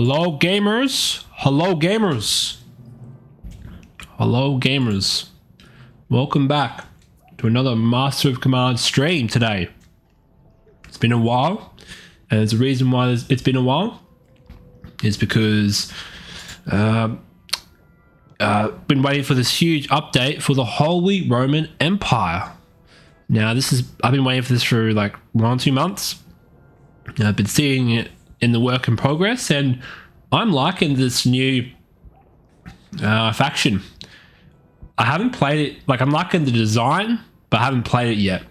Hello gamers, hello gamers, hello gamers. Welcome back to another Master of Command stream today. It's been a while, and there's a reason why it's been a while. Is because been waiting for this huge update for the Holy Roman Empire. Now I've been waiting for this for like 1 or 2 months. I've been seeing it in the work in progress, and I'm liking this new faction. I haven't played it. Like, I'm liking the design, but I haven't played it yet.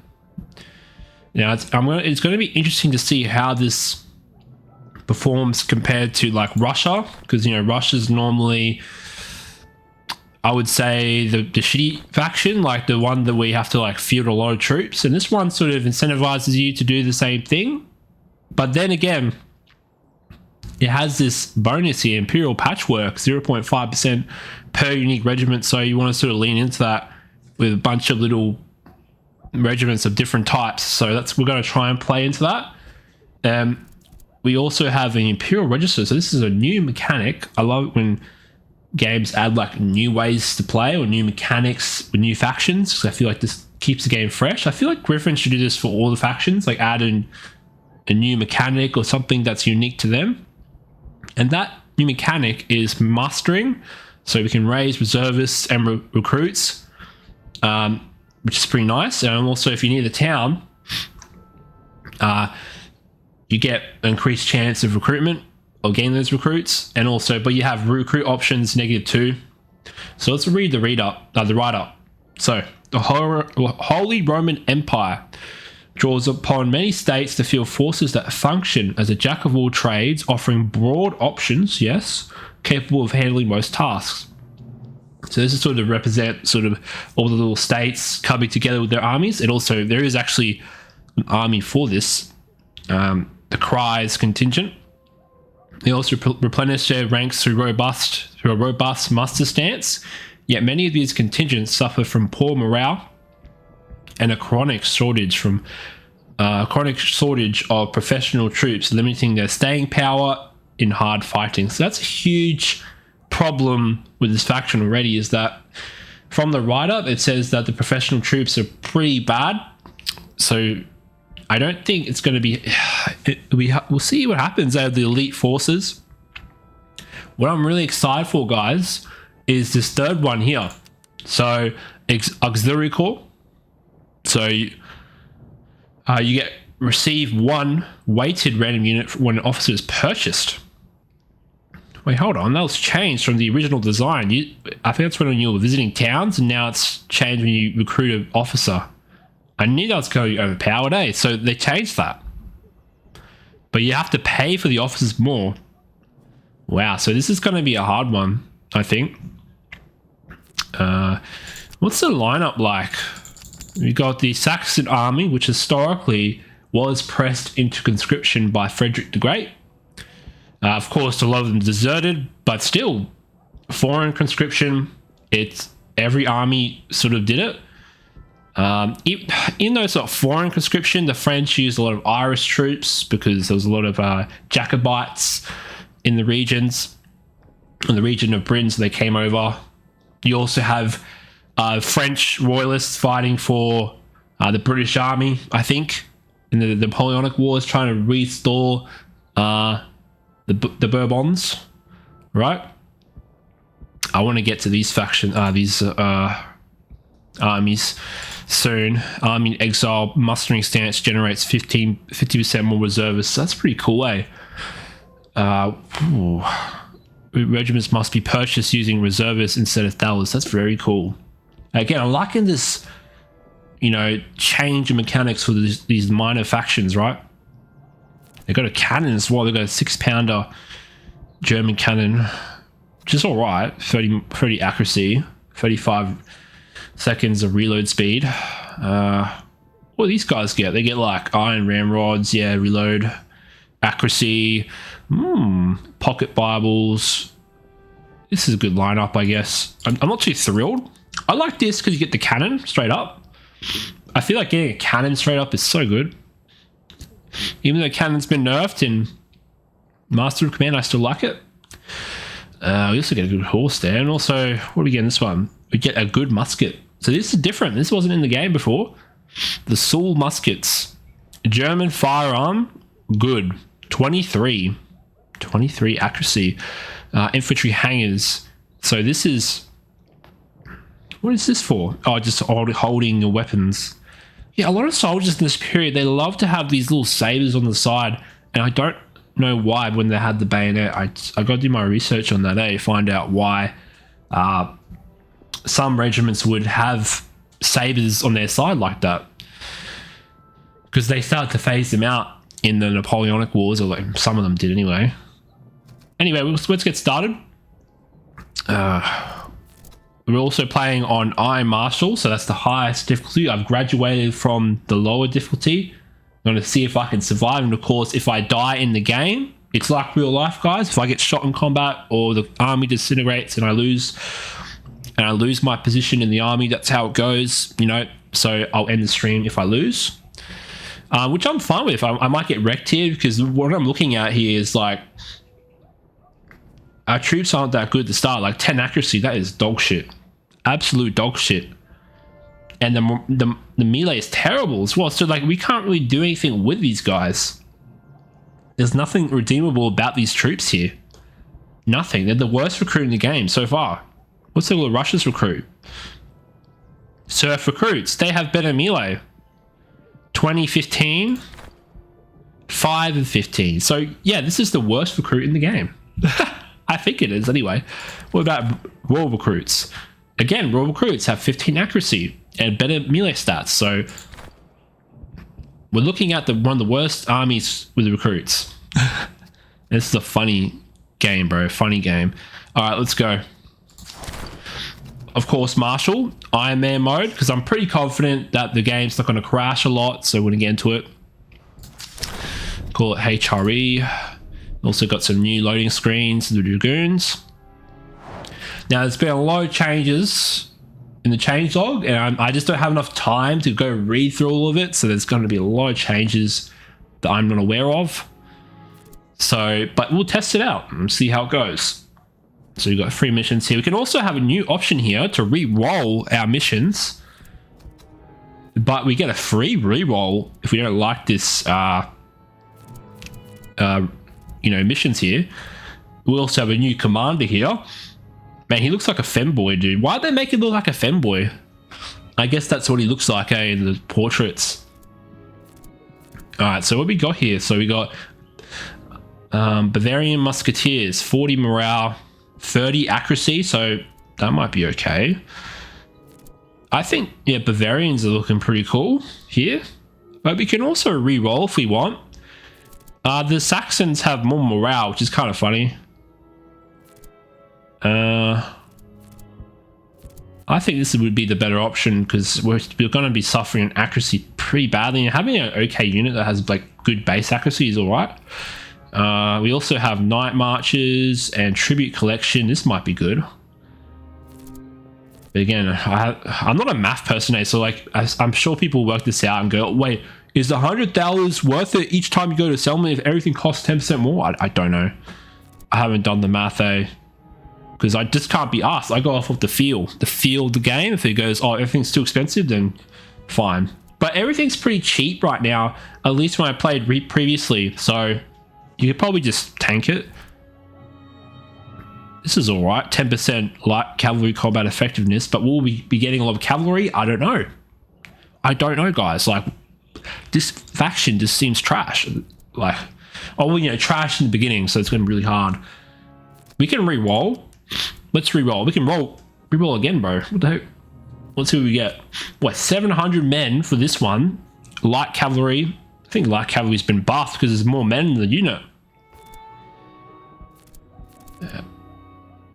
Now it's going to be interesting to see how this performs compared to like Russia, because Russia's normally, I would say, the shitty faction, like the one that we have to like field a lot of troops, and this one sort of incentivizes you to do the same thing. But then again, it has this bonus here, Imperial Patchwork, 0.5% per unique regiment. So you want to sort of lean into that with a bunch of little regiments of different types. So we're going to try and play into that. We also have an Imperial Register. So this is a new mechanic. I love it when games add like new ways to play or new mechanics with new factions, because I feel like this keeps the game fresh. I feel like Griffin should do this for all the factions, like add in a new mechanic or something that's unique to them. And that new mechanic is mustering, so we can raise reservists and recruits, which is pretty nice. And also, if you're near the town, you get increased chance of recruitment or gain those recruits, and also, but you have recruit options -2. So let's read the write-up. So the Holy Roman Empire draws upon many states to field forces that function as a jack of all trades, offering broad options, yes, capable of handling most tasks. So this is sort of represent sort of all the little states coming together with their armies. And also there is actually an army for this, the Cries contingent. They also replenish their ranks through a robust muster stance. Yet many of these contingents suffer from poor morale and a chronic shortage of professional troops, limiting their staying power in hard fighting. So that's a huge problem with this faction already, is that from the write-up it says that the professional troops are pretty bad. So I don't think it's going to be we'll see what happens out of the elite forces. What I'm really excited for, guys, is this third one here. So auxiliary corps. So you receive 1 weighted random unit when an officer is purchased. Wait, hold on, that was changed from the original design. I think that's when you were visiting towns, and now it's changed when you recruit an officer. I knew that was going to be overpowered, eh? So they changed that. But you have to pay for the officers more. Wow, so this is going to be a hard one, I think. What's the lineup like? We got the Saxon army, which historically was pressed into conscription by Frederick the Great. Of course, a lot of them deserted, but still, foreign conscription, every army sort of did it. In those sort of foreign conscription, the French used a lot of Irish troops because there was a lot of Jacobites in the region of Britain, so they came over. You also have French royalists fighting for the British army, I think, in the Napoleonic Wars, trying to restore the Bourbons, right? I want to get to these armies soon. Army in exile mustering stance generates 50% more reservists. That's pretty cool, eh? Regiments must be purchased using reservists instead of thalers. That's very cool. Again, I'm liking this, change in mechanics for these minor factions, right? They got a cannon as well. They got a 6-pounder German cannon, which is all right. 30 accuracy, 35 seconds of reload speed. What do these guys get? They get like iron ramrods, yeah, reload, accuracy, pocket Bibles. This is a good lineup, I guess. I'm not too thrilled. I like this because you get the cannon straight up. I feel like getting a cannon straight up is so good. Even though cannon's been nerfed in Master of Command, I still like it. We also get a good horse there. And also, what do we get in this one? We get a good musket. So this is different. This wasn't in the game before. The Saul muskets. German firearm, good. 23 accuracy. Infantry hangers. So this is... What is this for? Oh, just holding your weapons. Yeah, a lot of soldiers in this period, they love to have these little sabers on the side. And I don't know why when they had the bayonet. I got to do my research on that, find out why some regiments would have sabers on their side like that. Because they started to phase them out in the Napoleonic Wars, or like some of them did anyway. Anyway, let's get started. We're also playing on Iron Marshal, so that's the highest difficulty. I've graduated from the lower difficulty. I'm going to see if I can survive, and of course, if I die in the game, it's like real life, guys. If I get shot in combat or the army disintegrates and I lose my position in the army, that's how it goes, you know. So I'll end the stream if I lose, which I'm fine with. I might get wrecked here because what I'm looking at here is like our troops aren't that good to start. Like 10 accuracy, that is dog shit, absolute dog shit. And the melee is terrible as well. So like we can't really do anything with these guys. There's nothing redeemable about these troops here. Nothing. They're the worst recruit in the game so far. What's the Russia's recruit? Surf recruits. They have better melee. 2015, 5 and 15. So yeah, this is the worst recruit in the game. I think it is anyway. What about Royal recruits? Again, Royal recruits have 15 accuracy and better melee stats. So we're looking at one of the worst armies with the recruits. This is a funny game, bro. Funny game. All right, let's go. Of course, Marshal, Iron Man mode, because I'm pretty confident that the game's not going to crash a lot. So we're going to get into it. Call it HRE. Also got some new loading screens, the Dragoons. Now, there's been a lot of changes in the changelog, and I just don't have enough time to go read through all of it. So there's going to be a lot of changes that I'm not aware of. So, but we'll test it out and see how it goes. So we've got 3 missions here. We can also have a new option here to re-roll our missions. But we get a free re-roll if we don't like this, missions here. We also have a new commander here. Man, he looks like a femboy, dude. Why'd they make him look like a femboy? I guess that's what he looks like, in the portraits. Alright, so what we got here? So we got Bavarian Musketeers, 40 morale, 30 accuracy, so that might be okay. I think, yeah, Bavarians are looking pretty cool here. But we can also re-roll if we want. The Saxons have more morale, which is kind of funny. I think this would be the better option because we're going to be suffering accuracy pretty badly, and having an okay unit that has like good base accuracy is all right. We also have night marches and tribute collection. This might be good. But again, I'm not a math person, so like I'm sure people work this out and go, wait, is the $100 worth it each time you go to settlement if everything costs 10% more? I don't know. I haven't done the math, because I just can't be asked. I go off of the feel of the game. If it goes, oh, everything's too expensive, then fine. But everything's pretty cheap right now, at least when I played previously. So you could probably just tank it. This is all right. 10% light cavalry combat effectiveness, but will we be getting a lot of cavalry? I don't know. I don't know, guys. Like, this faction just seems trash. Like, oh, well, you know, trash in the beginning, so it's going to be really hard. We can re-roll. Let's re-roll. We can re-roll again, bro. What the heck? Let's see what we get. What, 700 men for this one? Light cavalry. I think light cavalry's been buffed because there's more men in the unit.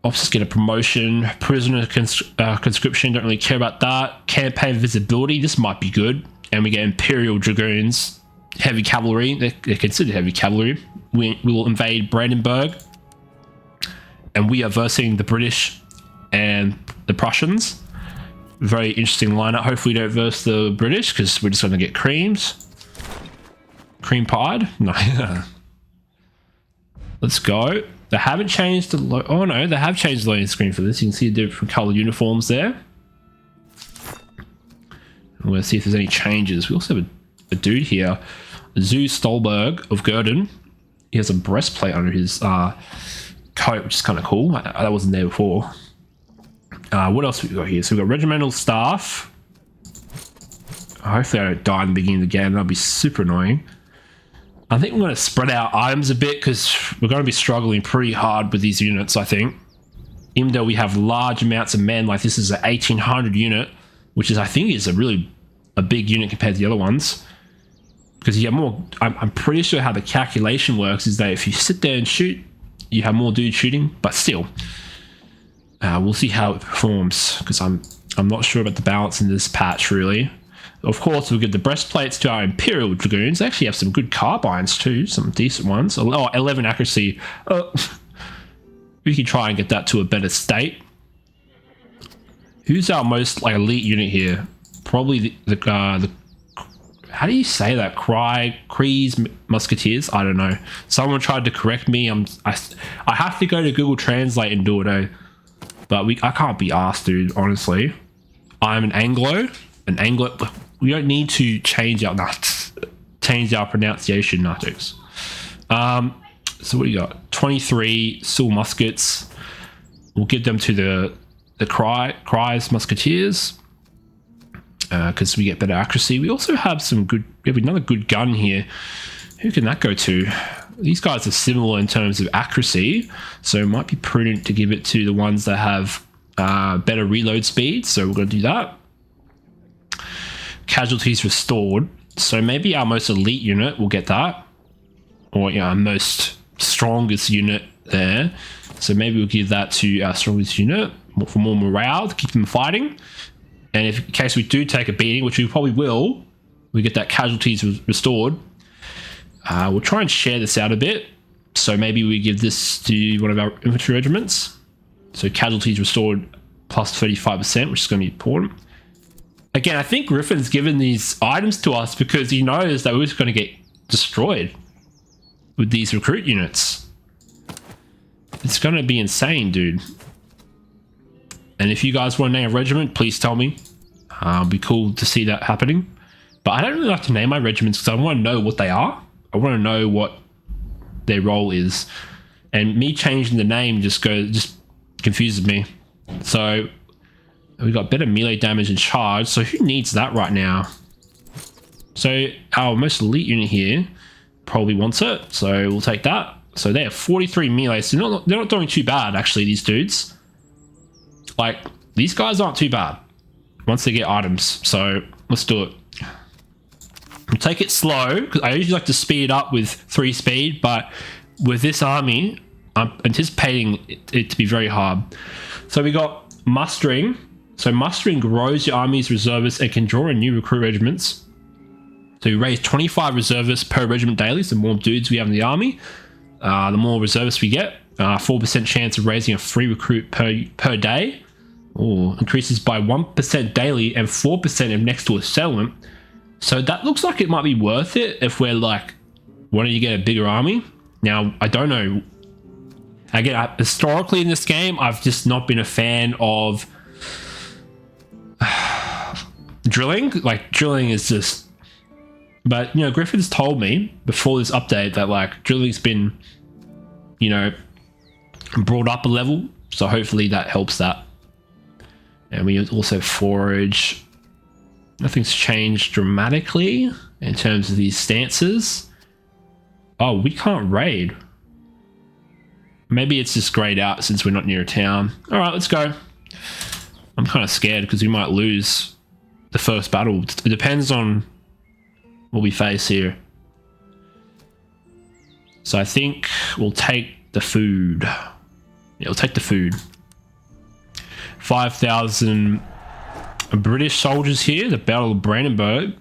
Officers get a promotion. Prisoner conscription, don't really care about that. Campaign visibility, this might be good. And we get Imperial Dragoons. Heavy cavalry, they're considered heavy cavalry. We will invade Brandenburg. And we are versing the British and the Prussians. Very interesting lineup. Hopefully we don't verse the British because we're just going to get creams. Cream pied? No. Let's go. They haven't changed the oh no, they have changed the loading screen for this. You can see the different colored uniforms there. I'm going to see if there's any changes. We also have a dude here, Zoo Stolberg of Gurdon. He has a breastplate under his coat, which is kind of cool. That wasn't there before. What else have we got here? So we've got regimental staff. Hopefully I don't die in the beginning of the game. That'll be super annoying. I think we're going to spread our items a bit because we're going to be struggling pretty hard with these units, I think. Even though we have large amounts of men, like this is an 1800 unit, which is, I think, is a big unit compared to the other ones. Because you have more, I'm pretty sure how the calculation works is that if you sit there and shoot, you have more dudes shooting, but still. We'll see how it performs, because I'm not sure about the balance in this patch, really. Of course, we'll give the breastplates to our Imperial Dragoons. They actually have some good carbines too, some decent ones. Oh, 11 accuracy. We can try and get that to a better state. Who's our most like elite unit here? Probably the how do you say that? Kree's Musketeers? I don't know. Someone tried to correct me. I have to go to Google Translate and do it, eh? But I can't be asked, dude, honestly. I'm an Anglo. We don't need to change our pronunciation, Natives. So what do you got? 23 Sul muskets. We'll give them to the Kree's Musketeers. Because we get better accuracy. We also have some good. We have another good gun here. Who can that go to? These guys are similar in terms of accuracy, so it might be prudent to give it to the ones that have better reload speed. So we're going to do that. Casualties restored. So maybe our most elite unit will get that, or our most strongest unit there. So maybe we'll give that to our strongest unit for more morale to keep them fighting. And if in case we do take a beating, which we probably will, we get that casualties restored. We'll try and share this out a bit. So maybe we give this to one of our infantry regiments. So casualties restored plus 35%, which is going to be important. Again, I think Griffin's given these items to us because he knows that we're just going to get destroyed with these recruit units. It's going to be insane, dude. And if you guys want to name a regiment, please tell me. It'll be cool to see that happening. But I don't really like to name my regiments because I want to know what they are. I want to know what their role is. And me changing the name just confuses me. So we got better melee damage and charge. So who needs that right now? So our most elite unit here probably wants it. So we'll take that. So they have 43 melee. So they're not doing too bad, actually, these dudes. Like, these guys aren't too bad once they get items. So let's do it. We'll take it slow because I usually like to speed up with 3 speed, but with this army, I'm anticipating it to be very hard. So we got mustering. So mustering grows your army's reservists and can draw in new recruit regiments. So we raise 25 reservists per regiment daily. So the more dudes we have in the army, the more reservists we get. 4% chance of raising a free recruit per day. Ooh, increases by 1% daily and 4% if next to a settlement. So that looks like it might be worth it if we're like wanting to get a bigger army. Now, I don't know. Again, historically in this game, I've just not been a fan of drilling. Like, drilling is just... But, you know, Griffin's told me before this update that, like, drilling's been, you know, brought up a level. So hopefully that helps that. And we also forage. Nothing's changed dramatically in terms of these stances. Oh, we can't raid. Maybe it's just grayed out since we're not near a town. All right, let's go. I'm kind of scared because we might lose the first battle. It depends on what we face here. So I think we'll take the food. Yeah, we'll take the food. 5,000 British soldiers here, the Battle of Brandenburg.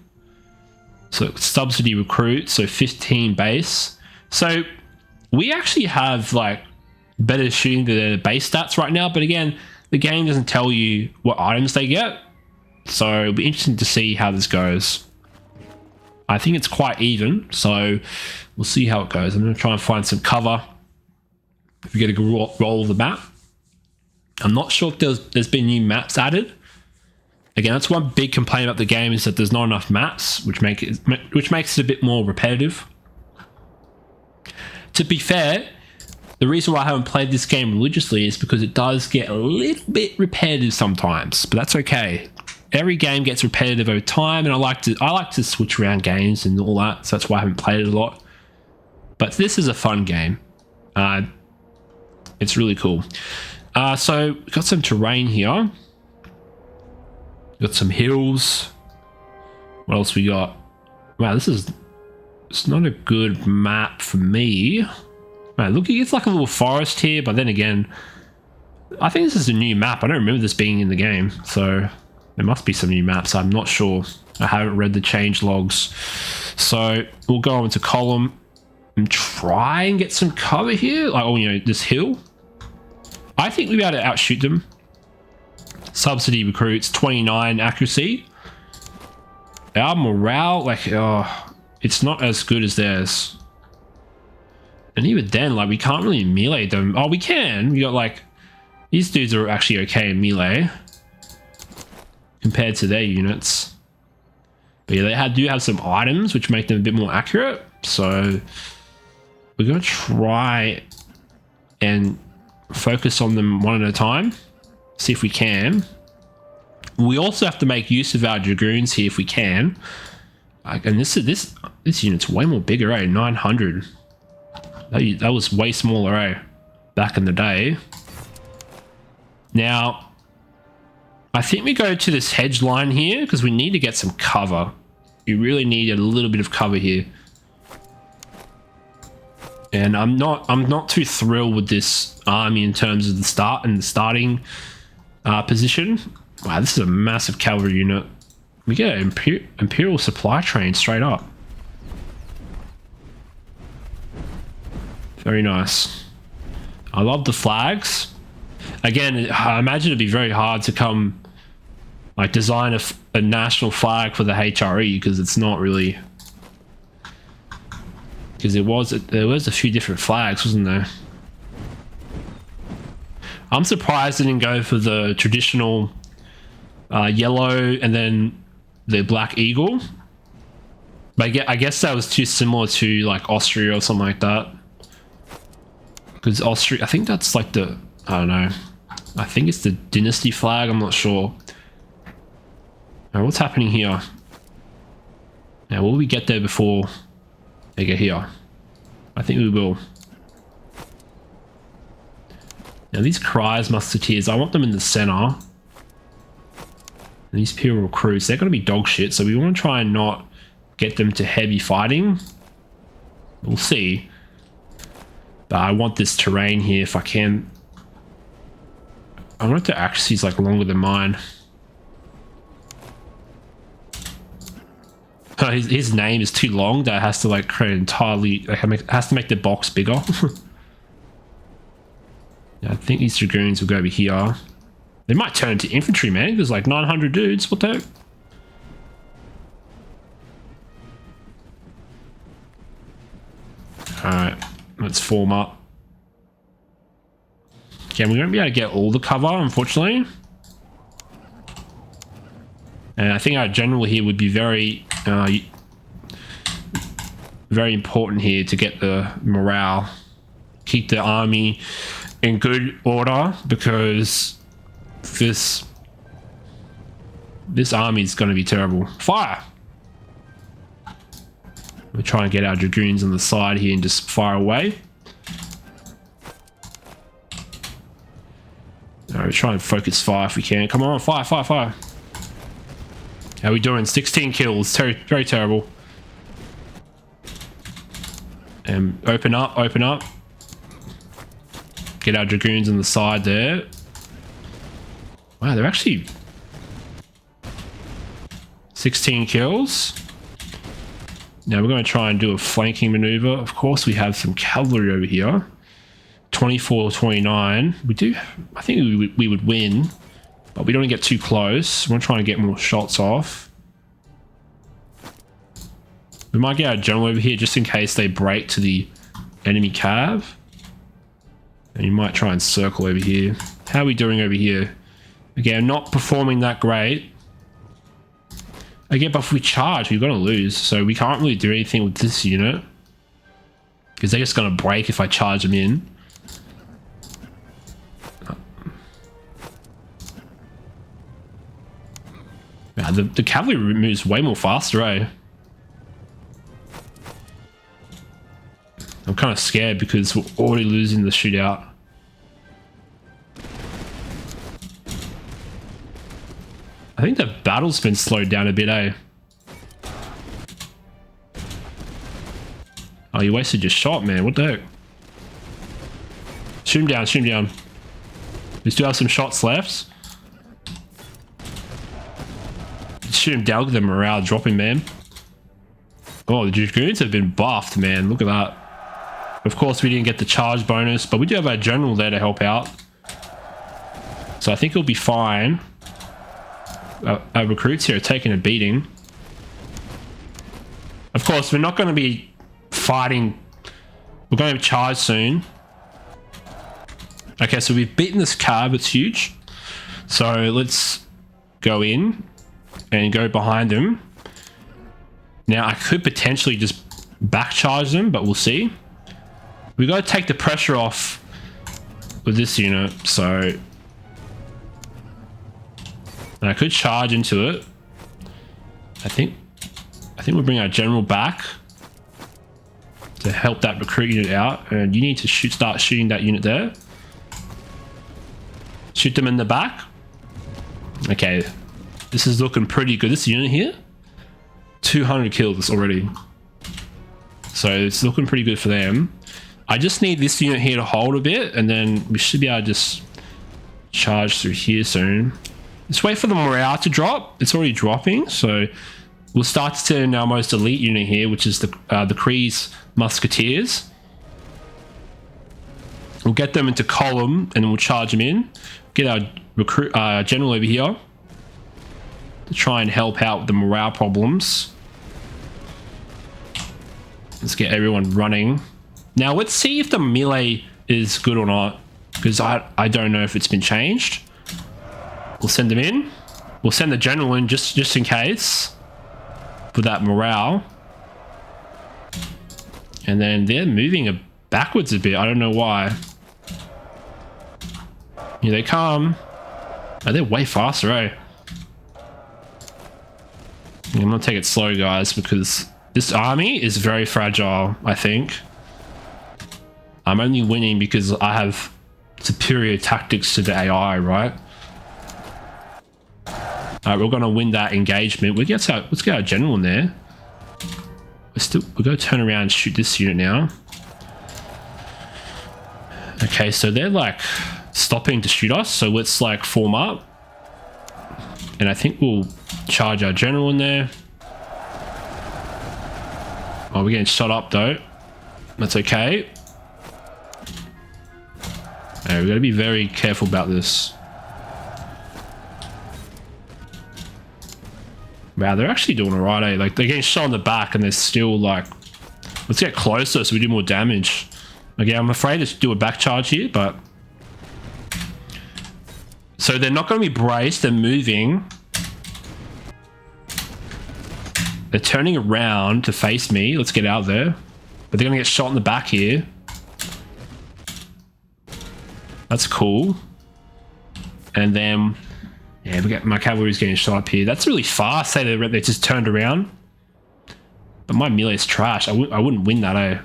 So subsidy recruit, so 15 base. So we actually have like better shooting than the base stats right now, but again, the game doesn't tell you what items they get. So it'll be interesting to see how this goes. I think it's quite even, so we'll see how it goes. I'm going to try and find some cover. if we get a good roll of the map. I'm not sure if there's been new maps added. Again, that's one big complaint about the game, is that there's not enough maps, which makes it a bit more repetitive. To be fair, the reason why I haven't played this game religiously is because it does get a little bit repetitive sometimes, but that's okay. Every game gets repetitive over time, and I like to switch around games and all that, so that's why I haven't played it a lot. But this is a fun game. It's really cool. So we've got some terrain here. Got some hills. What else we got? Wow, it's not a good map for me. Wow, look, it's like a little forest here, but then again, I think this is a new map. I don't remember this being in the game, so there must be some new maps. I'm not sure. I haven't read the change logs. So we'll go into column and try and get some cover here. Like, oh, you know, this hill. I think we'll be able to outshoot them. Subsidy recruits, 29 accuracy. Our morale, like, it's not as good as theirs. And even then, like, we can't really melee them. Oh, we can. We got, like, these dudes are actually okay in melee compared to their units. But yeah, they do have some items which make them a bit more accurate. So we're going to try and focus on them one at a time. See if we can. We also have to make use of our dragoons here if we can. And this unit's way more bigger, eh? 900. That was way smaller, eh? Back in the day. Now, I think we go to this hedge line here because we need to get some cover. We really need a little bit of cover here. And I'm not too thrilled with this army in terms of the starting position. Wow, this is a massive cavalry unit. We get an Imperial supply train straight up. Very nice. I love the flags. Again, I imagine it'd be very hard to come, like, design a national flag for the HRE, because it's not really. Because there was a few different flags, wasn't there? I'm surprised they didn't go for the traditional yellow and then the black eagle. But I guess that was too similar to, like, Austria or something like that. Because Austria, I think that's like I don't know. I think it's the dynasty flag, I'm not sure. Now, what's happening here? Now, will we get there before they get here? I think we will. Now, these Cries Musketeers, I want them in the center. And these Imperial recruits, they're going to be dog shit, so we want to try and not get them to heavy fighting. We'll see. But I want this terrain here if I can. I want the accuracy like longer than mine. His name is too long that it has to like create entirely, like, has to make the box bigger. Yeah, I think these dragoons will go over here. They might turn into infantry, man. There's like 900 dudes. What the heck? Alright, let's form up. Okay, we won't be able to get all the cover, unfortunately. And I think our general here would be very important here to get the morale. Keep the army in good order, because this army is going to be terrible. Fire! We're trying to get our dragoons on the side here and just fire away. We're trying to focus fire if we can. Come on, fire, fire, fire. How are we doing? 16 kills. Very terrible. And open up, open up. Get our dragoons on the side there. Wow, they're actually 16 kills. Now we're going to try and do a flanking maneuver. Of course, we have some cavalry over here. 24-29. We do. I think we would win, but we don't want to get too close. We're trying to get more shots off. We might get our general over here just in case they break to the enemy cav. And you might try and circle over here. How are we doing over here? Again, not performing that great. Again, but if we charge, we're going to lose. So we can't really do anything with this unit. Because they're just going to break if I charge them in. Yeah, the cavalry moves way more faster, eh? I'm kind of scared because we're already losing the shootout. I think the battle's been slowed down a bit, eh? Oh, you wasted your shot, man. What the heck? Shoot him down, shoot him down. We still have some shots left. Shoot him down, look at the morale dropping, man. Oh, the dragoons have been buffed, man. Look at that. Of course, we didn't get the charge bonus, but we do have our general there to help out. So I think it'll be fine. Our recruits here are taking a beating. Of course, we're not going to be fighting. We're going to charge soon. Okay, so we've beaten this cab. It's huge. So let's go in and go behind them. Now, I could potentially just back charge them, but we'll see. We got to take the pressure off with this unit, so and I could charge into it. I think we'll bring our general back to help that recruit unit out, and you need to start shooting that unit there. Shoot them in the back. Okay, this is looking pretty good. This unit here, 200 kills already, so it's looking pretty good for them. I just need this unit here to hold a bit, and then we should be able to just charge through here soon. Let's wait for the morale to drop. It's already dropping, so we'll start to send in our most elite unit here, which is the Kree's Musketeers. We'll get them into column, and then we'll charge them in. Get our general over here to try and help out with the morale problems. Let's get everyone running. Now, let's see if the melee is good or not, because I don't know if it's been changed. We'll send them in. We'll send the general in just in case for that morale. And then they're moving backwards a bit. I don't know why. Here they come. Oh, they're way faster, eh? I'm going to take it slow, guys, because this army is very fragile, I think. I'm only winning because I have superior tactics to the AI, right? Alright, we're gonna win that engagement. Let's get our general in there. We're gonna turn around and shoot this unit now. Okay, so they're like stopping to shoot us, so let's like form up. And I think we'll charge our general in there. Oh, we're getting shot up though. That's okay. Alright, we've got to be very careful about this. Wow, they're actually doing alright, eh? Like, they're getting shot in the back and they're still like... Let's get closer so we do more damage. Okay, I'm afraid to do a back charge here, but... So they're not going to be braced, they're moving. They're turning around to face me. Let's get out there. But they're going to get shot in the back here. That's cool. And then... Yeah, we get my cavalry's getting shot up here. That's really fast. Say they just turned around. But my melee's trash. I wouldn't win that, eh?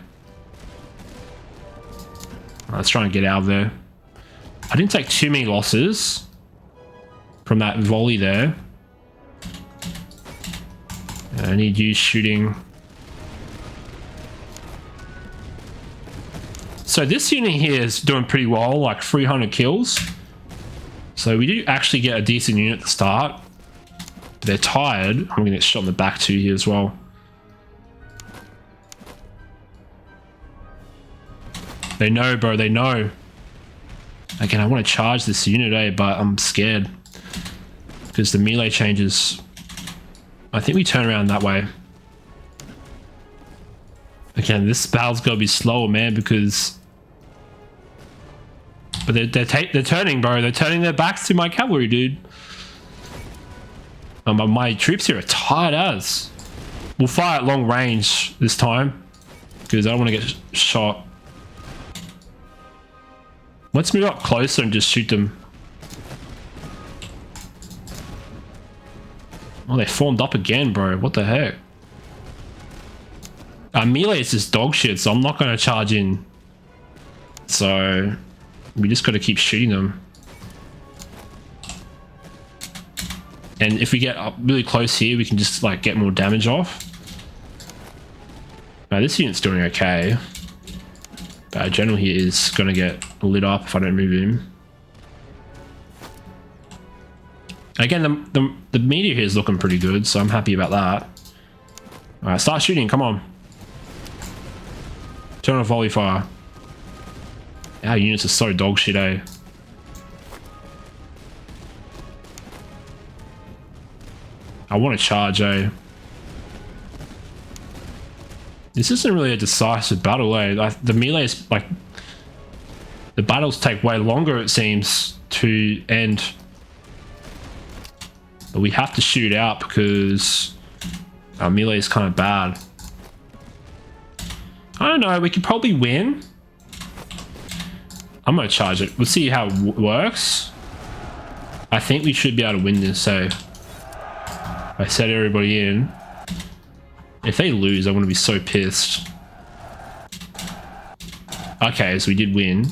Let's try and get out of there. I didn't take too many losses from that volley there. I need you shooting. So this unit here is doing pretty well, like 300 kills. So we do actually get a decent unit at the start. They're tired. I'm going to get shot in the back too here as well. They know, bro. They know. Again, I want to charge this unit, eh? But I'm scared. Because the melee changes. I think we turn around that way. Again, this battle's got to be slower, man, because... But they're turning, bro. They're turning their backs to my cavalry, dude. My troops here are tired as. We'll fire at long range this time because I don't want to get shot. Let's move up closer and just shoot them. Oh, they formed up again, bro. What the heck? Melee is just dog shit, so I'm not going to charge in. So we just got to keep shooting them. And if we get up really close here, we can just like get more damage off. Now this unit's doing okay. But our general here is going to get lit up if I don't move him. Again, the meteor here is looking pretty good, so I'm happy about that. Alright, start shooting, come on. Turn on volley fire. Our units are so dog shit, eh? I want to charge, eh? This isn't really a decisive battle, eh? Like, the melee is like... The battles take way longer, it seems, to end. But we have to shoot out because our melee is kind of bad. I don't know, we could probably win. I'm going to charge it. We'll see how it works. I think we should be able to win this, so... I set everybody in. If they lose, I'm going to be so pissed. Okay, so we did win.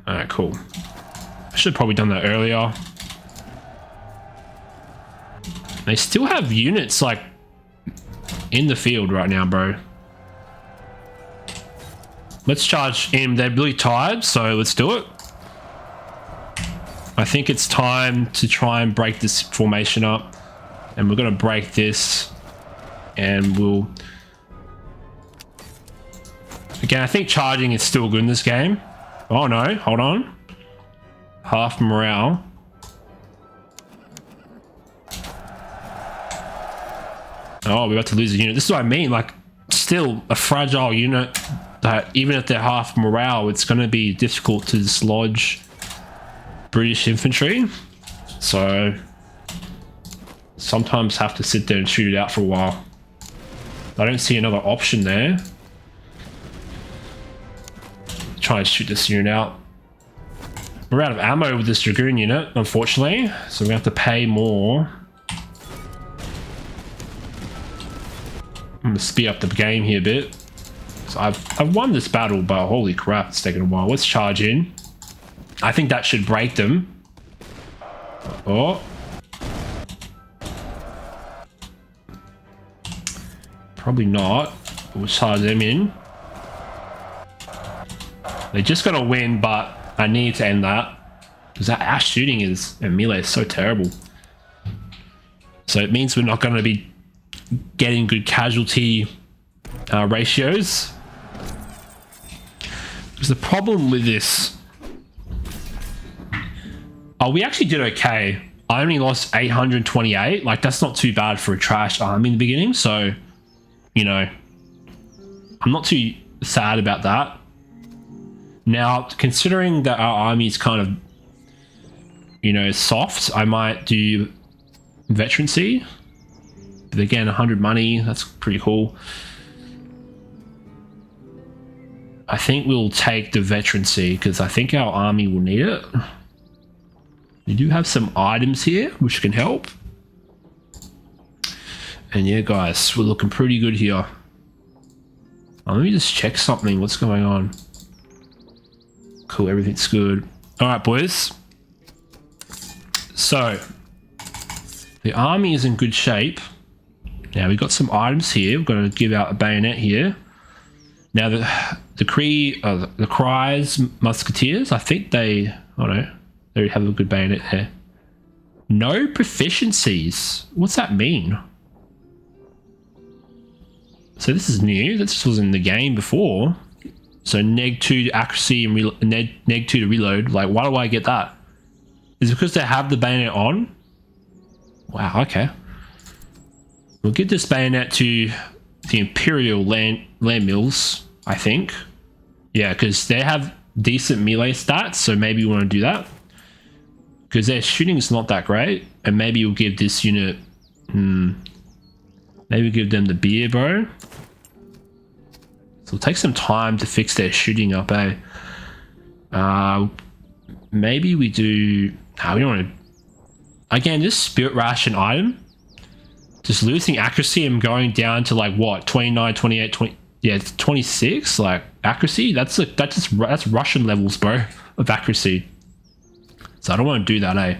Alright, cool. I should have probably done that earlier. They still have units, like, in the field right now, bro. Let's charge in. They're really tired, so let's do it. I think it's time to try and break this formation up. And we're going to break this. And we'll... Again, I think charging is still good in this game. Oh no, hold on. Half morale. Oh, we're about to lose a unit. This is what I mean. Like, still a fragile unit that even if they're half morale, it's going to be difficult to dislodge British infantry. So sometimes have to sit there and shoot it out for a while. I don't see another option there. Try and shoot this unit out. We're out of ammo with this Dragoon unit, unfortunately, so we have to pay more. I'm gonna speed up the game here a bit. So I've won this battle, but holy crap, it's taken a while. Let's charge in. I think that should break them. Oh. Probably not. We'll charge them in. They're just gonna win, but I need to end that. Because our shooting is, and melee is so terrible. So it means we're not gonna be getting good casualty ratios. Because the problem with this... Oh, we actually did okay. I only lost 828. Like, that's not too bad for a trash army in the beginning. So, you know, I'm not too sad about that. Now, considering that our army is kind of, you know, soft, I might do veterancy. But again, 100 money, that's pretty cool. I think we'll take the veterancy because I think our army will need it. We do have some items here which can help. And yeah, guys, we're looking pretty good here. Let me just check something. What's going on? Cool, everything's good. All right, boys. So, the army is in good shape. Now, we've got some items here. We're going to give out a bayonet here. Now, the Cries Musketeers, I think they... I don't know. They have a good bayonet there. No proficiencies. What's that mean? So this is new. This was in the game before. So neg 2 to accuracy and neg 2 to reload. Like, why do I get that? Is it because they have the bayonet on? Wow, okay. We'll give this bayonet to the Imperial land mills, I think. Yeah, because they have decent melee stats, so maybe you want to do that. Because their shooting is not that great, and maybe you'll give this unit... maybe give them the beer bow. So it'll take some time to fix their shooting up, eh? Maybe we do... No, we don't want to... Again, just spirit ration item. Just losing accuracy and going down to like what? 29, 28, 20... Yeah, it's 26, like accuracy. That's Russian levels, bro, of accuracy. So I don't want to do that, eh?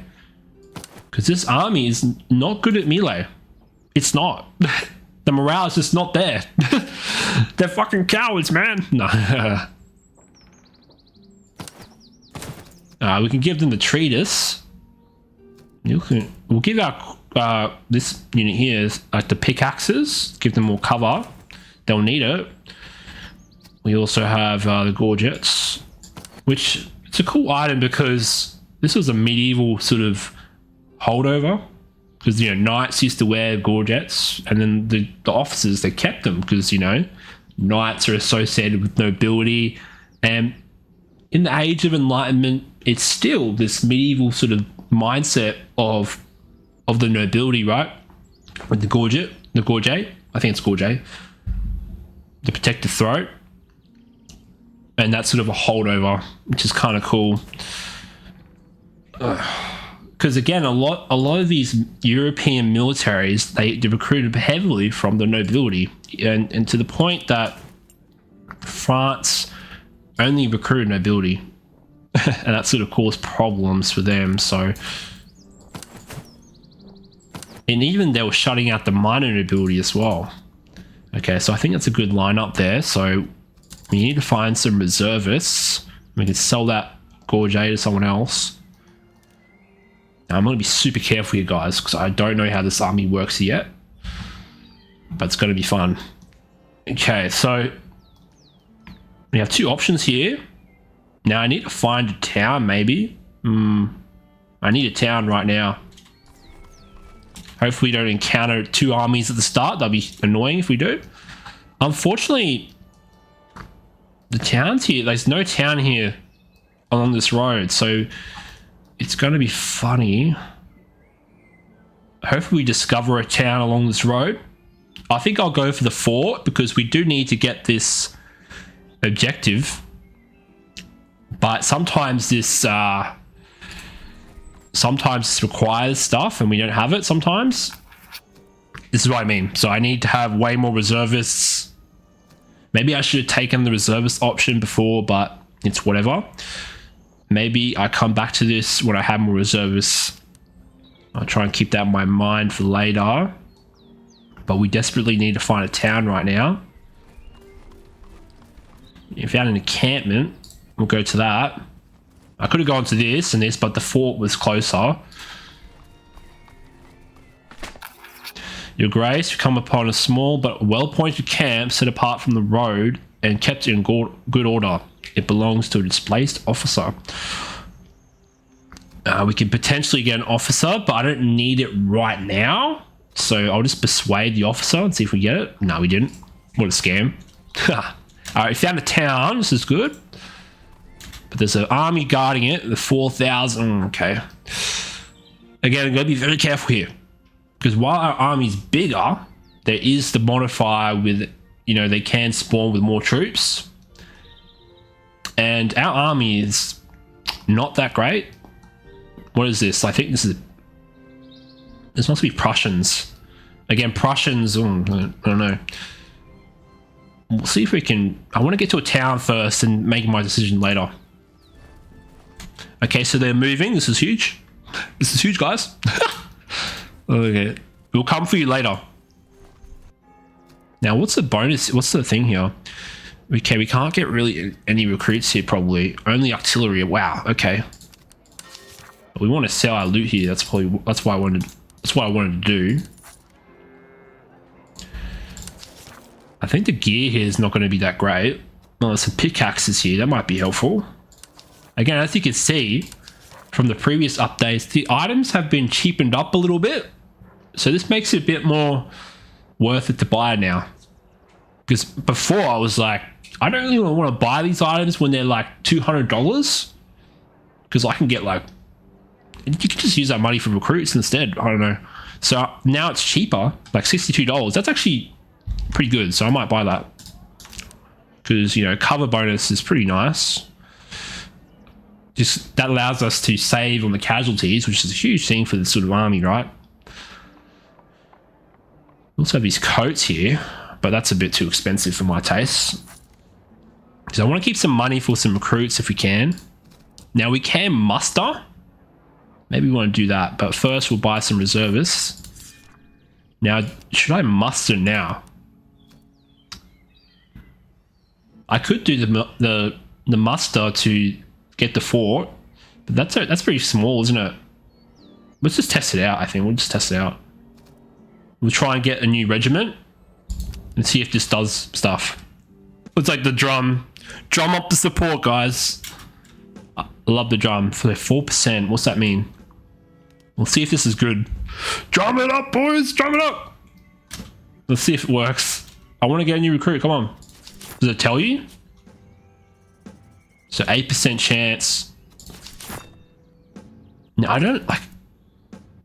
Because this army is not good at melee. It's not. The morale is just not there. They're fucking cowards, man. No. We can give them the treatise. We'll give our this unit here like the pickaxes. Give them more cover. They'll need it. We also have the gorgets, which it's a cool item because this was a medieval sort of holdover. Because, you know, knights used to wear gorgets, and then the officers, they kept them because, you know, knights are associated with nobility. And in the Age of Enlightenment, it's still this medieval sort of mindset of the nobility, right? With the gorget, I think it's gorget. To protect the throat, and that's sort of a holdover, which is kind of cool. Because again, a lot of these European militaries, they recruited heavily from the nobility, and to the point that France only recruited nobility, and that sort of caused problems for them. So, and even they were shutting out the minor nobility as well. Okay, so I think that's a good lineup there. So we need to find some reservists. We can sell that gorget to someone else. Now, I'm going to be super careful here, guys, because I don't know how this army works yet. But it's going to be fun. Okay, so we have two options here. Now I need to find a town, maybe. I need a town right now. Hopefully we don't encounter two armies at the start. That'll be annoying if we do. Unfortunately, the towns here, there's no town here along this road, so it's going to be funny. Hopefully we discover a town along this road. I think I'll go for the fort because we do need to get this objective. But sometimes this requires stuff and we don't have it sometimes. This is what I mean. So I need to have way more reservists. Maybe I should have taken the reservist option before, but it's whatever. Maybe I come back to this when I have more reservists. I'll try and keep that in my mind for later. But we desperately need to find a town right now. We found an encampment. We'll go to that. I could have gone to this and this, but the fort was closer. Your Grace, you come upon a small but well-pointed camp set apart from the road and kept in good order. It belongs to a displaced officer. We can potentially get an officer, but I don't need it right now. So I'll just persuade the officer and see if we get it. No, we didn't. What a scam. Alright, we found a town. This is good. But there's an army guarding it. The 4,000. Okay. Again, I'm going to be very careful here. Because while our army's bigger, there is the modifier with, you know, they can spawn with more troops. And our army is not that great. What is this? I think this must be Prussians. Again, Prussians, I don't know. We'll see if we can... I want to get to a town first and make my decision later. Okay, so they're moving. This is huge. This is huge, guys. Okay. We'll come for you later. Now, what's the bonus? What's the thing here? Okay, we can't get really any recruits here, probably. Only artillery. Wow, okay. We want to sell our loot here. That's what I wanted to do. I think the gear here is not going to be that great. Oh, there's some pickaxes here. That might be helpful. Again, as you can see from the previous updates, the items have been cheapened up a little bit. So this makes it a bit more worth it to buy now. Because before I was like, I don't really want to buy these items when they're like $200. Because I can get like, you can just use that money for recruits instead. I don't know. So now it's cheaper, like $62. That's actually pretty good. So I might buy that. Because, you know, cover bonus is pretty nice. Just that allows us to save on the casualties, which is a huge thing for this sort of army, right? We also have these coats here, but that's a bit too expensive for my taste. So I want to keep some money for some recruits if we can. Now we can muster. Maybe we want to do that, but first we'll buy some reservists. Now, should I muster now? I could do the muster to get the fort, but that's pretty small, isn't it? Let's just test it out. I think we'll just test it out. We'll try and get a new regiment and see if this does stuff. It's like the drum up the support, guys. I love the drum for 4%. What's that mean? We'll see if this is good. Drum it up, boys. Drum it up. Let's see if it works. I want to get a new recruit. Come on. Does it tell you? So 8% chance. No, I don't like.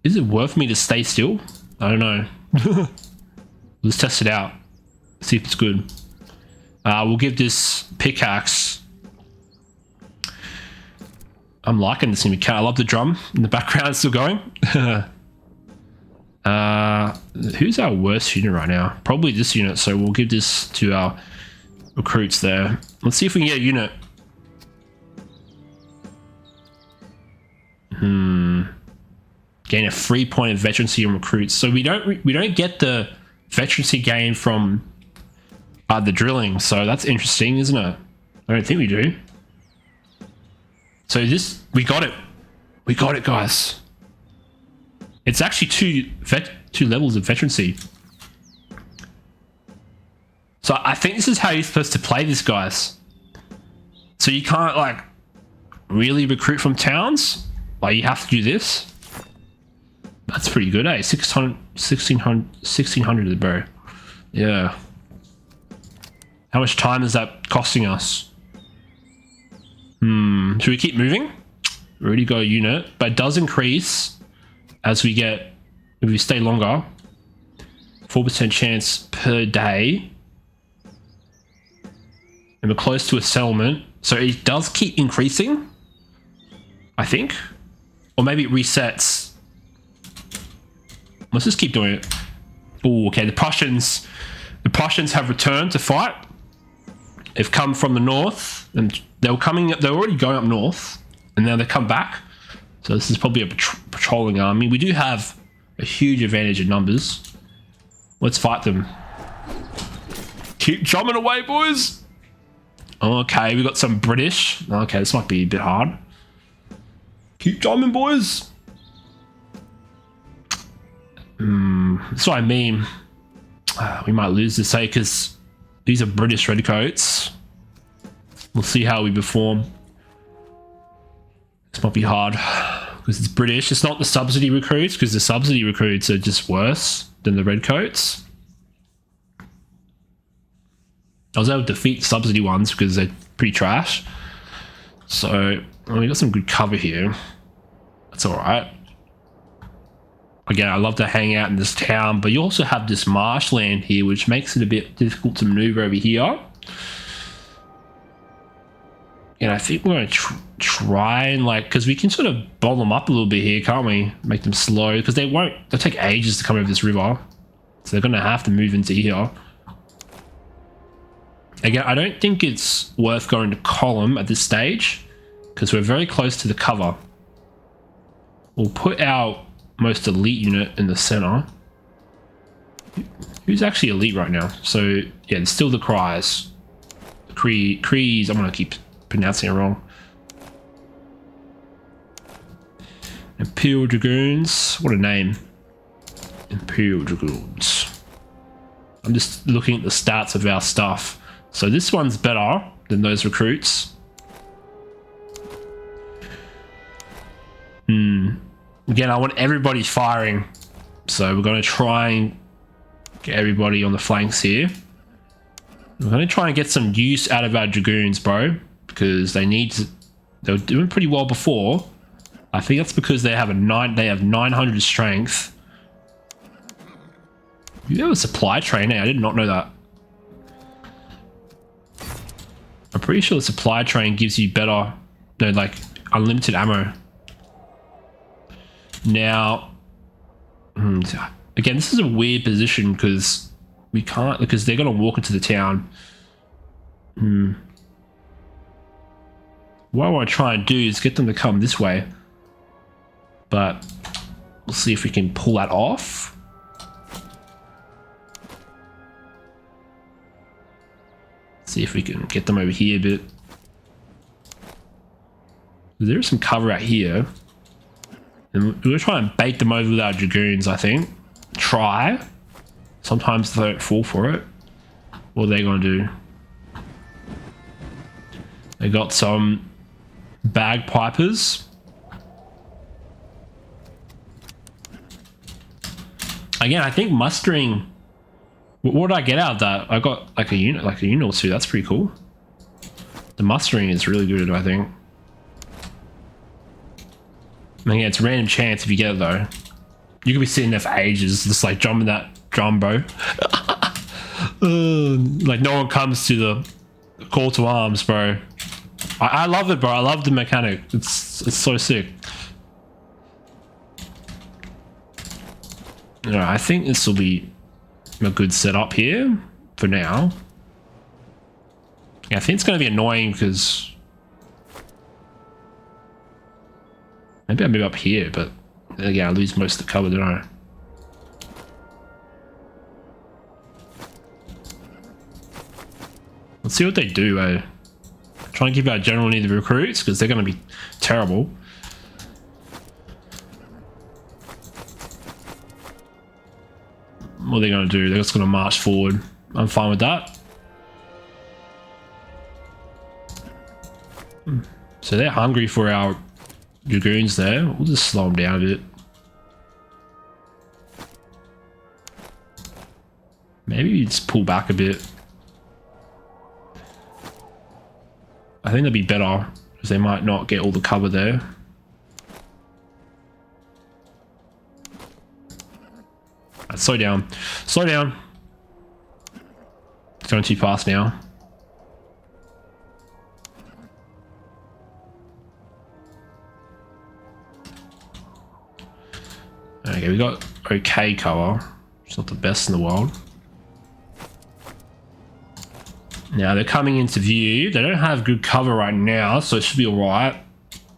Is it worth me to stay still? I don't know. Let's test it out. See if it's good. We'll give this pickaxe. I'm liking this new cat. I love the drum in the background. It's still going. Who's our worst unit right now? Probably this unit. So we'll give this to our recruits there. Let's see if we can get a unit. Gain a free point of veterancy on recruits. So we don't get the veterancy gain from the drilling. So that's interesting, isn't it? I don't think we do. So we got it. We got it, guys. It's actually two levels of veterancy. So I think this is how you're supposed to play this, guys. So you can't like really recruit from towns. Like you have to do this. That's pretty good, eh? 1600 bro. Yeah. How much time is that costing us? Should we keep moving? We already got a unit, but it does increase as if we stay longer. 4% chance per day. And we're close to a settlement. So it does keep increasing, I think. Or maybe it resets. Let's just keep doing it. Oh, okay. The Prussians have returned to fight. They've come from the north, and they're already going up north, and now they come back. So this is probably a patrolling army. We do have a huge advantage in numbers. Let's fight them. Keep drumming away, boys. Okay, we got some British. Okay, this might be a bit hard. Keep drumming, boys. That's what I mean. We might lose this, eh? Because these are British redcoats. We'll see how we perform. This might be hard because it's British. It's not the subsidy recruits, because the subsidy recruits are just worse than the redcoats. I was able to defeat the subsidy ones because they're pretty trash. So we got some good cover here. That's all right. Again, I love to hang out in this town, but you also have this marshland here, which makes it a bit difficult to maneuver over here. And I think we're going to try and because we can sort of bottle them up a little bit here, can't we? Make them slow, because they'll take ages to come over this river. So they're going to have to move into here. Again, I don't think it's worth going to column at this stage, because we're very close to the cover. We'll put our most elite unit in the center. Who's actually elite right now? So yeah, there's still the Cries. The Crees, I'm gonna keep pronouncing it wrong. Imperial Dragoons, what a name. Imperial Dragoons. I'm just looking at the stats of our stuff. So this one's better than those recruits. Again, I want everybody firing. So we're going to try and get everybody on the flanks here. We're going to try and get some use out of our dragoons, bro, because they were doing pretty well before. I think that's because they have 900 strength. You have a supply train. I did not know that. I'm pretty sure the supply train gives you better, like unlimited ammo. Now, again, this is a weird position because we can't, because they're going to walk into the town. What I want to try and do is get them to come this way, but we'll see if we can pull that off. See if we can get them over here a bit. There is some cover out here. And we're going to try and bait them over with our dragoons, I think. Try. Sometimes they don't fall for it. What are they going to do? They got some bagpipers. Again, I think mustering... What did I get out of that? I got like a unit or two. That's pretty cool. The mustering is really good, I think. I mean, yeah, it's a random chance if you get it though. You could be sitting there for ages, just like jumping that drum, bro. Like no one comes to the call to arms, bro. I love it, bro. I love the mechanic. It's so sick. Alright, I think this will be a good setup here for now. Yeah, I think it's going to be annoying because maybe I move up here, but yeah, I lose most of the cover, don't I? Let's see what they do. Try and keep our general near the recruits because they're going to be terrible. What are they going to do? They're just going to march forward. I'm fine with that. So they're hungry for our dragoons there. We'll just slow them down a bit. Maybe you just pull back a bit. I think that'd be better because they might not get all the cover there. Right, slow down. Slow down. It's going too fast now. Okay, we got okay cover. It's not the best in the world. Now they're coming into view. They don't have good cover right now, so it should be alright.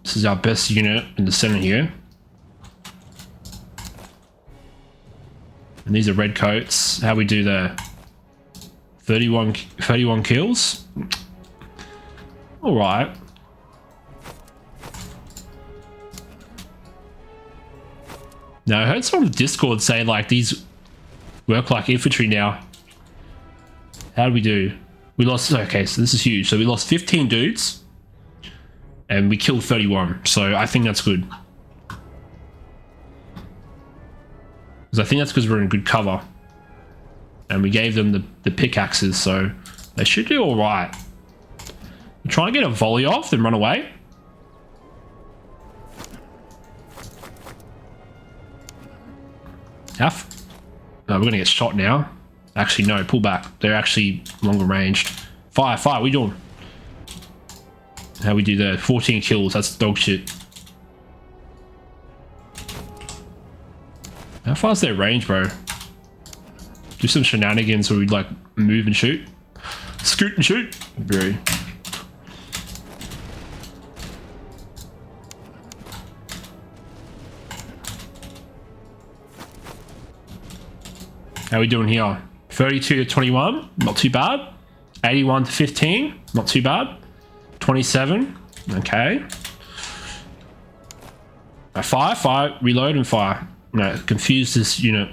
This is our best unit in the center here. And these are red coats. How we do there? 31 kills. Alright. Now I heard someone on Discord say like these work like infantry now. How did we do? We lost, okay, so this is huge. So we lost 15 dudes and we killed 31. So I think that's good. Because I think that's because we're in good cover. And we gave them the pickaxes, so they should do all right. We try and get a volley off, then run away. No, we're gonna get shot now. Actually, no, pull back. They're actually longer ranged. Fire, fire, what are we doing? How we do there? 14 kills, that's dog shit. How far is their range, bro? Do some shenanigans where we like move and shoot. Scoot and shoot. Very. How we doing here? 32 to 21, not too bad. 81 to 15, not too bad. 27, okay. Fire, reload and fire. No, confuse this unit.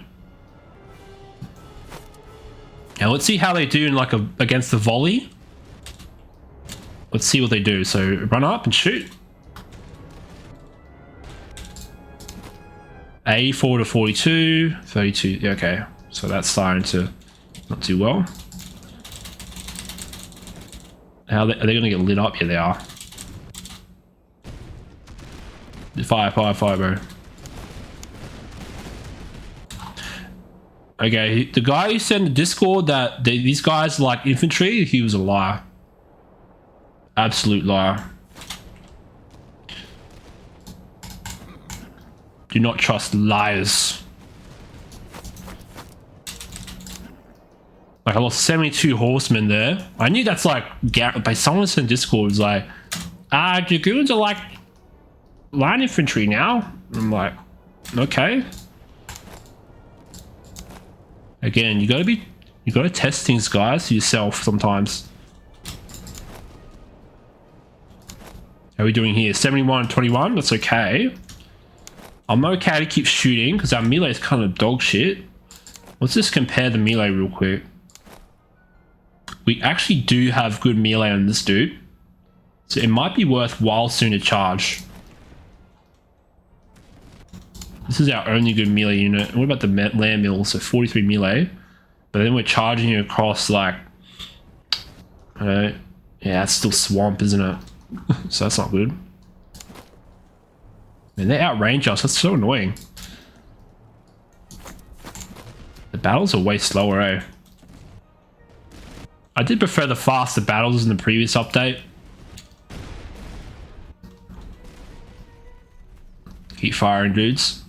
Now let's see how they do in like against the volley. Let's see what they do. So run up and shoot. 84 to 42, 32, yeah, okay. So that's starting to not do well. Are they going to get lit up? Yeah, they are. Fire, bro. Okay, the guy who sent the Discord that these guys like infantry, he was a liar. Absolute liar. Do not trust liars. Like, I lost 72 horsemen there. I knew that's like, by someone sent Discord was like, Dragoons are like line infantry now. I'm like, okay. Again, you gotta test things, guys, for yourself sometimes. How are we doing here? 71 and 21, that's okay. I'm okay to keep shooting because our melee is kind of dog shit. Let's just compare the melee real quick. We actually do have good melee on this dude. So it might be worthwhile soon to charge. This is our only good melee unit. What about the land mill? So 43 melee. But then we're charging across like... yeah, it's still swamp, isn't it? So that's not good. Man, they outrange us. That's so annoying. The battles are way slower, eh? I did prefer the faster battles in the previous update. Keep firing, dudes.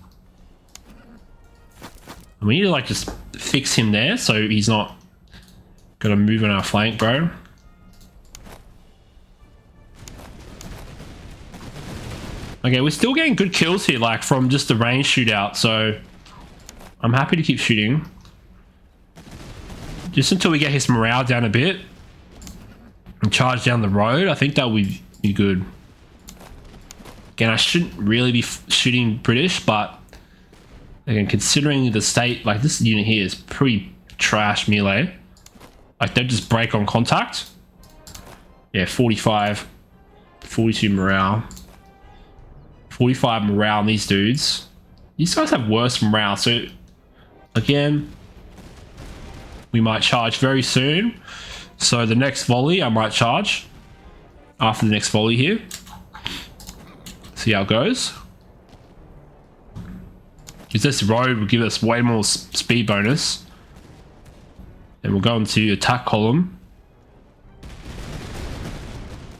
And we need to like just fix him there so he's not gonna move on our flank, bro. Okay, we're still getting good kills here, like from just the range shootout, so I'm happy to keep shooting. Just until we get his morale down a bit and charge down the road, I think that would be good. Again, I shouldn't really be shooting British, but again, considering the state, like this unit here is pretty trash melee. Like they just break on contact. Yeah, 45, 42 morale. 45 morale on these dudes. These guys have worse morale, so again, we might charge very soon. So the next volley, I might charge after the next volley here. See how it goes. Because this road will give us way more speed bonus. And we'll go into attack column.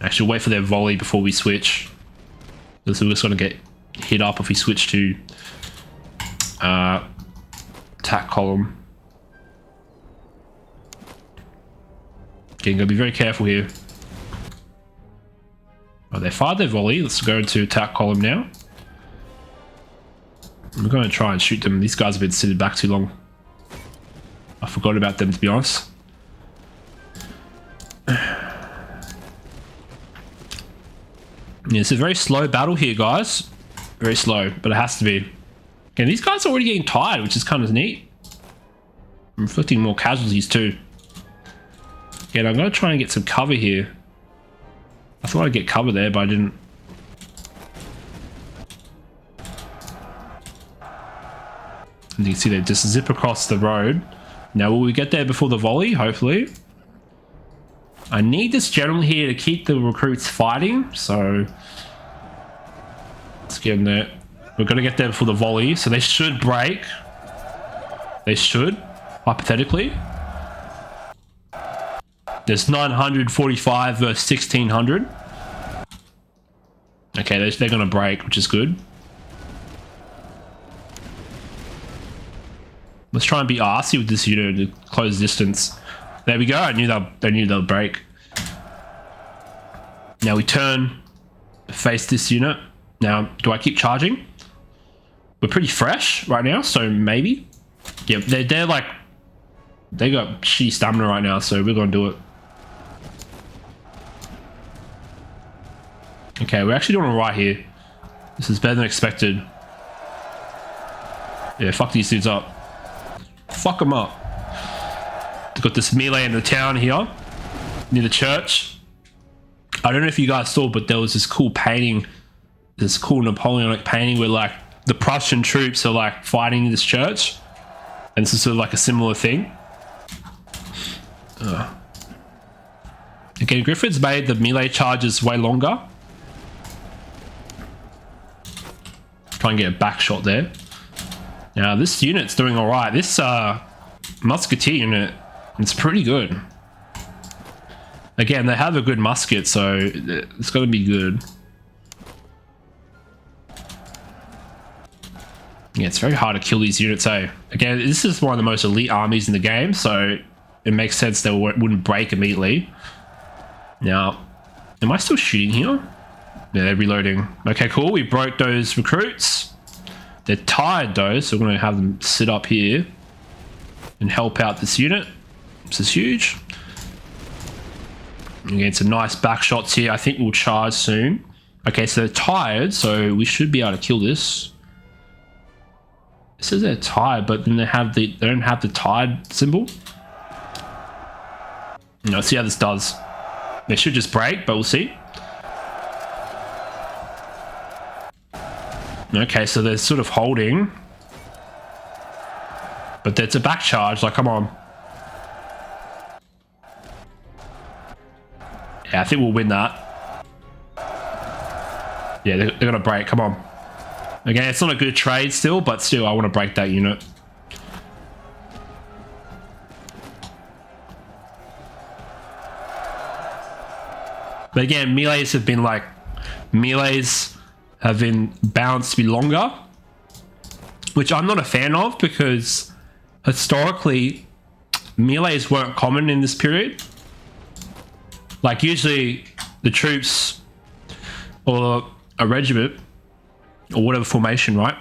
Actually, wait for their volley before we switch. Because we're just going to get hit up if we switch to attack column. Again, gotta be very careful here. Oh, they fired their volley. Let's go into attack column now. I'm going to try and shoot them. These guys have been sitting back too long. I forgot about them, to be honest. Yeah, it's a very slow battle here, guys. Very slow, but it has to be. Okay, these guys are already getting tired, which is kind of neat. I'm inflicting more casualties too. Again, I'm going to try and get some cover here. I thought I'd get cover there, but I didn't. And you can see they just zip across the road. Now, will we get there before the volley? Hopefully. I need this general here to keep the recruits fighting, so let's get in there. We're going to get there before the volley, so they should break. They should, hypothetically. There's 945 versus 1600. Okay, they're going to break, which is good. Let's try and be arsey with this unit to close distance. There we go. I knew they'll break. Now we turn, face this unit. Now, do I keep charging? We're pretty fresh right now, so maybe. Yeah, they're like, they got shitty stamina right now, so we're gonna do it. Okay, we're actually doing alright here. This is better than expected. Yeah, fuck these dudes up. Fuck them up. They've got this melee in the town here, near the church. I don't know if you guys saw, but there was this cool painting, this cool Napoleonic painting where like the Prussian troops are like fighting in this church. And this is sort of like a similar thing. Again, Griffith's made the melee charges way longer. Try and get a back shot there. Now, this unit's doing all right. This musketeer unit, it's pretty good. Again, they have a good musket, so it's going to be good. Yeah, it's very hard to kill these units, eh? Again, this is one of the most elite armies in the game, so it makes sense they wouldn't break immediately. Now, am I still shooting here? Yeah, they're reloading. Okay, cool. We broke those recruits. They're tired, though, so we're going to have them sit up here and help out this unit. This is huge. Again, some nice back shots here. I think we'll charge soon. Okay, so they're tired, so we should be able to kill this. It says they're tired, but then they don't have the tired symbol. Let's see how this does. They should just break, but we'll see. Okay, so they're sort of holding. But it's a back charge, like, come on. Yeah, I think we'll win that. Yeah, they're gonna break, come on. Again, it's not a good trade still, but still, I want to break that unit. But again, melees have been balanced to be longer, which I'm not a fan of because historically, melees weren't common in this period. Like usually the troops or a regiment or whatever formation, right,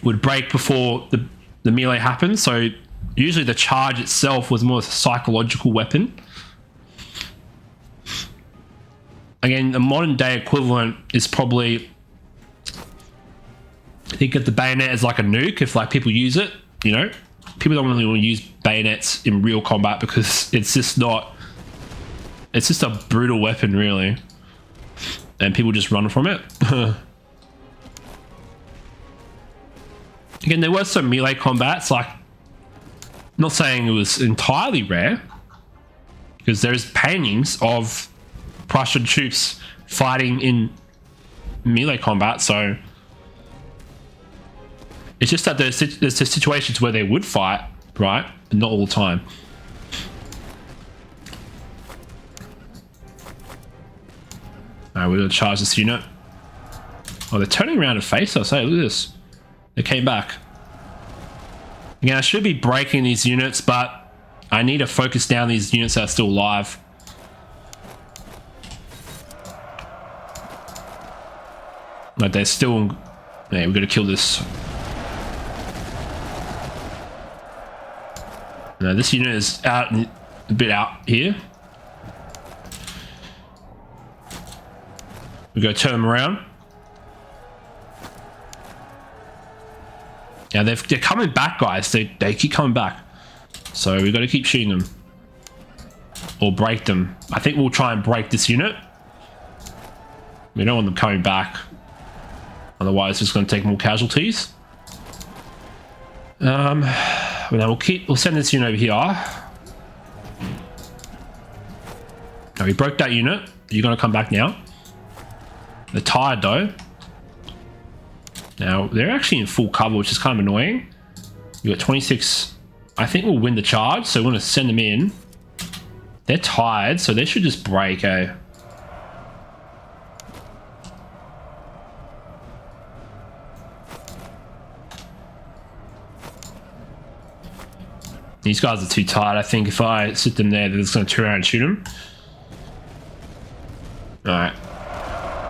would break before the melee happened. So usually the charge itself was more of a psychological weapon. Again, the modern day equivalent is probably, think of the bayonet as like a nuke. If like people use it, you know, people don't really want to use bayonets in real combat because it's just a brutal weapon really. And people just run from it. Again, there were some melee combats, like, not saying it was entirely rare, because there's paintings of Prussian troops fighting in melee combat, so it's just that there's situations where they would fight, right? But not all the time. Alright, we're gonna charge this unit. Oh, they're turning around to face us. Hey, look at this. They came back. Again, I should be breaking these units, but I need to focus down these units that are still alive. Like they're still... Yeah, we've got to kill this. No, this unit is out, a bit out here. We go turn them around. Yeah, they're coming back, guys. They keep coming back. So we've got to keep shooting them. Or break them. I think we'll try and break this unit. We don't want them coming back. Otherwise, it's just going to take more casualties. Well, now we'll send this unit over here. Now we broke that unit. You're going to come back now. They're tired though. Now they're actually in full cover, which is kind of annoying. We got 26. I think we'll win the charge, so we're going to send them in. They're tired, so they should just break, eh? These guys are too tired. I think if I sit them there, they're just going to turn around and shoot them. Alright.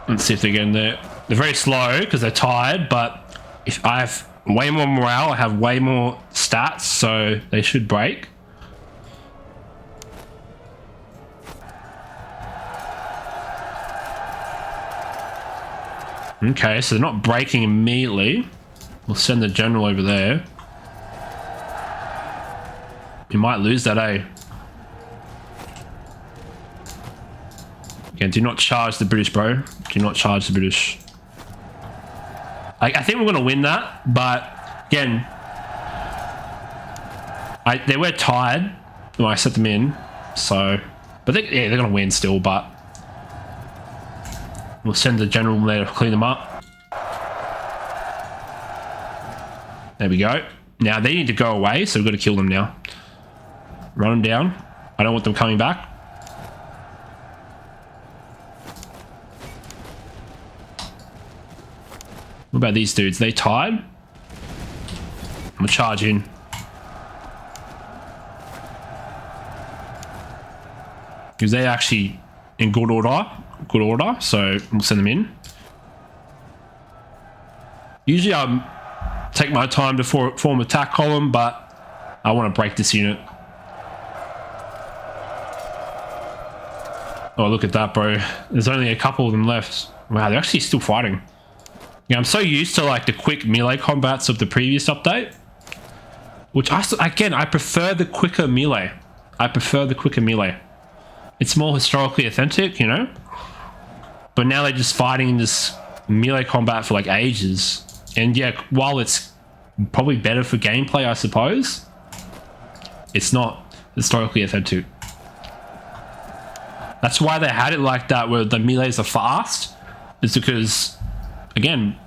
Let's see if they get in there. They're very slow because they're tired, but if I have way more morale, I have way more stats, so they should break. Okay, so they're not breaking immediately. We'll send the general over there. You might lose that, eh? Again, do not charge the British, bro. Do not charge the British. I think we're going to win that, but again, they were tired when I set them in, so But yeah, they're gonna win still, but we'll send the general there to clean them up. There we go. Now they need to go away, so we've got to kill them now. Run them down. I don't want them coming back. What about these dudes? They tied? I'm gonna charge in. Because they're actually in good order. Good order, so we'll send them in. Usually I take my time to form attack column, but I want to break this unit. Oh, look at that, bro. There's only a couple of them left. Wow, they're actually still fighting. Yeah, I'm so used to like the quick melee combats of the previous update, which I prefer the quicker melee. I prefer the quicker melee. It's more historically authentic, you know? But now they're just fighting in this melee combat for like ages. And yeah, while it's probably better for gameplay, I suppose, it's not historically authentic. That's why they had it like that, where the melees are fast. It's because, again,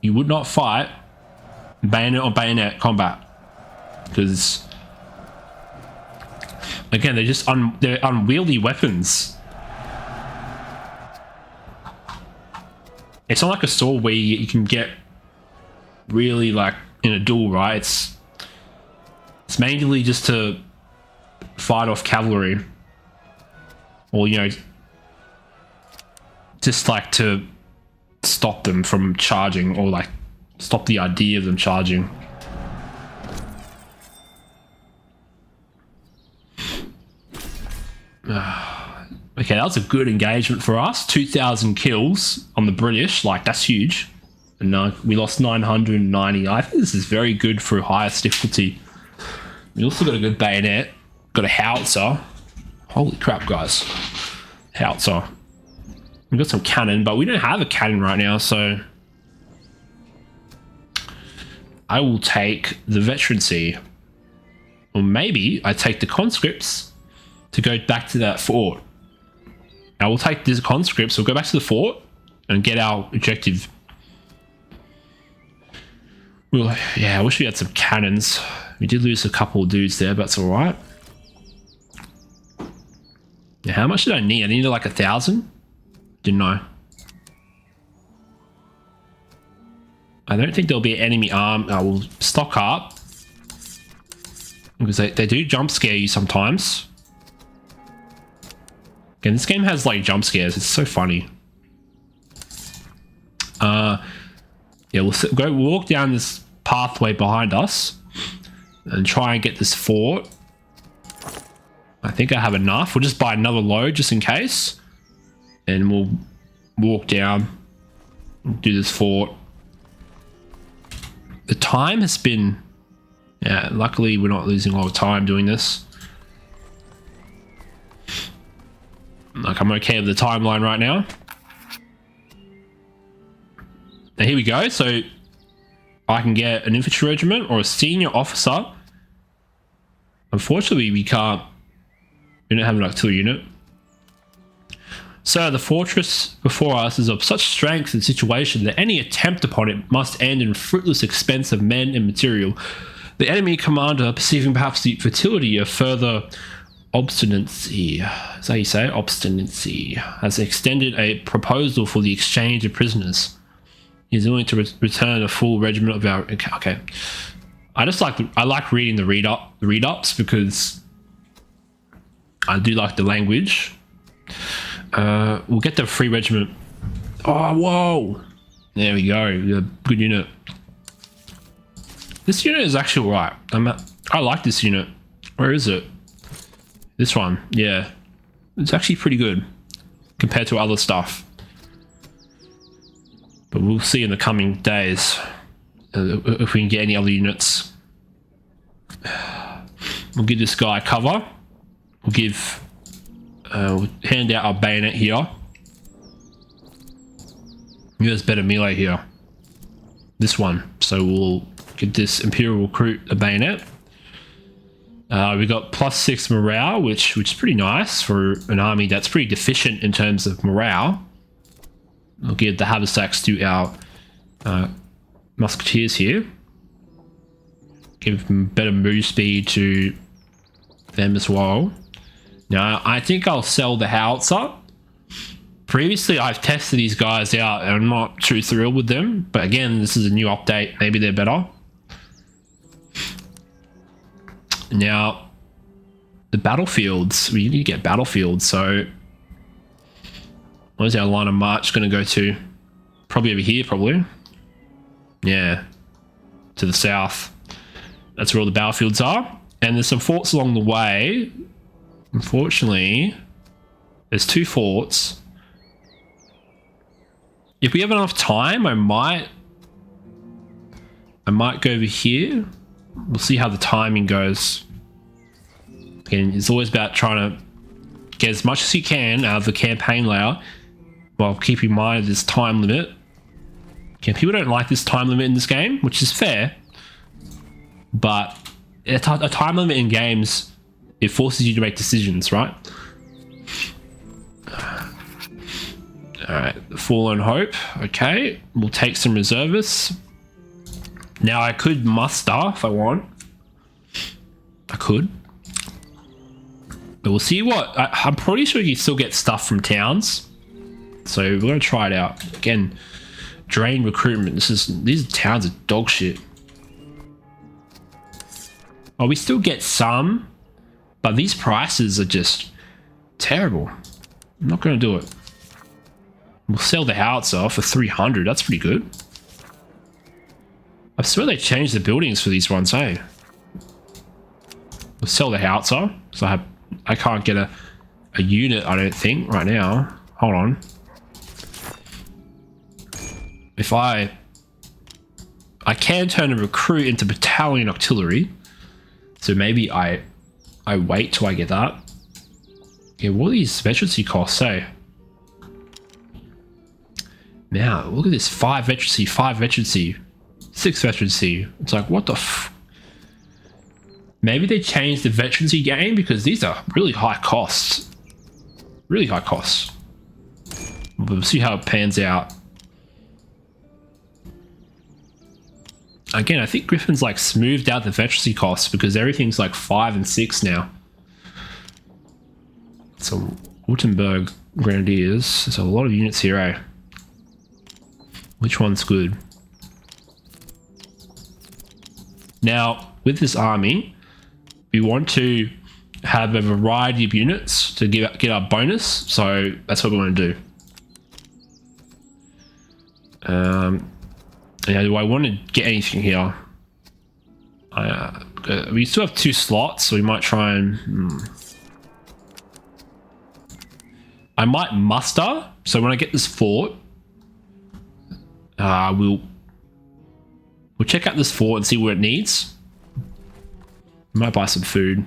you would not fight bayonet on bayonet combat. Because, again, they're just they're unwieldy weapons. It's not like a sword where you can get really like in a duel, right? It's mainly just to fight off cavalry, or you know, just like to stop them from charging, or like stop the idea of them charging. Okay, that was a good engagement for us. 2,000 kills on the British, like that's huge. And we lost 990. I think this is very good for highest difficulty. We also got a good bayonet, got a howitzer. Holy crap, guys. Howitzer. We've got some cannon, but we don't have a cannon right now, so I will take the veterancy. Or maybe I take the conscripts to go back to that fort. I will take these conscripts, we'll go back to the fort and get our objective. Yeah, I wish we had some cannons. We did lose a couple of dudes there, but it's alright. Yeah, how much did I need? I needed like 1,000? Didn't know. I don't think there'll be enemy arm. I will stock up. Because they do jump scare you sometimes. Again, this game has like jump scares. It's so funny. Yeah, we'll go walk down this pathway behind us and try and get this fort. I think I have enough. We'll just buy another load just in case, and we'll walk down and do this fort. The time has been, yeah, luckily we're not losing a lot of time doing this. Like, I'm okay with the timeline right now. Now here we go. So I can get an infantry regiment or a senior officer. Unfortunately, we don't have an artillery unit. So the fortress before us is of such strength and situation that any attempt upon it must end in fruitless expense of men and material. The enemy commander, perceiving perhaps the futility of further obstinacy, is that how you say? Obstinacy, has extended a proposal for the exchange of prisoners. He's willing to return a full regiment of our... Okay. I like reading the read-ups because I do like the language. We'll get the free regiment. Oh, whoa! There we go. Good unit. This unit is actually alright. I like this unit. Where is it? This one. Yeah. It's actually pretty good compared to other stuff. But we'll see in the coming days if we can get any other units. We'll give this guy cover. We'll hand out our bayonet here. There's better melee here. This one. So we'll give this Imperial recruit a bayonet. We got +6 morale, which is pretty nice for an army that's pretty deficient in terms of morale. We'll give the haversacks to our musketeers here. Give them better move speed to them as well. Now, I think I'll sell the howitzer. Previously, I've tested these guys out and I'm not too thrilled with them. But again, this is a new update. Maybe they're better. Now, the battlefields. We need to get battlefields. So, where's our line of march going to go to? Probably over here, probably. Yeah. To the south. That's where all the battlefields are. And there's some forts along the way. Unfortunately, there's 2 forts. If we have enough time, I might go over here. We'll see how the timing goes. Again, it's always about trying to get as much as you can out of the campaign layer while keeping in mind this time limit. Okay, people don't like this time limit in this game, which is fair. But a time limit in games, it forces you to make decisions, right? Alright, Fallen Hope. Okay, we'll take some reservists. Now I could muster if I want. I could. But we'll see what... I'm pretty sure you still get stuff from towns. So we're going to try it out. Again, drain recruitment. These towns are dog shit. Oh, we still get some. But these prices are just terrible. I'm not going to do it. We'll sell the howitzer for 300. That's pretty good. I swear they changed the buildings for these ones, hey? We'll sell the howitzer. So I can't get a unit, I don't think, right now. Hold on. If I can turn a recruit into battalion artillery. So maybe I wait till I get that. Yeah, what are these veterancy costs, say? Now, look at this. 5 veterancy, 5 veterancy, 6 veterancy. It's like, what the f... Maybe they changed the veterancy game because these are really high costs. Really high costs. We'll see how it pans out. Again, I think Griffin's like smoothed out the veterancy costs because everything's like 5 and 6 now. So, Wurtemberg Grenadiers. There's a lot of units here, eh? Which one's good? Now, with this army, we want to have a variety of units to get our bonus. So that's what we want to do. Yeah, do I want to get anything here? We still have 2 slots, so we might try and... I might muster. So when I get this fort, we'll check out this fort and see what it needs. We might buy some food.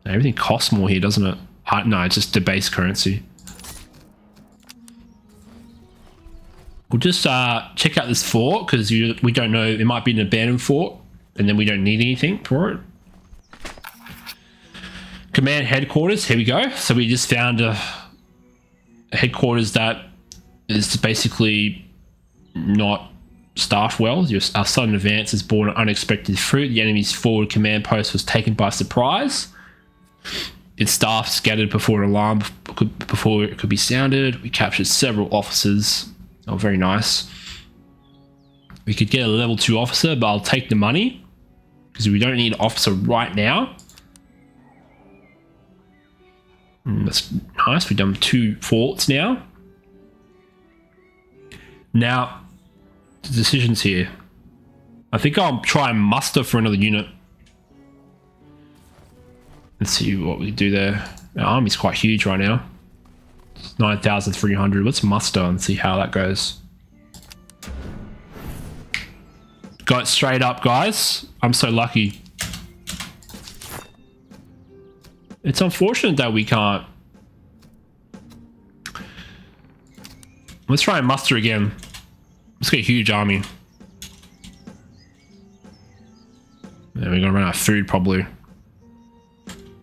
Everything costs more here, doesn't it? No, it's just debased currency. We'll just check out this fort because we don't know. It might be an abandoned fort, and then we don't need anything for it. Command headquarters. Here we go. So we just found a headquarters that is basically not staffed well. Our sudden advance has borne an unexpected fruit. The enemy's forward command post was taken by surprise. Its staff scattered before an alarm before it could be sounded. We captured several officers. Oh, very nice. We could get a level 2 officer, but I'll take the money because we don't need an officer right now. That's nice. We've done 2 forts now. Now, the decisions here. I think I'll try and muster for another unit. Let's see what we do there. Our army's quite huge right now. It's 9,300. Let's muster and see how that goes. Got it straight up, guys. I'm so lucky. It's unfortunate that we can't. Let's try and muster again. Let's get a huge army. There we're gonna run out of food probably.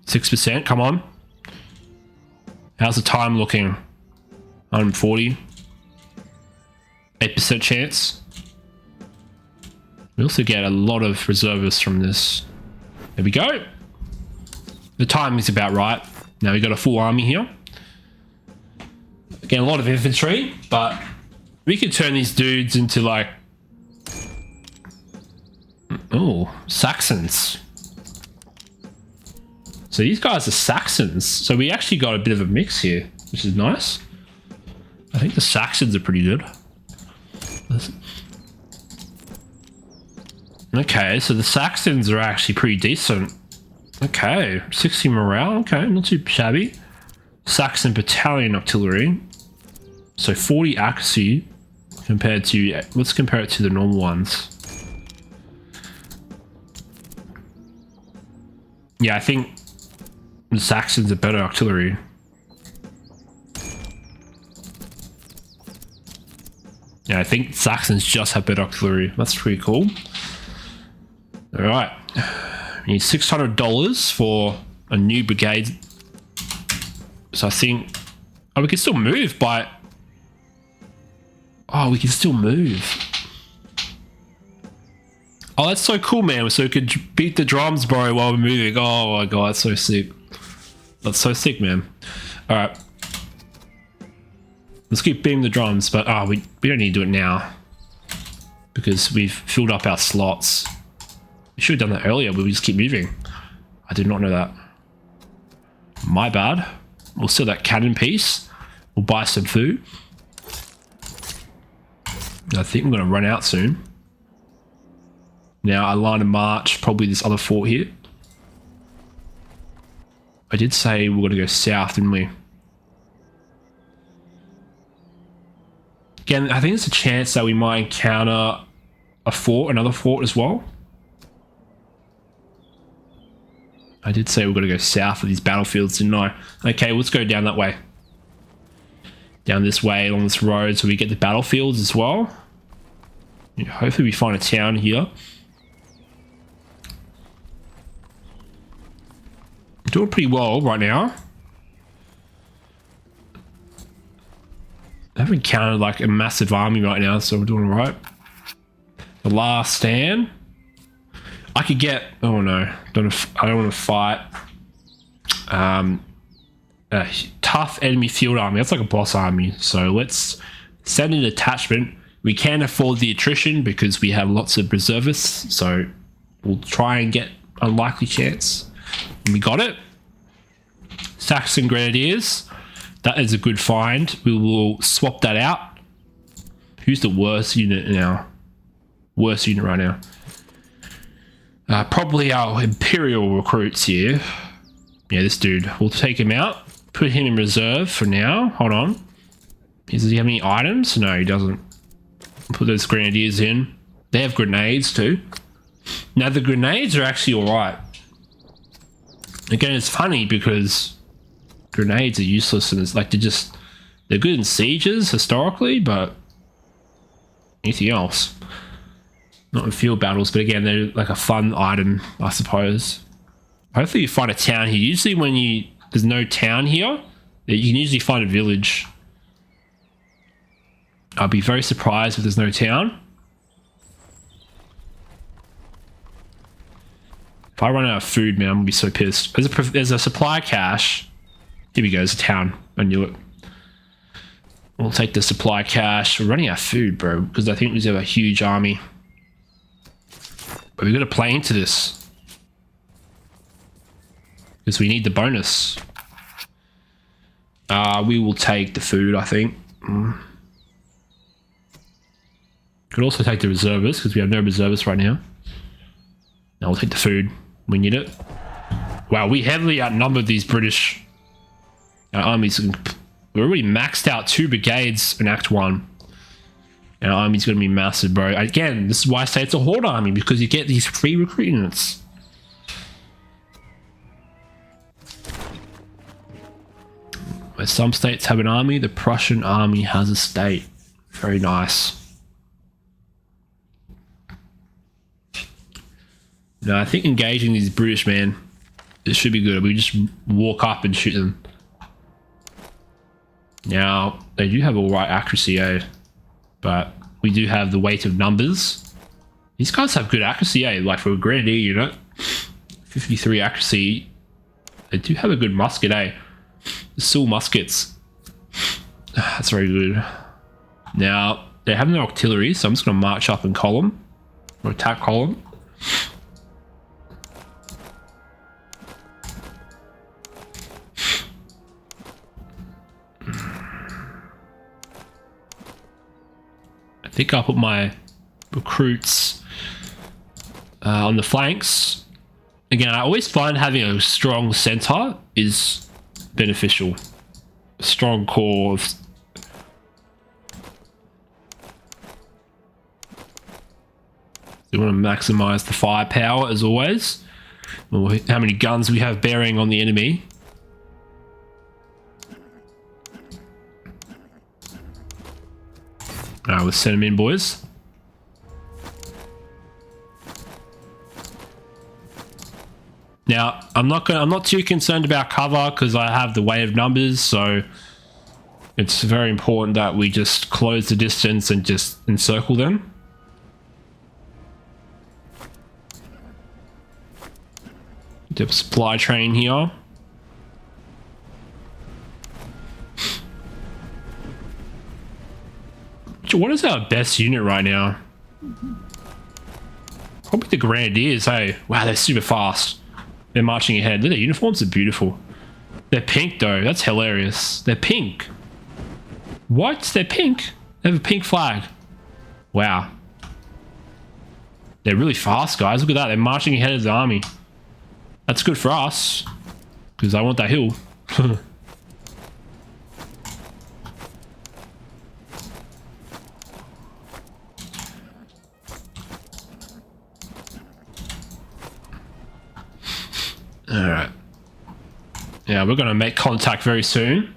6%, come on. How's the time looking? 140. 8% chance. We also get a lot of reservists from this. There we go. The timing is about right. Now we got a full army here. Again, a lot of infantry, but we could turn these dudes into like... Oh, Saxons. So these guys are Saxons. So we actually got a bit of a mix here, which is nice. I think the Saxons are pretty good. Okay, so the Saxons are actually pretty decent. Okay, 60 morale. Okay, not too shabby. Saxon battalion artillery. So 40 accuracy compared to... Let's compare it to the normal ones. Yeah, I think the Saxons are better artillery. Yeah, I think Saxons just have better artillery. That's pretty cool. All right, we need $600 for a new brigade. So I think, oh, we can still move by. Oh, we can still move. Oh, that's so cool, man. So we could beat the drums, bro, while we're moving. Oh my god, that's so sick. That's so sick, man. All right. Let's keep beating the drums, but we don't need to do it now because we've filled up our slots. We should have done that earlier, but we just keep moving. I did not know that. My bad. We'll steal that cannon piece. We'll buy some food. I think we're going to run out soon. Now, I line of march, probably this other fort here. I did say we're going to go south, didn't we? Again, I think there's a chance that we might encounter a fort, another fort as well. I did say we're going to go south of these battlefields, didn't I? Okay, let's go down that way. Down this way, along this road, so we get the battlefields as well. Yeah, hopefully we find a town here. Doing pretty well right now. I haven't encountered like a massive army right now, so we're doing all right. The last stand. I could get... Oh no, I don't want to fight. A tough enemy field army. That's like a boss army. So let's send an detachment. We can afford the attrition because we have lots of reservists. So we'll try and get a likely chance. And we got it. Saxon Grenadiers. That is a good find. We will swap that out. Who's the worst unit now? Worst unit right now. Probably our Imperial recruits here. Yeah, this dude. We'll take him out. Put him in reserve for now. Hold on. Does he have any items? No, he doesn't. Put those Grenadiers in. They have grenades too. Now, the grenades are actually alright. Again, it's funny because grenades are useless and it's like they're good in sieges historically, but anything else. Not in field battles, but again, they're like a fun item, I suppose. Hopefully you find a town here. Usually when there's no town here, you can usually find a village. I'll be very surprised if there's no town. If I run out of food, man, I'm gonna be so pissed. There's a supply cache. Here we go, there's a town. I knew it. We'll take the supply cache. We're running out of food, bro, because I think we have a huge army. But we've got to play into this. Because we need the bonus. We will take the food, I think. Could also take the reservists, because we have no reservists right now. Now we'll take the food. We need it. Wow, we heavily outnumbered these British armies. We're already maxed out 2 brigades in Act 1. Our army's going to be massive, bro. Again, this is why I say it's a horde army, because you get these free recruit units. Where some states have an army, the Prussian army has a state. Very nice. No, I think engaging these British, man, it should be good. We just walk up and shoot them. Now, they do have all right accuracy, eh? But we do have the weight of numbers. These guys have good accuracy, eh? Like for a grenadier unit, 53 accuracy. They do have a good musket, eh? The Sil muskets. That's very good. Now, they have no artillery, so I'm just going to march up in column. Or attack column. I think I'll put my recruits on the flanks. Again, I always find having a strong center is beneficial. A strong core of... We want to maximize the firepower as always. Or how many guns we have bearing on the enemy. Alright, we'll send them in, boys. Now, I'm not too concerned about cover because I have the weight of numbers, so it's very important that we just close the distance and just encircle them. Do a supply train here. What is our best unit right now? Probably the Grenadiers, hey. Wow, they're super fast. They're marching ahead. Their uniforms are beautiful. They're pink though, that's hilarious. They're pink. What? They're pink? They have a pink flag. Wow. They're really fast, guys. Look at that, they're marching ahead of the army. That's good for us, because I want that hill. Alright. Yeah, we're going to make contact very soon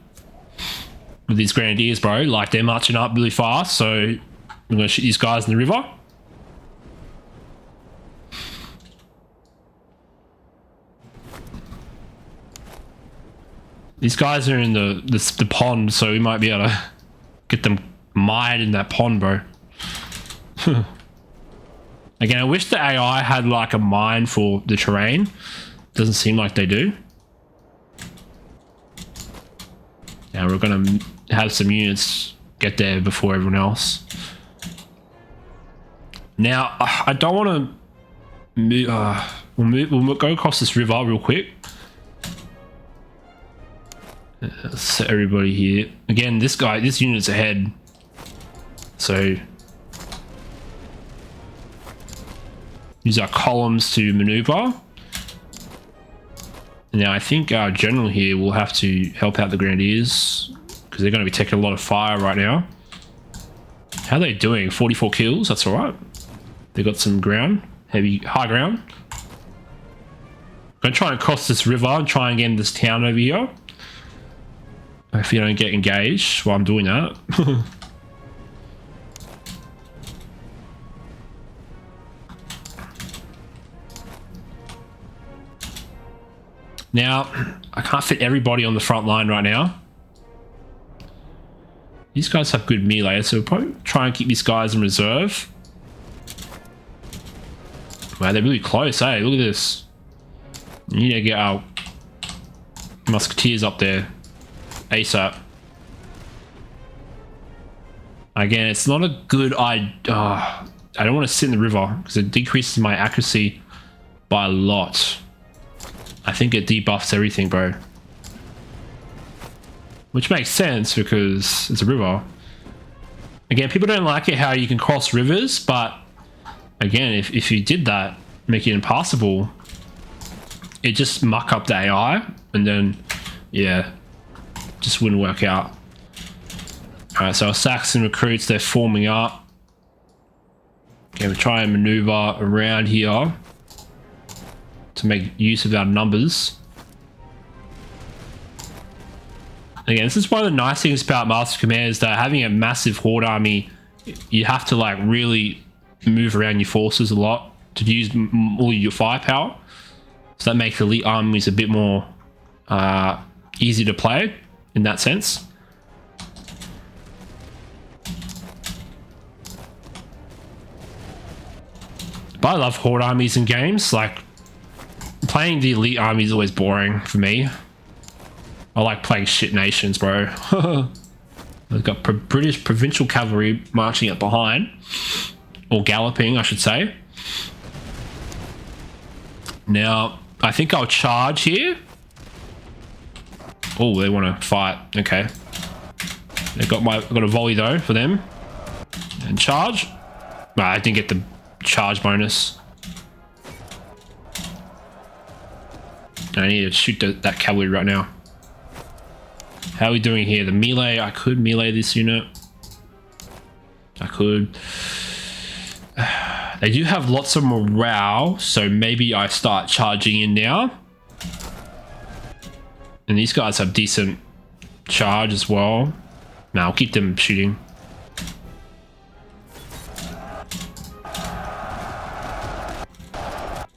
with these Grenadiers, bro. Like, they're marching up really fast, so we're going to shoot these guys in the river. These guys are in the pond, so we might be able to get them mired in that pond, bro. Again, I wish the AI had like a mine for the terrain. Doesn't seem like they do. Now we're gonna have some units get there before everyone else. Now I don't want to move. We'll go across this river real quick. Let's set everybody here. Again, this unit's ahead. So use our columns to maneuver. Now I think our general here will have to help out the Grenadiers because they're going to be taking a lot of fire right now. How are they doing? 44 kills, that's alright. They got some ground, high ground. I'm going to try and cross this river and try and get in this town over here. If you don't get engaged while I'm doing that. Now, I can't fit everybody on the front line right now. These guys have good melee, so we'll probably try and keep these guys in reserve. Wow, they're really close, eh? Look at this. We need to get our musketeers up there ASAP. Again, it's not a good idea. I don't want to sit in the river because it decreases my accuracy by a lot. I think it debuffs everything, bro. Which makes sense because it's a river. Again, people don't like it how you can cross rivers, but again, if you did that, make it impassable, it just muck up the AI, and then, yeah, just wouldn't work out. Alright, so our Saxon recruits, they're forming up. Okay, we'll try and maneuver around here to make use of our numbers. Again, this is one of the nice things about Master Command is that having a massive horde army, you have to like really move around your forces a lot. to use all your firepower. So that makes elite armies a bit more easy to play in that sense. But I love horde armies in games. Like, playing the elite army is always boring for me. I like playing shit nations, bro. We've got British provincial cavalry marching up behind. Or galloping, I should say. Now, I think I'll charge here. Oh, they want to fight. Okay. They got a volley though for them. And charge. Nah, I didn't get the charge bonus. I need to shoot that cavalry right now. How are we doing here? The melee, I could melee this unit. I could. They do have lots of morale, so maybe I start charging in now. And these guys have decent charge as well. Now I'll keep them shooting.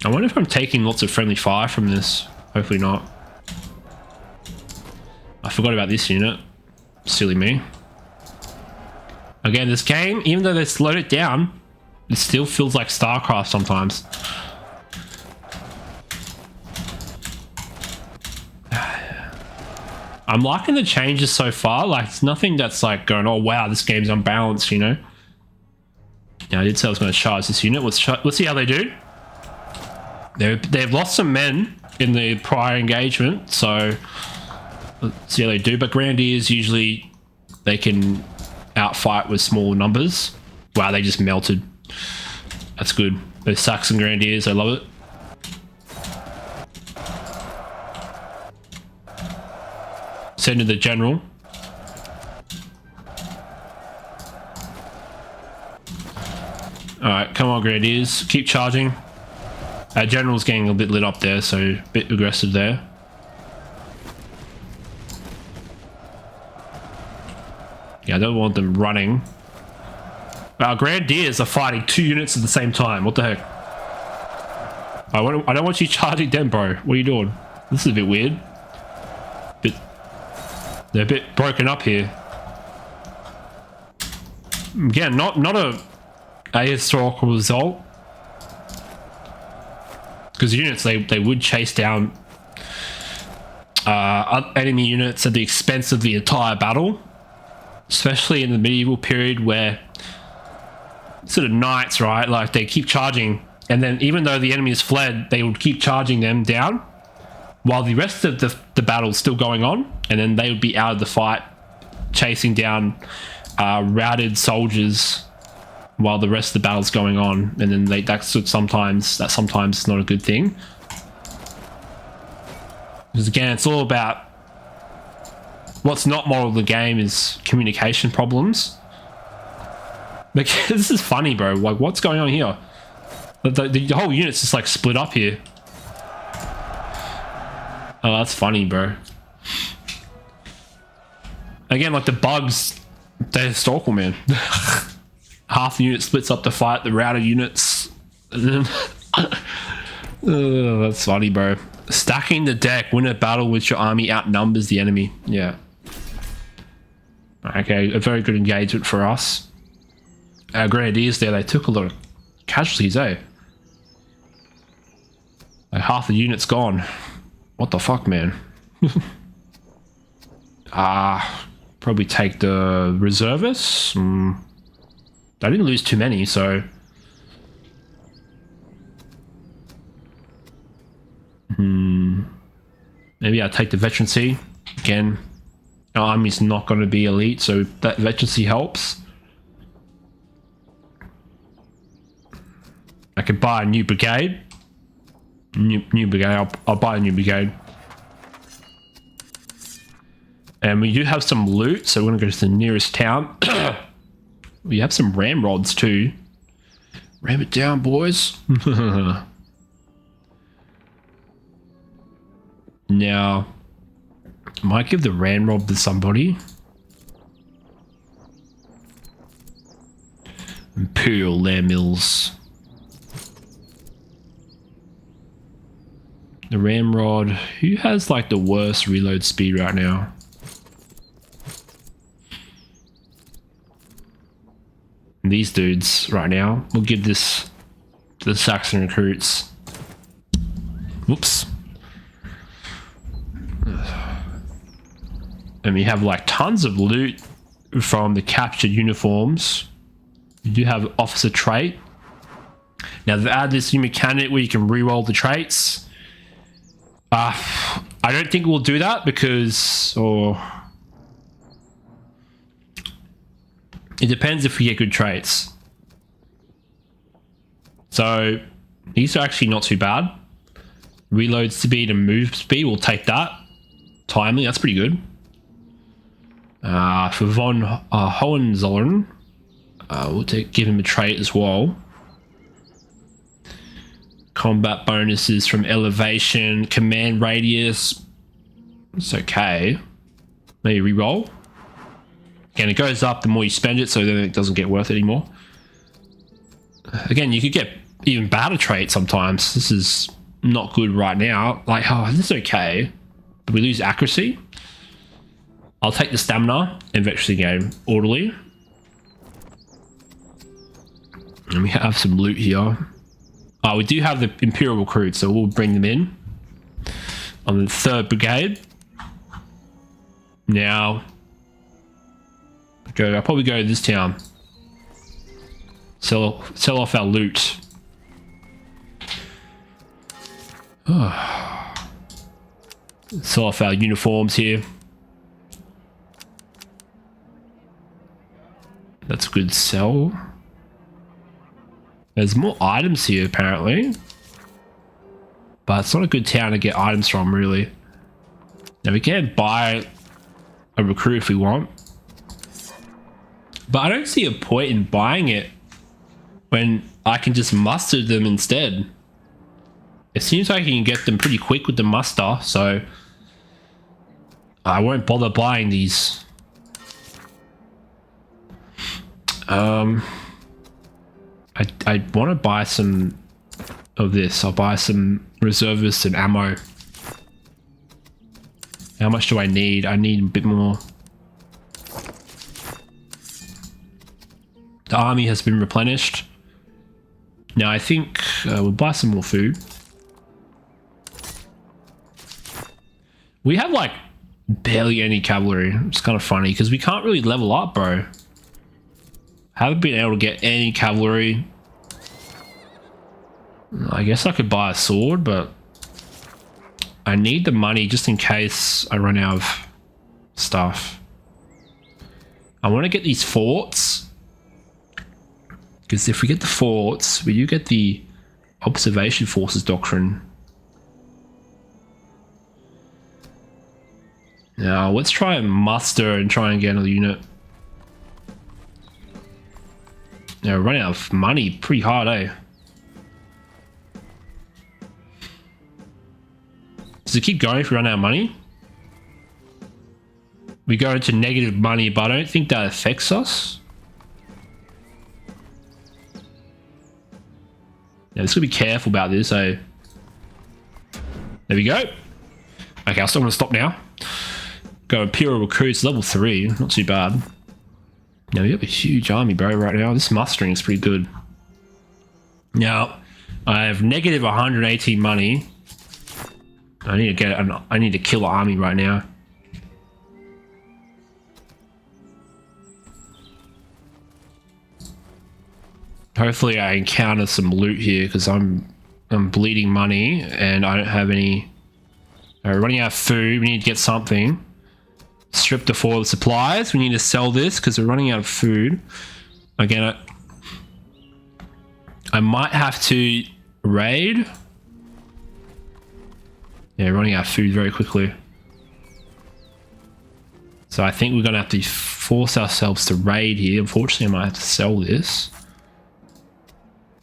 I wonder if I'm taking lots of friendly fire from this. Hopefully not. I forgot about this unit. Silly me. Again, this game, even though they slowed it down, it still feels like StarCraft sometimes. I'm liking the changes so far. Like, it's nothing that's like going, oh wow, this game's unbalanced, you know? Yeah, I did say I was going to charge this unit. Let's see how they do. They've lost some men in the prior engagement, so let's see how they do. But Grenadiers, usually they can outfight with small numbers. Wow, they just melted. That's good. Those Saxon Grenadiers, I love it. Send to the general. Alright, come on Grenadiers, keep charging. Our general's getting a bit lit up there, so a bit aggressive there. Yeah, I don't want them running. Our Grenadiers are fighting 2 units at the same time. What the heck? I don't want you charging them, bro. What are you doing? This is a bit weird. They're a bit broken up here. Again, not a historical result. Because units, they would chase down enemy units at the expense of the entire battle. Especially in the medieval period where sort of knights, right? Like, they keep charging. And then even though the enemy has fled, they would keep charging them down. While the rest of the battle's still going on. And then they would be out of the fight, chasing down routed soldiers while the rest of the battle's going on. And then that's sometimes not a good thing. Because again, it's all about what's not moral of the game is communication problems. Like, this is funny, bro. Like, what's going on here? The whole unit's just like split up here. Oh, that's funny, bro. Again, like the bugs, they're historical, man. Half the unit splits up to fight the routed units. Oh, that's funny, bro. Stacking the deck, win a battle with your army outnumbers the enemy. Yeah. Okay, a very good engagement for us. Our Grenadiers there, they took a lot of casualties, eh? Like half the unit's gone. What the fuck, man? Probably take the reservists. I didn't lose too many, so... Maybe I'll take the veterancy. Again, our army's not going to be elite, so that veterancy helps. I could buy a new brigade. New brigade. I'll buy a new brigade. And we do have some loot, so we're going to go to the nearest town. We have some ramrods too. Ram it down, boys. Now, I might give the ramrod to somebody. Imperial land mills. The ramrod. Who has like the worst reload speed right now? These dudes right now. We'll give this to the Saxon recruits. Whoops. And we have like tons of loot from the captured uniforms. You do have officer trait. Now they've added this new mechanic where you can re-roll the traits. I don't think we'll do that because, it depends if we get good traits. So these are actually not too bad. Reload speed and move speed, we'll take that. Timely, that's pretty good. For von Hohenzollern, we'll give him a trait as well. Combat bonuses from elevation, command radius. It's okay. Maybe re-roll. Again, it goes up the more you spend it, so then it doesn't get worth it anymore. Again, you could get even better traits sometimes. This is not good right now. Like, oh, this is okay. But we lose accuracy. I'll take the stamina and victory game orderly. And we have some loot here. We do have the Imperial recruits, so we'll bring them in on the 3rd Brigade. Now, I'll probably go to this town. Sell off our loot. Sell off our uniforms here. That's a good sell. There's more items here apparently. But it's not a good town to get items from really. Now we can buy a recruit if we want. But I don't see a point in buying it when I can just muster them instead. It seems like you can get them pretty quick with the muster, so I won't bother buying these. I want to buy some of this. I'll buy some reservists and ammo. How much do I need? I need a bit more. The army has been replenished. Now I think we'll buy some more food. We have like barely any cavalry. It's kind of funny because we can't really level up, bro. Haven't been able to get any cavalry. I guess I could buy a sword, but I need the money just in case I run out of stuff. I want to get these forts. Because if we get the forts, we do get the observation forces doctrine. Now, let's try and muster and try and get another unit. Now, we're running out of money pretty hard, eh? Does it keep going if we run out of money? We go into negative money, but I don't think that affects us. Yeah, let's be careful about this, eh? There we go. Okay, I'm still gonna stop now. Go Imperial recruits, level 3, not too bad. Now we have a huge army, bro, right now. This mustering is pretty good. Now, I have negative 118 money. I need to kill an army right now. Hopefully I encounter some loot here because I'm bleeding money and I don't have any. We're running out of food. We need to get something. Strip the foil supplies. We need to sell this because we're running out of food. Again, I might have to raid. Yeah, running out of food very quickly. So I think we're going to have to force ourselves to raid here. Unfortunately, I might have to sell this.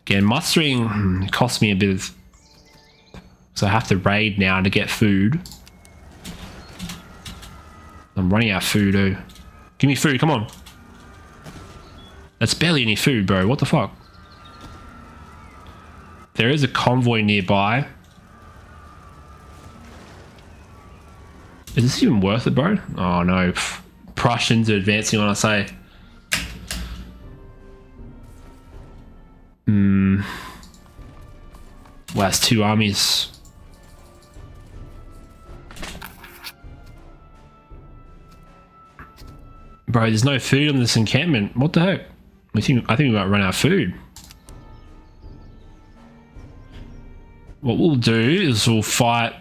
Again, mustering costs me a bit of... So I have to raid now to get food. I'm running out of food, oh. Give me food, come on. That's barely any food, bro. What the fuck? There is a convoy nearby. Is this even worth it, bro? Oh no. Prussians are advancing on us, eh? Wow, it's 2 armies. Bro, there's no food on this encampment. What the heck? I think we might run out of food. What we'll do is we'll fight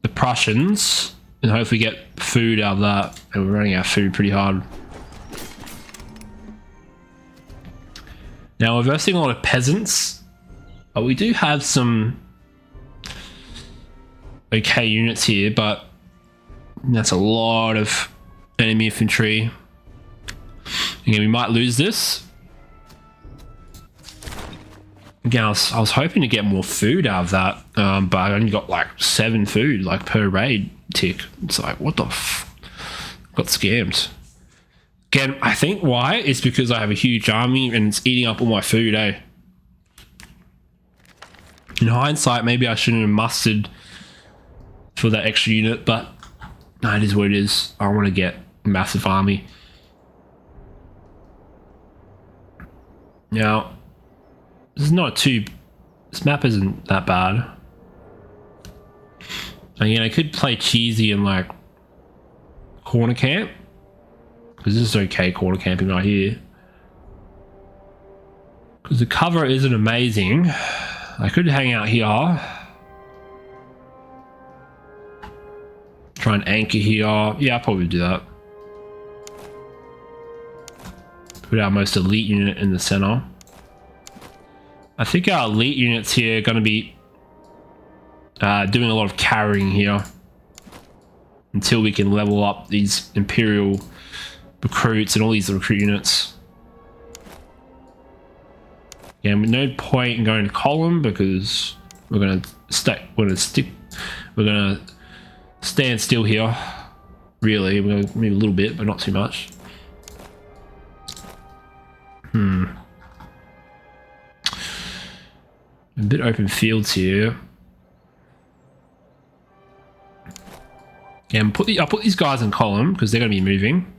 the Prussians and hopefully get food out of that. And we're running out of food pretty hard. Now we're versing a lot of peasants, but we do have some okay units here, but that's a lot of enemy infantry. Again, we might lose this. Again, I was hoping to get more food out of that, but I only got like 7 food like per raid tick. It's like, what the got scammed. Again, I think why is because I have a huge army and it's eating up all my food, eh? In hindsight, maybe I shouldn't have mustered for that extra unit, but no, it is what it is. I want to get a massive army. Now, this map isn't that bad. Again, I could play cheesy and like corner camp, because this is okay corner camping right here. Because the cover isn't amazing. I could hang out here. Try and anchor here. Yeah, I'll probably do that. Put our most elite unit in the center. I think our elite units here are going to be doing a lot of carrying here until we can level up these Imperial recruits and all these recruit units. Yeah, no point in going to column because we're going to stand still here. Really, we're going to move a little bit, but not too much. A bit open fields here. Yeah, I'll put these guys in column because they're going to be moving.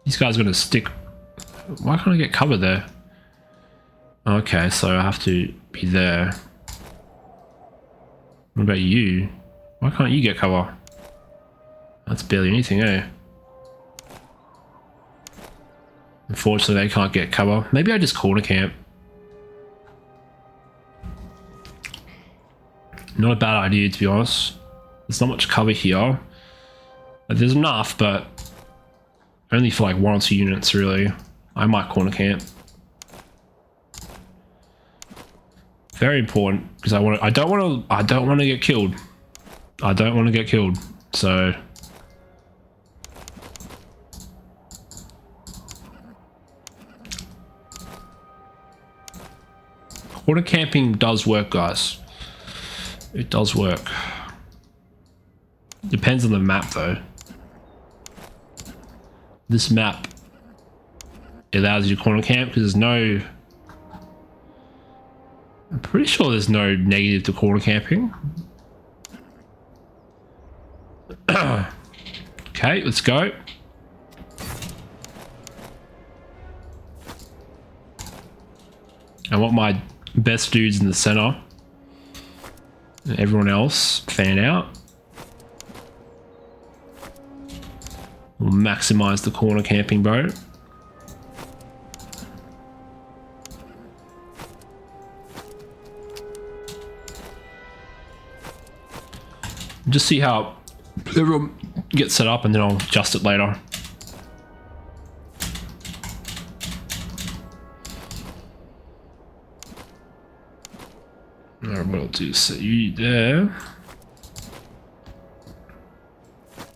These guys are going to stick. Why can't I get cover there? Okay, so I have to be there. What about you? Why can't you get cover? That's barely anything, eh? Unfortunately, they can't get cover. Maybe I just corner camp. Not a bad idea, to be honest. There's not much cover here. There's enough, but only for like 1 or 2 units, really. I might corner camp. Very important because I don't want to get killed. I don't want to get killed. So corner camping does work, guys. It does work. Depends on the map, though. This map allows you to corner camp because there's no... I'm pretty sure there's no negative to corner camping. Okay, let's go. I want my best dudes in the center. And everyone else fan out. We'll maximize the corner camping, bro. Just see how everyone gets set up and then I'll adjust it later. Alright, what I'll do is set you there.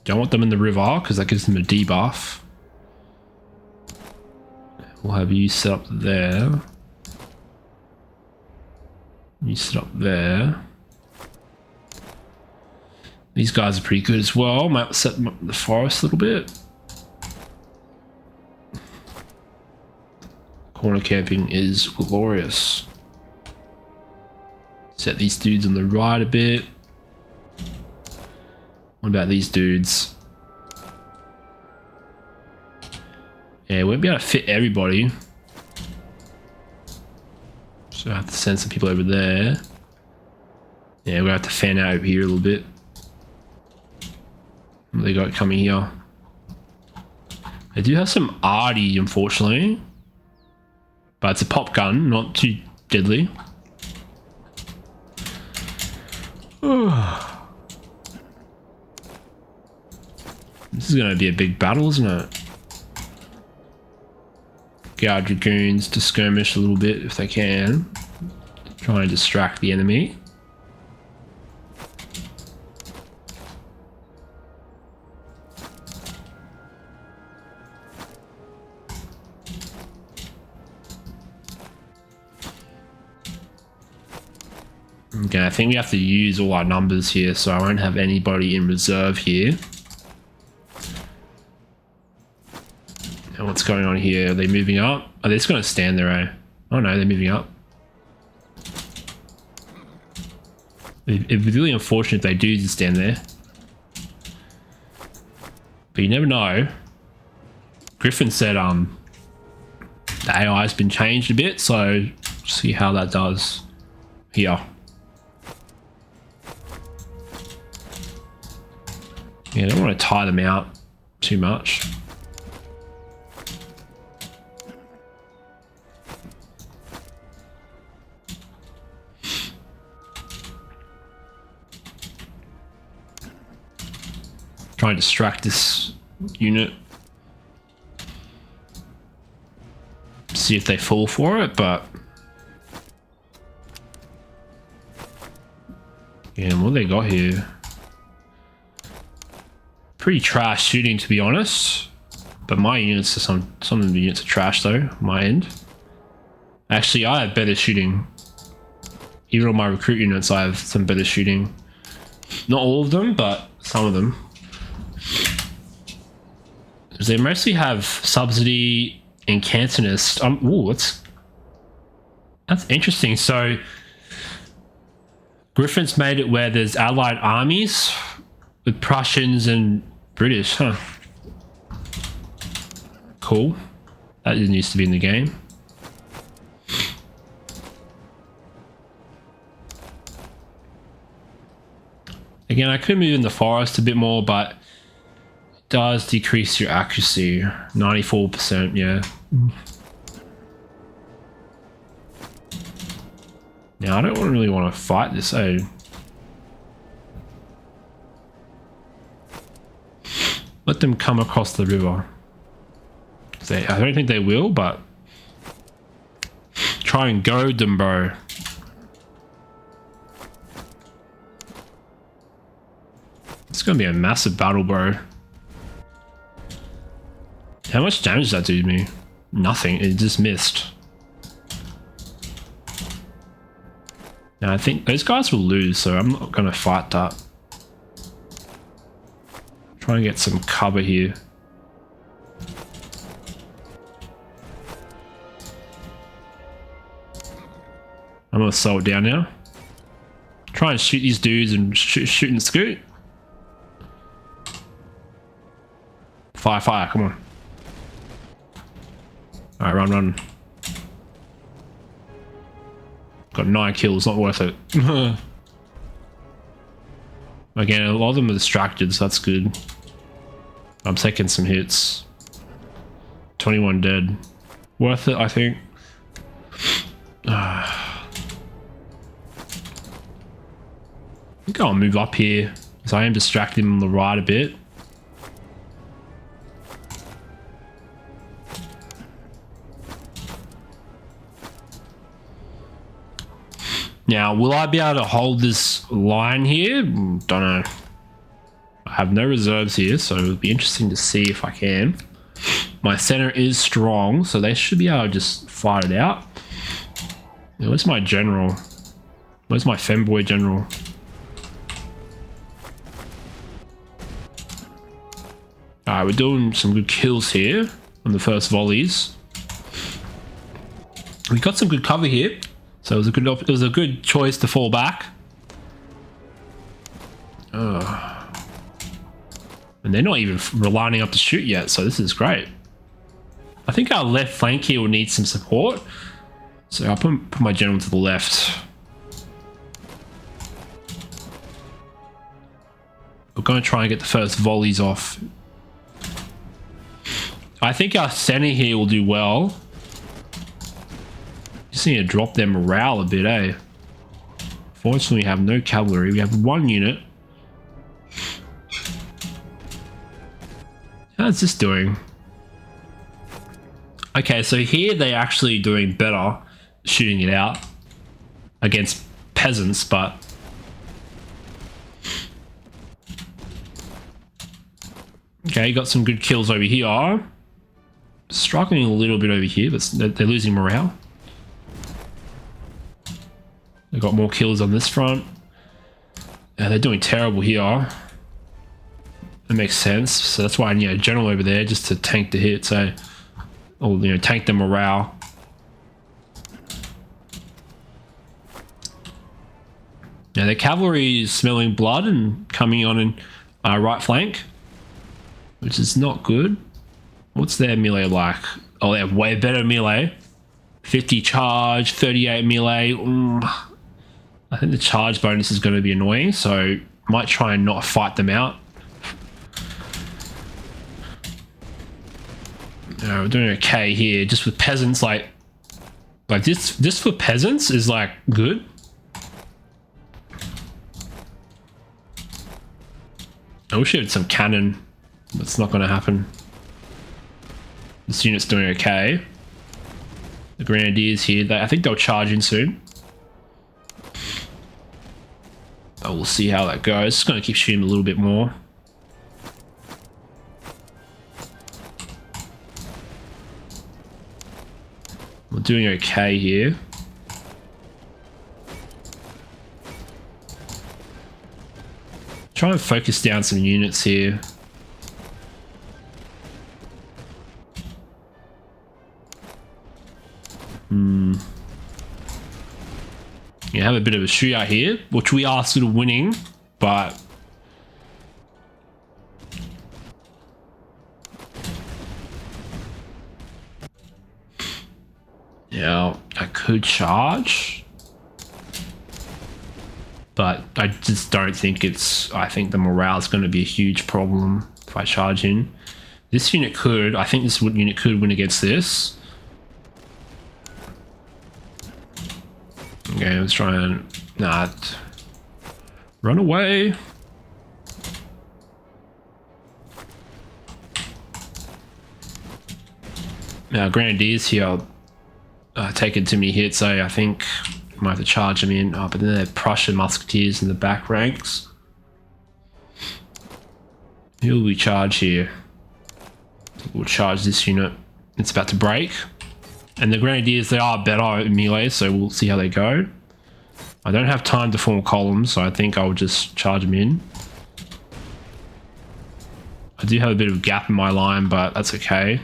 Don't want them in the river because that gives them a debuff. We'll have you set up there. You set up there. These guys are pretty good as well. Might set them up in the forest a little bit. Corner camping is glorious. Set these dudes on the right a bit. What about these dudes? Yeah, we won't be able to fit everybody. So I have to send some people over there. Yeah, we'll have to fan out over here a little bit. What they got coming here? They do have some arty, unfortunately. But it's a pop gun, not too deadly. This is going to be a big battle, isn't it? Get our dragoons to skirmish a little bit if they can. Try and distract the enemy. Okay, I think we have to use all our numbers here, so I won't have anybody in reserve here. And what's going on here? Are they moving up? Are they just going to stand there, eh? Oh no, they're moving up. It'd be really unfortunate if they do just stand there. But you never know. Griffin said the AI has been changed a bit, so see how that does here. Yeah, I don't want to tie them out too much. Try and distract this unit. See if they fall for it, but... yeah, what they got here? Pretty trash shooting, to be honest. But my units are some of the units are trash though, my end. Actually, I have better shooting. Even on my recruit units, I have some better shooting. Not all of them, but some of them. Because they mostly have subsidy and cantonist. Ooh, that's interesting. So Griffin's made it where there's allied armies with Prussians and British, huh? Cool. That didn't used to be in the game. Again, I could move in the forest a bit more, but it does decrease your accuracy. 94%, yeah. Now, I don't really want to fight this, eh? Let them come across the river. I don't think they will, but try and goad them, bro. It's gonna be a massive battle, bro. How much damage did that do to me? Nothing. It just missed. Now I think those guys will lose, so I'm not gonna fight that. Try and get some cover here. I'm gonna slow it down now. Try and shoot these dudes and shoot and scoot. Fire, fire, come on. Alright, run. Got 9 kills, not worth it. Again, a lot of them are distracted, so that's good. I'm taking some hits. 21 dead. Worth it, I think. I think I'll move up here, because I am distracting them on the right a bit. Now, will I be able to hold this line here? Don't know. I have no reserves here, so it'll be interesting to see if I can. My center is strong, so they should be able to just fight it out. Where's my general? Where's my femboy general? Alright, we're doing some good kills here on the first volleys. We got some good cover here. So it was a good choice to fall back. And they're not even lining up to shoot yet, so this is great. I think our left flank here will need some support. So I'll put my general to the left. We're going to try and get the first volleys off. I think our center here will do well. Just need to drop their morale a bit, eh? Fortunately, we have no cavalry. We have one unit. How's this doing? Okay, so here they're actually doing better shooting it out against peasants, but okay, got some good kills over here. Struggling a little bit over here, but they're losing morale. They've got more kills on this front. Yeah, they're doing terrible here. That makes sense. So that's why I need a general over there just to tank the hit, so, or you know, tank the morale. Now the cavalry is smelling blood and coming on in our right flank, which is not good. What's their melee like? Oh, they have way better melee. 50 charge, 38 melee. I think the charge bonus is going to be annoying, so might try and not fight them out. We're doing okay here, just with peasants. Like this for peasants is like good. I wish I had some cannon. That's not going to happen. This unit's doing okay. The grenadiers here, I think they'll charge in soon. But we'll see how that goes. Just going to keep shooting a little bit more. We're doing okay here. Try and focus down some units here. You have a bit of a shootout here, which we are sort of winning, but yeah, I could charge, but I just don't think it's, I think the morale is going to be a huge problem if I charge in. This unit could, I think this unit could win against this. Okay, let's try and not run away. Now, grenadiers here are taking too many hits, so I think I might have to charge them in. Oh, but then they're Prussian musketeers in the back ranks. Who will we charge here? We'll charge this unit. It's about to break. And the grenadiers, they are better in melee, so we'll see how they go. I don't have time to form columns, so I think I'll just charge them in. I do have a bit of a gap in my line, but that's okay.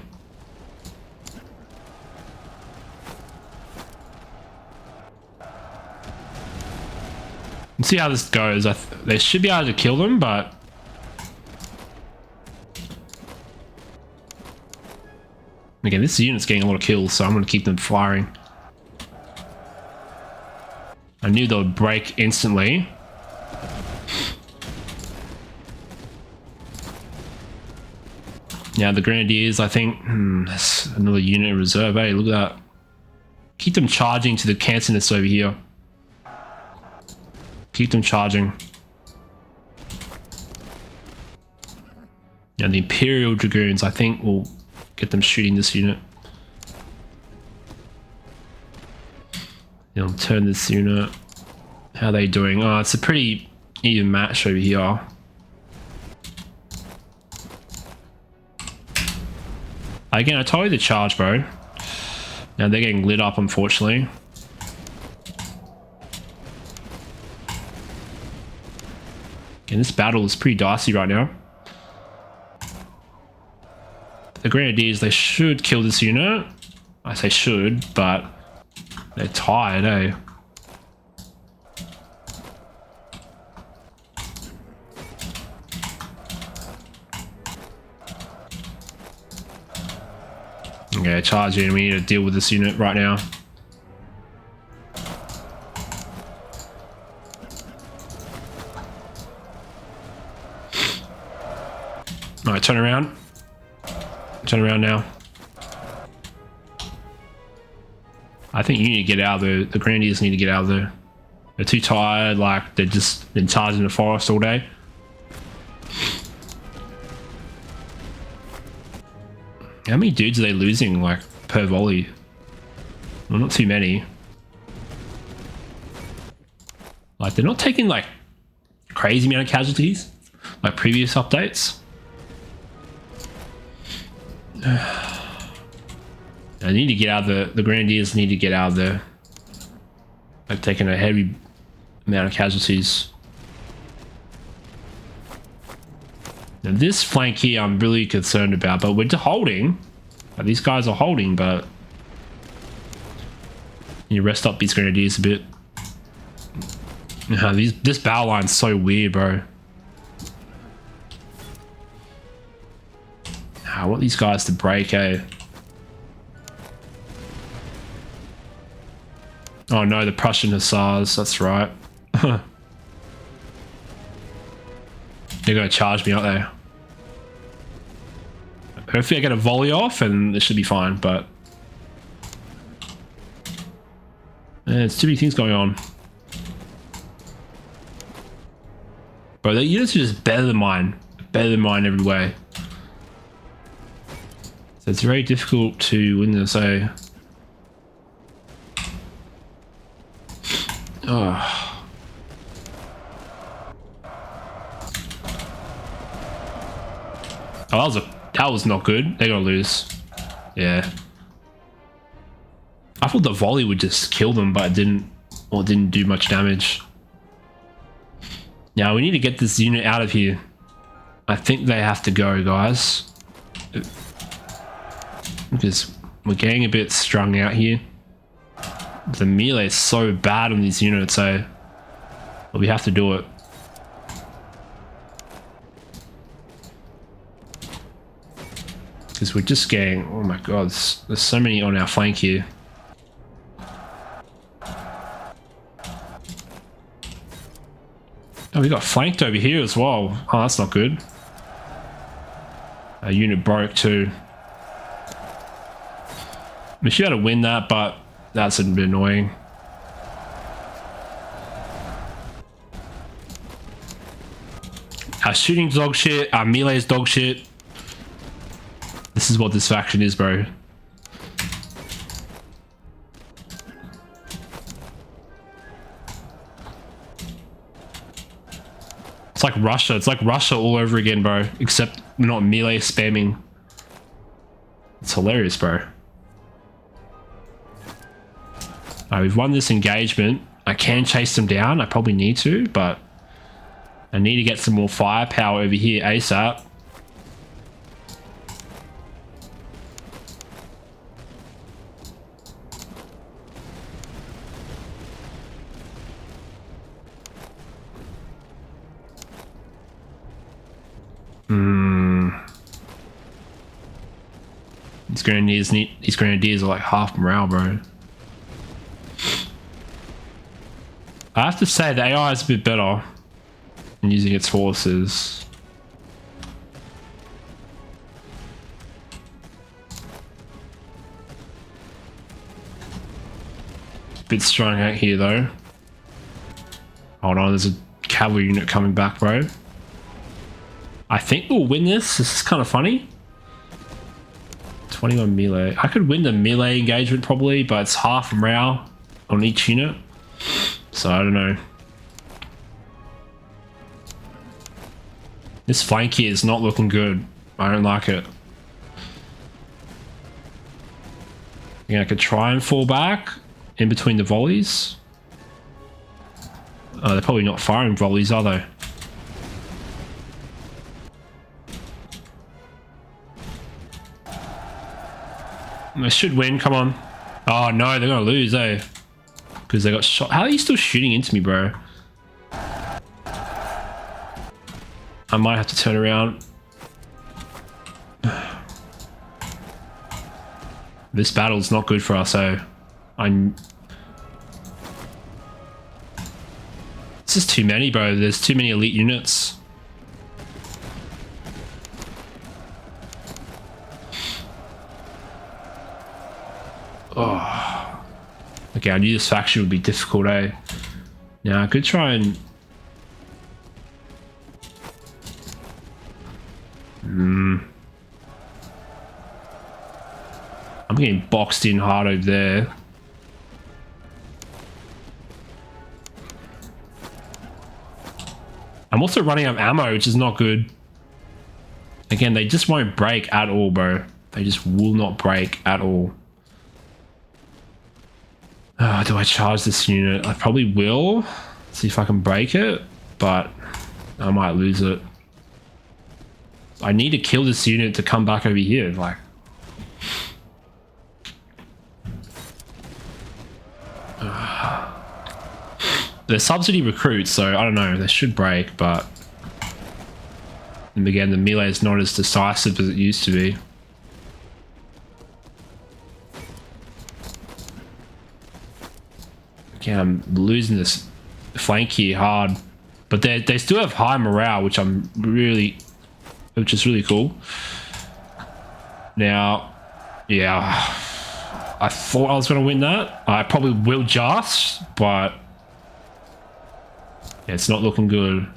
Let's see how this goes. They should be able to kill them, but again, this unit's getting a lot of kills, so I'm going to keep them firing. I knew they would break instantly. Now the grenadiers, I think, that's another unit in reserve. Hey, look at that. Keep them charging to the cantonnists over here. Keep them charging. Now the Imperial Dragoons, I think, will get them shooting this unit. I'll turn this unit. How are they doing? Oh, it's a pretty even match over here. Again, I told you to charge, bro. Now they're getting lit up, unfortunately. Again, this battle is pretty dicey right now. The grenadiers, they should kill this unit. I say should, but they're tired, eh? Okay, charge in. We need to deal with this unit right now. Alright, turn around. Turn around now. I think you need to get out of there. The Grenadiers need to get out of there. They're too tired, like they've just been charging the forest all day. How many dudes are they losing, like, per volley? Well, not too many. Like, they're not taking, like, crazy amount of casualties, like previous updates. I need to get out of the Grenadiers need to get out of there. They've taken a heavy amount of casualties. Now this flank here I'm really concerned about, but we're holding. Like, these guys are holding, but you rest up these Grenadiers a bit. This battle line's so weird, bro. I want these guys to break, eh? Oh no, the Prussian Hussars, that's right. They're gonna charge me, aren't they? Hopefully I get a volley off and it should be fine, but there's too many things going on. Bro, their units are just better than mine. Better than mine every way. So it's very difficult to win this, eh? Oh. Oh, that was not good. They're gonna lose. Yeah. I thought the volley would just kill them, but it didn't do much damage. Now we need to get this unit out of here. I think they have to go, guys. Because we're getting a bit strung out here. The melee is so bad on these units, so but we have to do it. Because we're just getting, oh my god, there's so many on our flank here. Oh, we got flanked over here as well. Oh, that's not good. Our unit broke too. We should be able to win that, but that's a bit annoying. Our shooting's dog shit, our melee's dog shit. This is what this faction is, bro. It's like Russia. It's like Russia all over again, bro. Except we're not melee spamming. It's hilarious, bro. Alright, we've won this engagement. I can chase them down. I probably need to, but I need to get some more firepower over here ASAP. These Grenadiers are like half morale, bro. I have to say the AI is a bit better in using its forces. Bit strong out here though. Hold on, there's a cavalry unit coming back, bro. I think we'll win this. This is kind of funny. 21 melee. I could win the melee engagement probably, but it's half morale on each unit. So I don't know. This flank here is not looking good. I don't like it. Yeah, I could try and fall back in between the volleys. Oh, they're probably not firing volleys, are they? They should win, come on. Oh no, they're gonna lose, eh? Because they got shot. How are you still shooting into me, bro? I might have to turn around. This battle's not good for us, so I'm... It's just too many, bro. There's too many elite units. Oh. Okay, I knew this faction would be difficult, eh? Now, I could try and... I'm getting boxed in hard over there. I'm also running out of ammo, which is not good. Again, they just won't break at all, bro. They just will not break at all. Do I charge this unit? I probably will. See if I can break it, but I might lose it. I need to kill this unit to come back over here, like. They're subsidy recruits, so I don't know, they should break, but... And again, the melee is not as decisive as it used to be. Again, I'm losing this flank here hard. But they still have high morale, which is really cool. Now, yeah, I thought I was going to win that. I probably will just, but yeah, it's not looking good.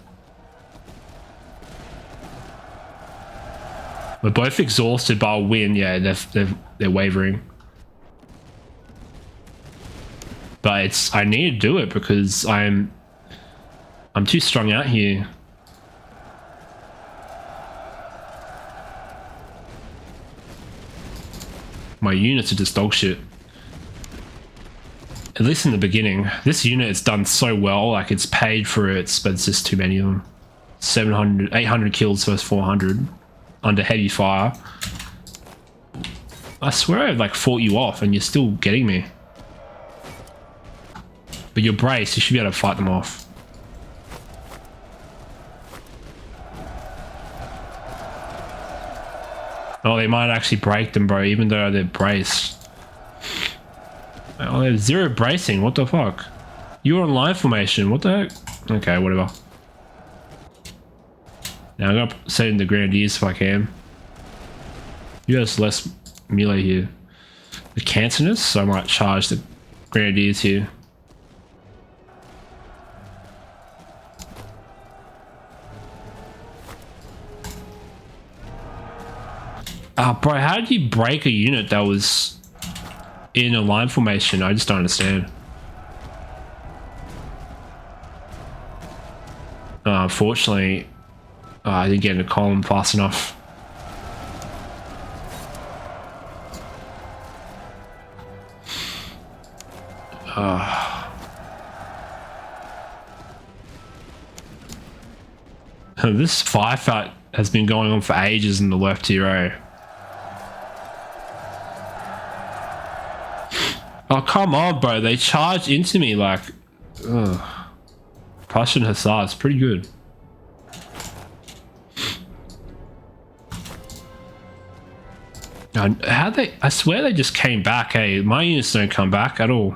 We're both exhausted, but I'll win. Yeah, they're wavering. But I need to do it because I'm too strung out here. My units are just dog shit. At least in the beginning. This unit has done so well, like it's paid for it, but it's just too many of them. 800 kills versus 400 under heavy fire. I swear I've like fought you off and you're still getting me. But you're braced, you should be able to fight them off. Oh, they might actually break them, bro, even though they're braced. Oh, they have 0 bracing, what the fuck? You're on line formation, what the heck? Okay, whatever. Now I'm gonna set in the grenadiers if I can. You have less melee here. The cancerous, so I might charge the grenadiers here. Bro, how did you break a unit that was in a line formation? I just don't understand. Unfortunately, I didn't get in a column fast enough. This firefight has been going on for ages in the left here, eh? Oh, come on, bro. They charged into me like... Ugh. Prussian Hussars, pretty good. How they... I swear they just came back, hey. My units don't come back at all.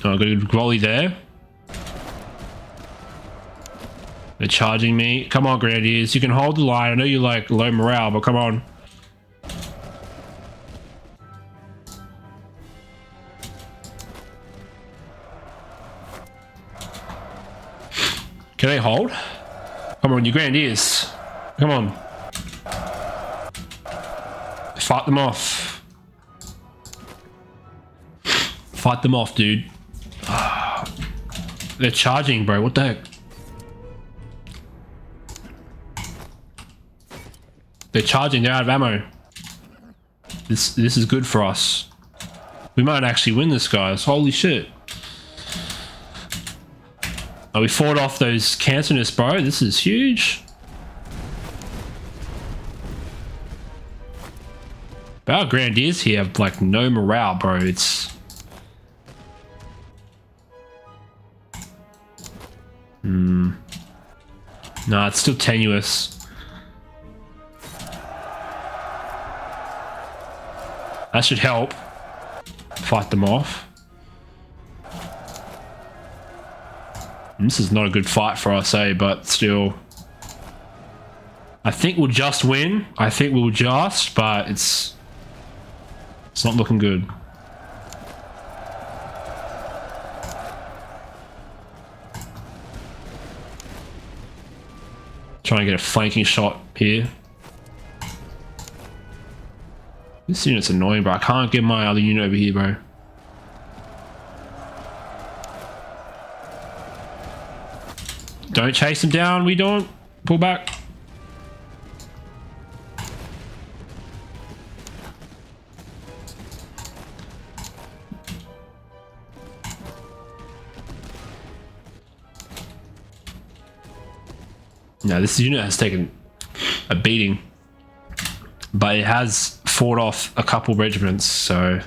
Oh, I got a good volley there. They're charging me. Come on, Grenadiers. You can hold the line. I know you like low morale, but come on. Can they hold? Come on, you Grenadiers. Come on. Fight them off. Fight them off, dude. They're charging, bro. What the heck? They're charging. They're out of ammo. This is good for us. We might actually win this, guys. Holy shit. Oh, we fought off those cancerous, bro. This is huge. But our Grenadiers here have like no morale, bro. It's... Nah, it's still tenuous. That should help fight them off. This is not a good fight for us, eh? But still, I think we'll just win. I think we'll just, but it's not looking good. Trying to get a flanking shot here. This unit's annoying, bro. I can't get my other unit over here, bro. Don't chase him down. We don't. Pull back. Now, this unit has taken a beating, but it has fought off a couple regiments, so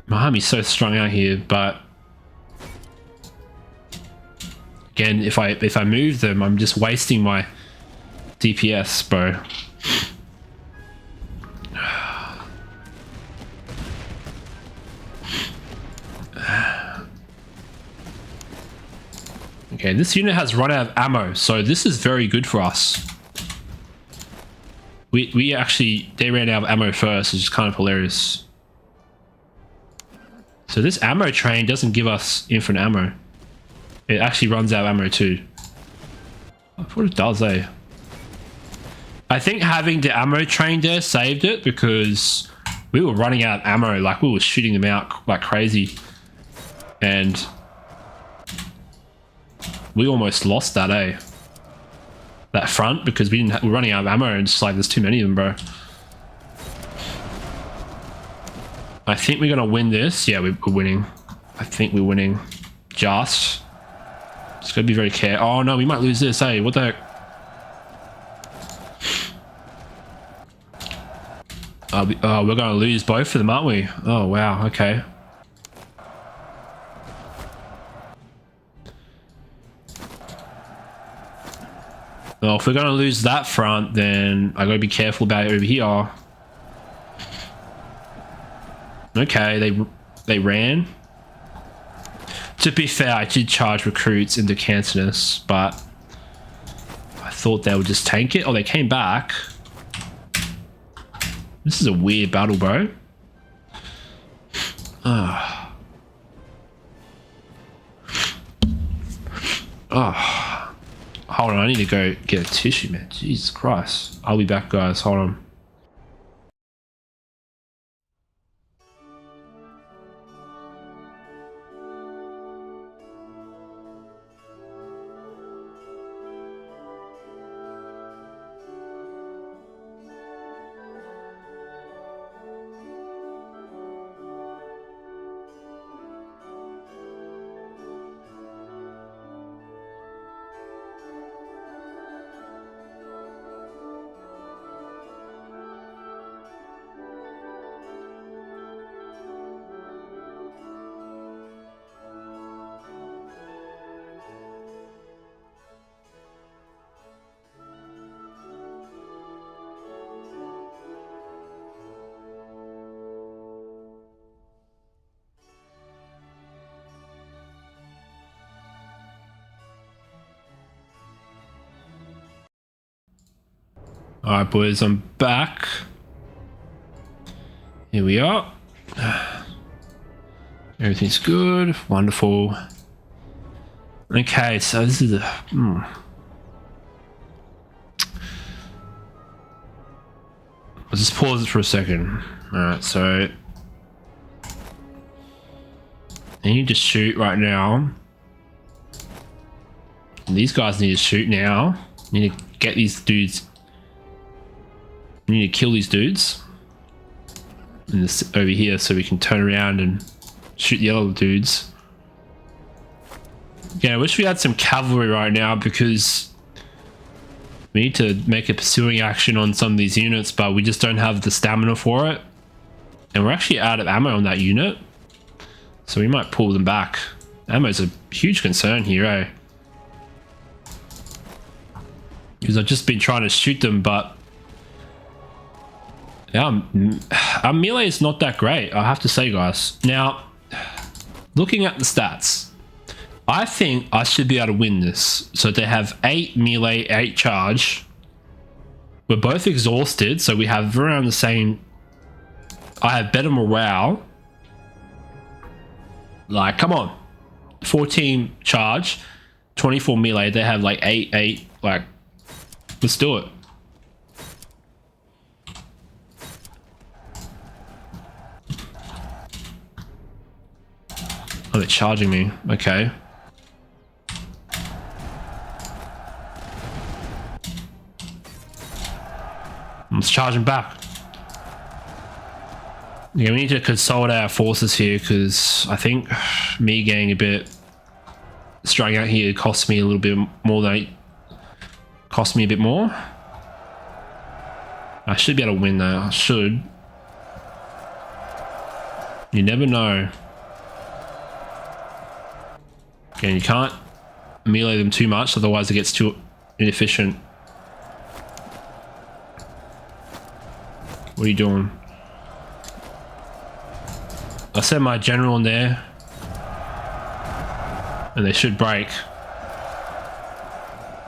my army's so strung out here. But again, if I move them, I'm just wasting my DPS, bro. Okay, this unit has run out of ammo, so this is very good for us. We actually, they ran out of ammo first, which is kind of hilarious. So this ammo train doesn't give us infinite ammo. It actually runs out of ammo too. I thought it does, eh? I think having the ammo train there saved it, because we were running out of ammo, like we were shooting them out like crazy. And we almost lost that, eh? That front, because we're running out of ammo and just like there's too many of them, bro. I think we're gonna win this. Yeah, we're winning. I think we're winning. Just gotta be very careful. Oh no, we might lose this, eh? What the heck? We're gonna lose both of them, aren't we? Oh wow, okay. Well, if we're going to lose that front, then I got to be careful about it over here. Okay, they ran. To be fair, I did charge recruits into Cantonus, but I thought they would just tank it. Oh, they came back. This is a weird battle, bro. Oh. Hold on, I need to go get a tissue, man. Jesus Christ. I'll be back, guys. Hold on. Alright, boys, I'm back. Here we are. Everything's good. Wonderful. Okay, so this is a... Let's just pause it for a second. Alright, so... I need to shoot right now. And these guys need to shoot now. You need to get these dudes... We need to kill these dudes in this over here so we can turn around and shoot the other dudes. Yeah, I wish we had some cavalry right now, because we need to make a pursuing action on some of these units, but we just don't have the stamina for it. And we're actually out of ammo on that unit, so we might pull them back. Ammo's a huge concern here, eh? because I've just been trying to shoot them, but yeah, our melee is not that great, I have to say, guys. Now, looking at the stats, I think I should be able to win this. So they have 8 melee, 8 charge. We're both exhausted, so we have around the same. I have better morale. Like, come on. 14 charge, 24 melee. They have like 8. Like, let's do it. Oh, they're charging me. Okay. Let's charge him back. Yeah, we need to consolidate our forces here, because I think me getting a bit strung out here cost me a little bit more than it cost me a bit more. I should be able to win though. I should. You never know. Again, you can't melee them too much, otherwise it gets too inefficient. What are you doing? I sent my general in there, and they should break.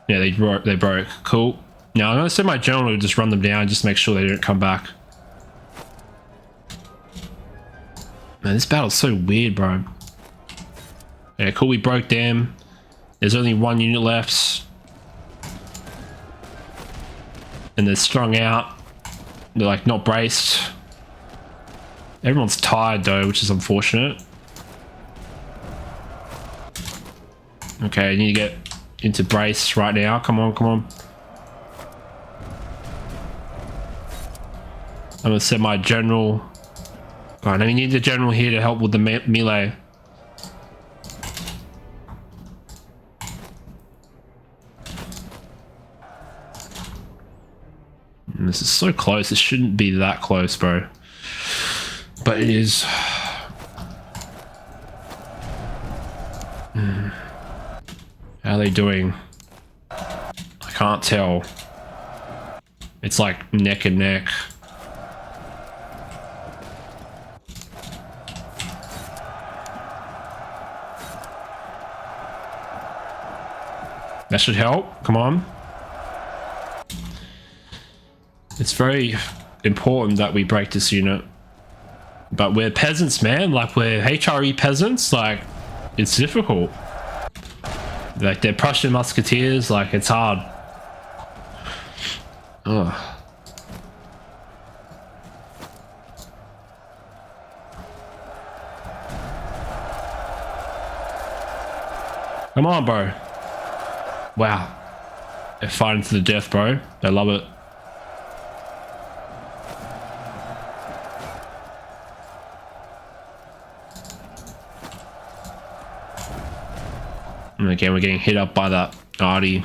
Yeah, they broke. Cool. Now I'm gonna send my general to just run them down, just make sure they don't come back. Man, this battle's so weird, bro. Yeah, cool. We broke them. There's only 1 unit left, and they're strung out. They're like not braced. Everyone's tired though, which is unfortunate. Okay, I need to get into brace right now. Come on, come on. I'm gonna set my general. Alright, now we need the general here to help with the melee. And this is so close. It shouldn't be that close, bro. But it is. How are they doing? I can't tell. It's like neck and neck. That should help. Come on. It's very important that we break this unit. But we're peasants, man. Like, we're HRE peasants. Like, it's difficult. Like, they're Prussian musketeers. Like, it's hard. Ugh. Come on, bro. Wow. They're fighting to the death, bro. They love it. And again, we're getting hit up by that arty.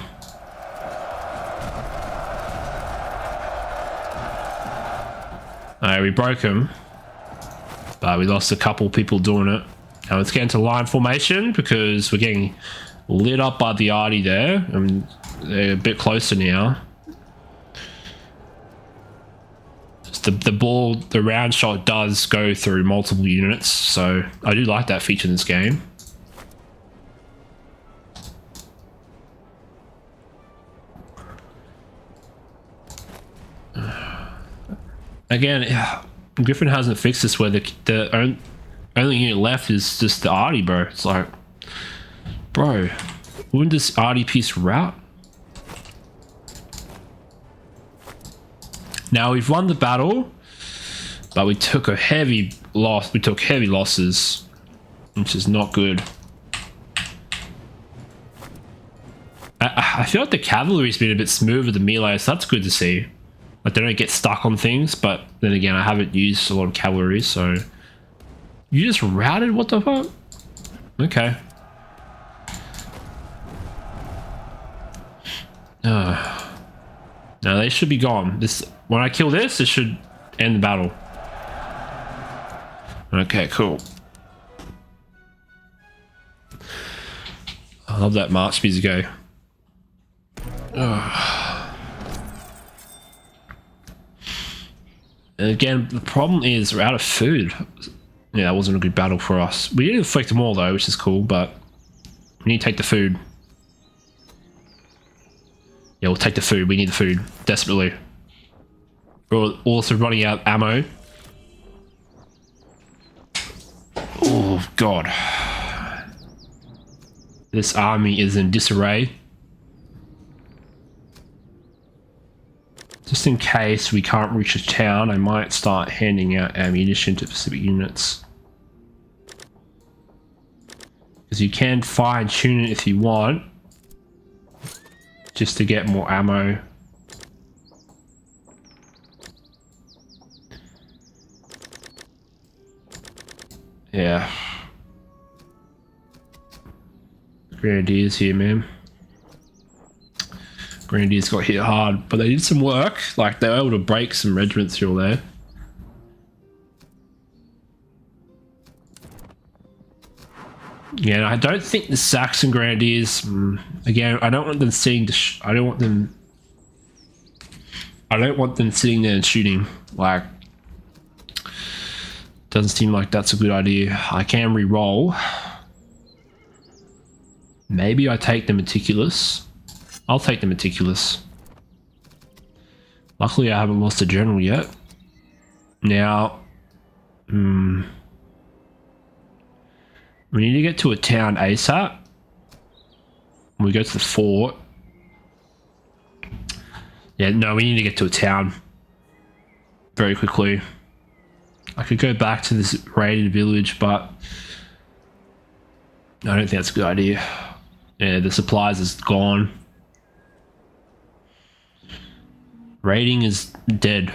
Alright, we broke him. But we lost a couple people doing it. Now let's get into line formation, because we're getting lit up by the arty there. And they're a bit closer now. The round shot does go through multiple units, so I do like that feature in this game. Again, Griffin hasn't fixed this where the only unit left is just the arty, bro. It's like, bro, wouldn't this arty piece route? Now we've won the battle, but we took a heavy loss. We took heavy losses, which is not good. I feel like the cavalry's been a bit smoother than melee, so that's good to see. Like, they don't get stuck on things, but then again, I haven't used a lot of cavalry, so... You just routed? What the fuck? Okay. Now they should be gone. When I kill this, it should end the battle. Okay, cool. I love that march music go. And again, the problem is we're out of food. Yeah, that wasn't a good battle for us. We didn't deflect them all though, which is cool, but we need to take the food. Yeah, we'll take the food. We need the food desperately. We're also running out of ammo. Oh god. This army is in disarray. Just in case we can't reach a town, I might start handing out ammunition to specific units. Because you can fine tune it if you want. Just to get more ammo. Yeah. Grenadiers here, man. Grenadiers got hit hard, but they did some work. Like, they were able to break some regiments here or there. Yeah, I don't think the Saxon Grenadiers. Again, I don't want them seeing. I don't want them sitting there and shooting. Like, doesn't seem like that's a good idea. I can re-roll. Maybe I take the Meticulous. I'll take the Meticulous. Luckily, I haven't lost a general yet. Now, we need to get to a town ASAP. We go to the fort. Yeah, no, we need to get to a town very quickly. I could go back to this raided village, but I don't think that's a good idea. Yeah, the supplies is gone. Raiding is dead.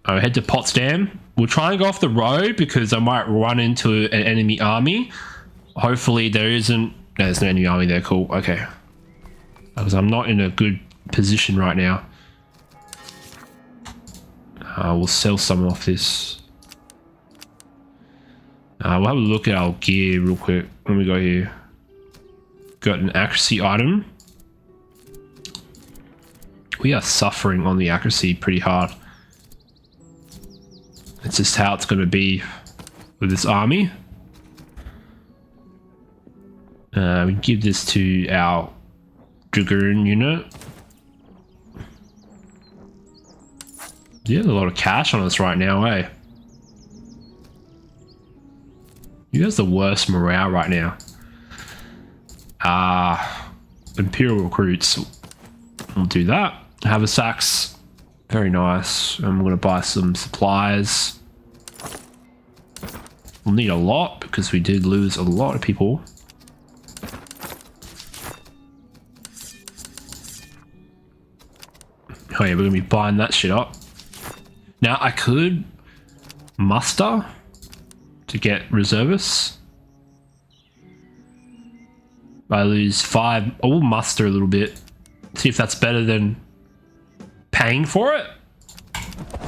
I'll head to Potsdam. We'll try and go off the road because I might run into an enemy army. Hopefully there isn't. No, there's no enemy army there. Cool. Okay. Because I'm not in a good position right now. We'll sell some off this. We'll have a look at our gear real quick when we go here. Got an accuracy item. We are suffering on the accuracy pretty hard. It's just how it's going to be with this army. We give this to our Dragoon unit. You have a lot of cash on us right now, eh? You guys the worst morale right now. Imperial recruits. We'll do that. Haversacks. Very nice. I'm going to buy some supplies. We'll need a lot because we did lose a lot of people. Oh yeah, we're going to be buying that shit up. Now I could muster to get reservists. I lose 5. I will muster a little bit. See if that's better than paying for it.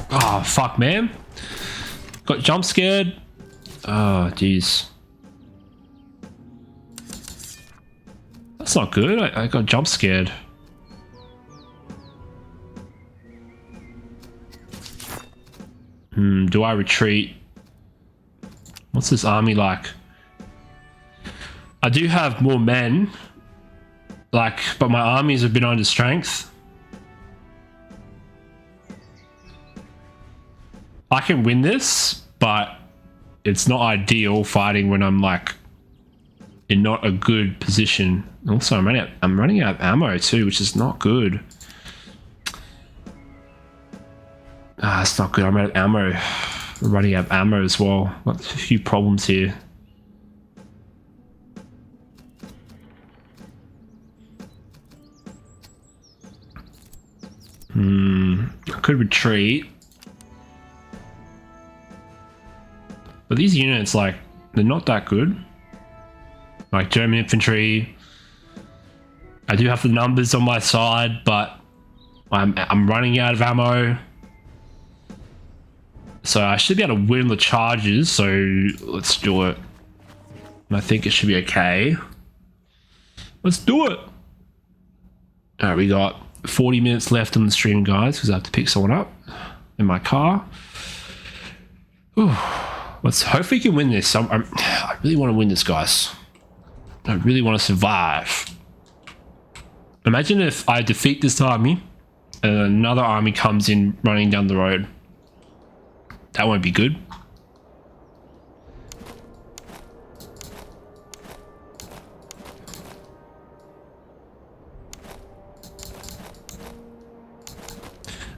Oh, fuck, man. Got jump scared. Oh, jeez. That's not good. I got jump scared. Do I retreat? What's this army like? I do have more men. Like, but my armies have been under strength. I can win this, but it's not ideal fighting when I'm like in not a good position. Also, I'm running out of ammo too, which is not good. It's not good. I'm out of ammo. I'm running out of ammo as well. Got a few problems here. I could retreat. But these units, like, they're not that good. Like German infantry. I do have the numbers on my side, but I'm running out of ammo. So I should be able to win the charges, so let's do it. And I think it should be okay. Let's do it. Alright, we got 40 minutes left on the stream, guys, because I have to pick someone up. in my car. Whew. Let's hope we can win this. I really want to win this, guys. I really want to survive. Imagine if I defeat this army and another army comes in running down the road. That won't be good.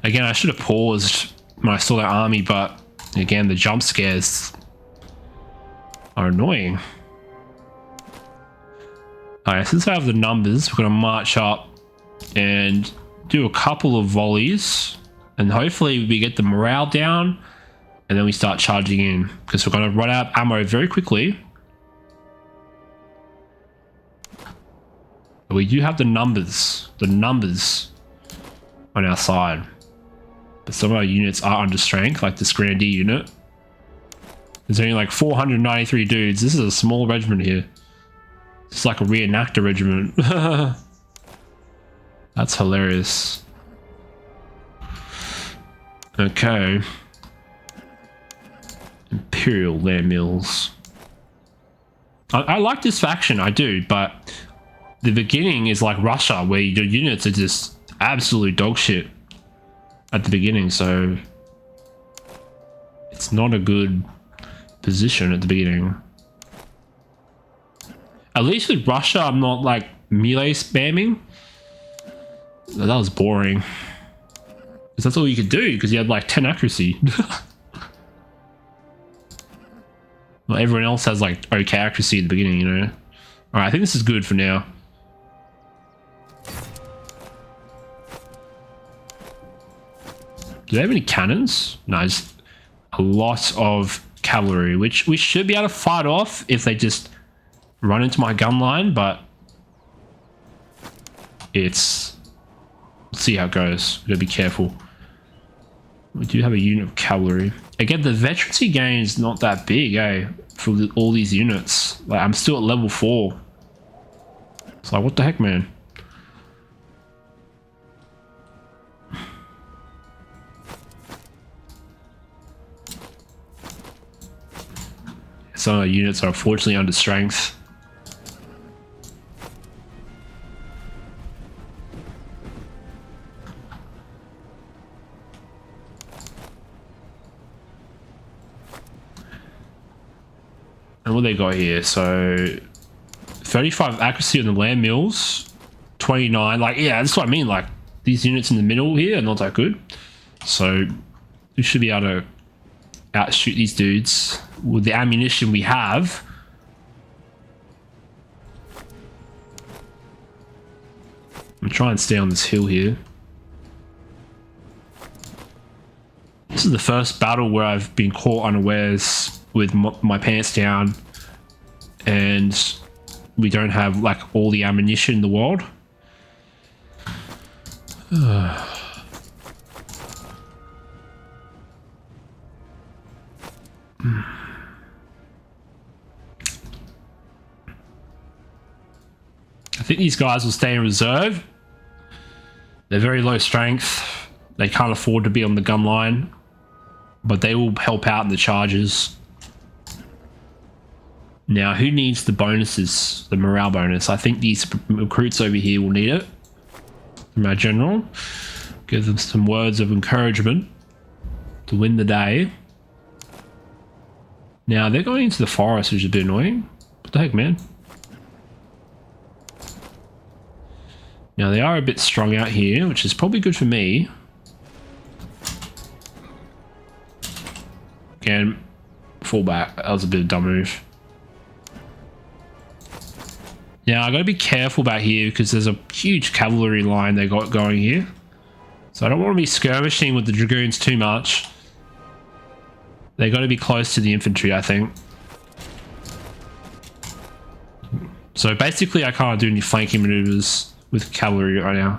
Again, I should have paused when I saw that army, but again, the jump scares are annoying. Alright, since I have the numbers, we're going to march up and do a couple of volleys, and hopefully we get the morale down, and then we start charging in, because we're going to run out of ammo very quickly. But we do have the numbers on our side. But some of our units are under strength, like this Grandee unit. There's only like 493 dudes. This is a small regiment here. It's like a reenactor regiment. That's hilarious. Okay. Imperial land mills. I like this faction, I do, but the beginning is like Russia, where your units are just absolute dog shit at the beginning, so it's not a good position at the beginning. At least with Russia, I'm not like melee spamming. That was boring. Because that's all you could do, because you had like 10 accuracy. Well, everyone else has like okay accuracy at the beginning, you know. Alright, I think this is good for now. Do they have any cannons? No, just a lot of cavalry, which we should be able to fight off if they just run into my gun line, but let's see how it goes. Gotta be careful. We do have a unit of cavalry. Again, the veterancy gain is not that big, eh? For all these units. Like, I'm still at level 4. It's like, what the heck, man? Some of our units are unfortunately under strength. And what they got here? So 35 accuracy on the land mills, 29. Like, yeah, that's what I mean. Like, these units in the middle here are not that good. So we should be able to outshoot these dudes with the ammunition we have. I'm gonna try and stay on this hill here. This is the first battle where I've been caught unawares with my pants down and we don't have like all the ammunition in the world. I think these guys will stay in reserve. They're very low strength. They can't afford to be on the gun line, but they will help out in the charges. Now, who needs the bonuses? The morale bonus. I think these recruits over here will need it. From our general. Give them some words of encouragement to win the day. Now, they're going into the forest, which is a bit annoying. What the heck, man? Now, they are a bit strung out here, which is probably good for me. Again, fall back. That was a bit of a dumb move. Now, I gotta be careful back here because there's a huge cavalry line they got going here. So I don't want to be skirmishing with the dragoons too much. They gotta be close to the infantry, I think. So basically, I can't do any flanking maneuvers with cavalry right now.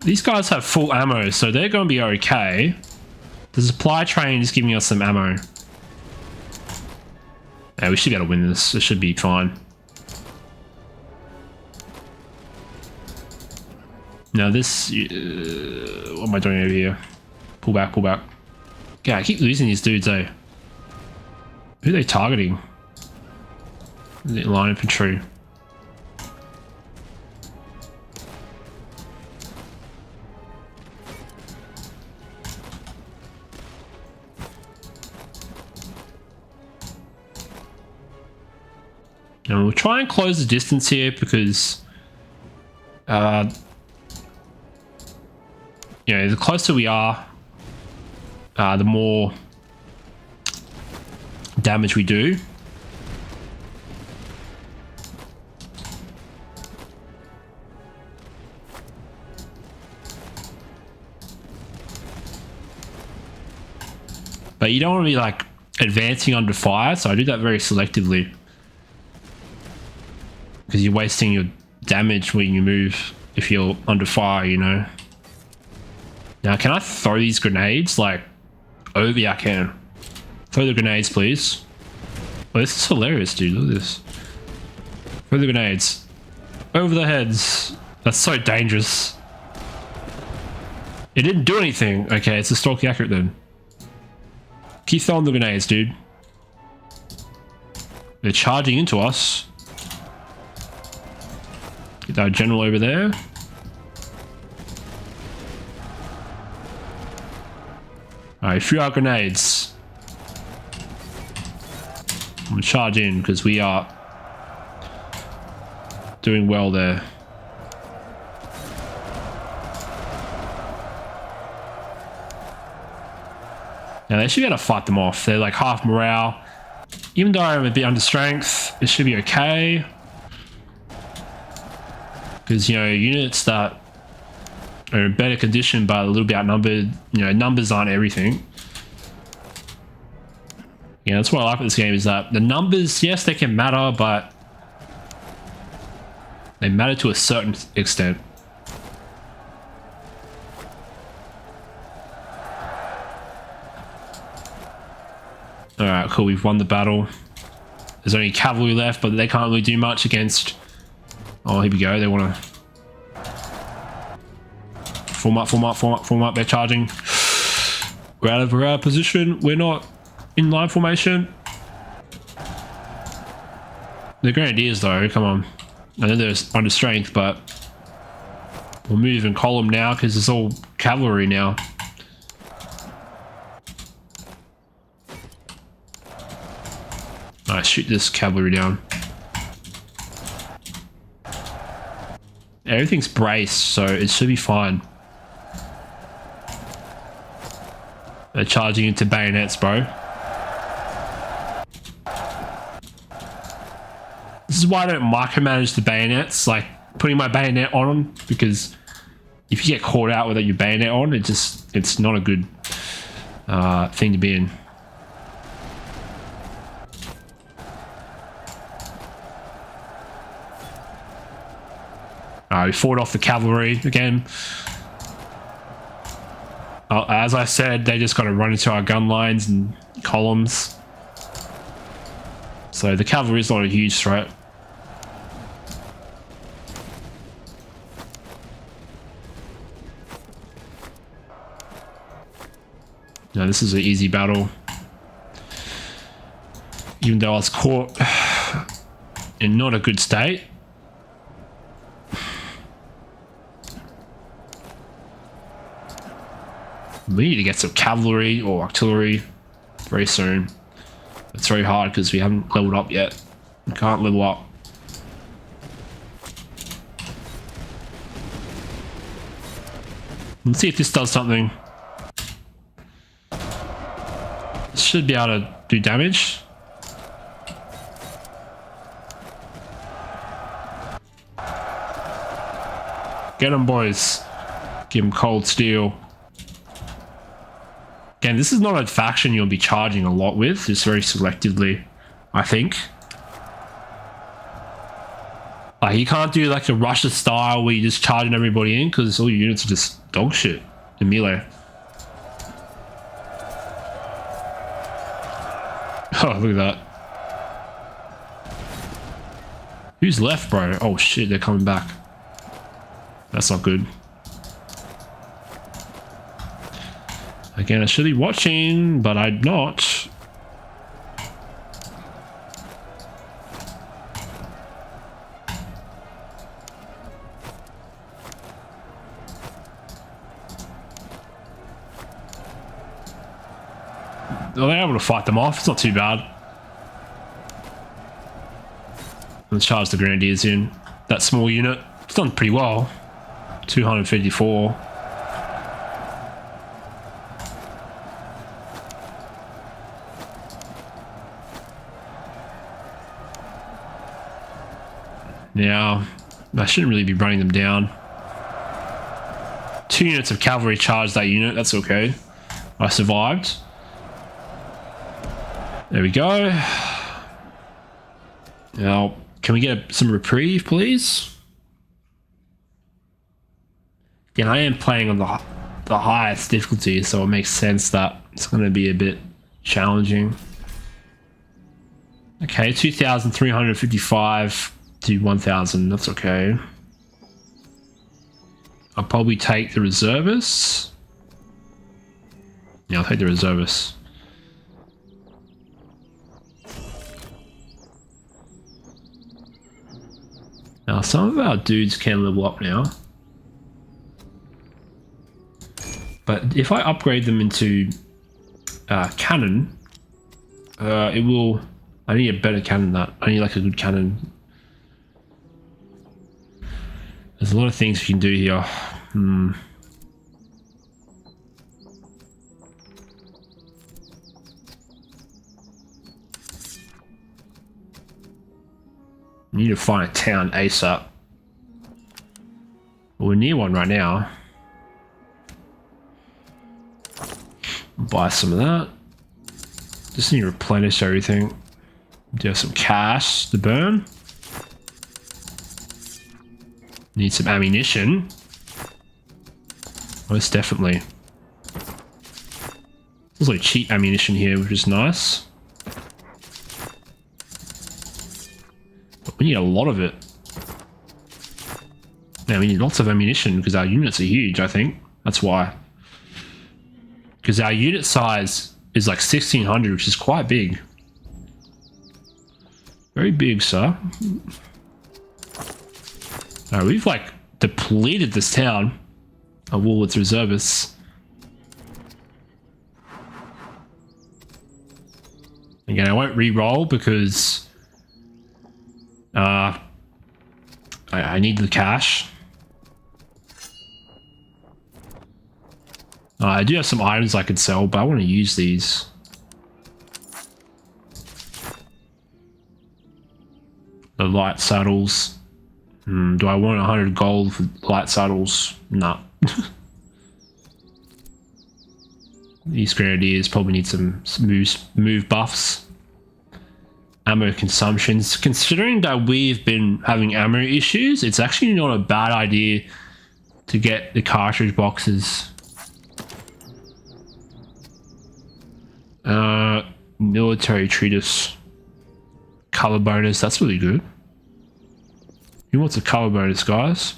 These guys have full ammo, so they're going to be okay. The supply train is giving us some ammo. Yeah, we should be able to win this. It should be fine. Now this... what am I doing over here? Pull back, pull back. Yeah, I keep losing these dudes, eh? Who are they targeting? Is it line infantry? And we'll try and close the distance here because, you know, the closer we are, the more damage we do. But you don't want to be like advancing under fire, so I do that very selectively. Because you're wasting your damage when you move if you're under fire, you know. Now, can I throw these grenades like over? Yeah, I can. Throw the grenades, please. Oh, this is hilarious, dude. Look at this. Throw the grenades over the heads. That's so dangerous. It didn't do anything. Okay, it's historically accurate then. Keep throwing the grenades, dude. They're charging into us. Get our general over there. Alright, threw our grenades. I'm gonna charge in because we are doing well there. Now they should be able to fight them off. They're like half morale. Even though I'm a bit under strength, it should be okay. Because, you know, units that are in better condition but a little bit outnumbered, you know, numbers aren't everything. Yeah, that's what I like with this game is that the numbers, yes, they can matter, but they matter to a certain extent. Alright, cool, we've won the battle. There's only cavalry left, but they can't really do much against... Oh, here we go. They want to form up, form up, form up, form up. They're charging. We're out of position. We're not in line formation. The grenadiers, though, come on. I know they're under strength, but we'll move in column now because it's all cavalry now. Alright, shoot this cavalry down. Everything's braced, so it should be fine. They're charging into bayonets, bro. This is why I don't micromanage the bayonets, like putting my bayonet on them, because if you get caught out without your bayonet on, it's not a good thing to be in. We fought off the cavalry again. As I said, they just got to run into our gun lines and columns. So the cavalry is not a huge threat. No, this is an easy battle. Even though I was caught in not a good state. We need to get some cavalry or artillery very soon. It's very hard because we haven't leveled up yet. We can't level up. Let's see if this does something. This should be able to do damage. Get them, boys. Give them cold steel. Again, this is not a faction you'll be charging a lot with, just very selectively, I think. Like, you can't do like a Russia style where you're just charging everybody in because all your units are just dog shit in melee. Oh, look at that. Who's left, bro? Oh shit, they're coming back. That's not good. Again, I should be watching, but I'm not. Well, they're able to fight them off. It's not too bad. Let's charge the grenadiers in. That small unit, it's done pretty well. 254. Now, I shouldn't really be running them down. 2 units of cavalry charged that unit. That's okay. I survived. There we go. Now, can we get some reprieve, please? Again, I am playing on the highest difficulty, so it makes sense that it's going to be a bit challenging. Okay, 2,355 to 1,000. That's okay. I'll probably take the reservists. Yeah, I'll take the reservists. Now, some of our dudes can level up now. But if I upgrade them into cannon, it will... I need a better cannon than that. I need like a good cannon. There's a lot of things we can do here. We need to find a town ASAP. Well, we're near one right now. Buy some of that. Just need to replenish everything. Do have some cash to burn. Need some ammunition. Most definitely. There's also cheap ammunition here, which is nice. We need a lot of it. Now we need lots of ammunition because our units are huge, I think. That's why. Because our unit size is like 1,600, which is quite big. Very big, sir. Alright, we've like depleted this town of all its reservists. Again, I won't re-roll because I need the cash. I do have some items I could sell, but I want to use these. The light saddles. Do I want 100 gold for light saddles? No. These grenadiers probably need some move buffs. Ammo consumptions. Considering that we've been having ammo issues, it's actually not a bad idea to get the cartridge boxes. Military treatise. Color bonus, that's really good. Who wants a color bonus, guys?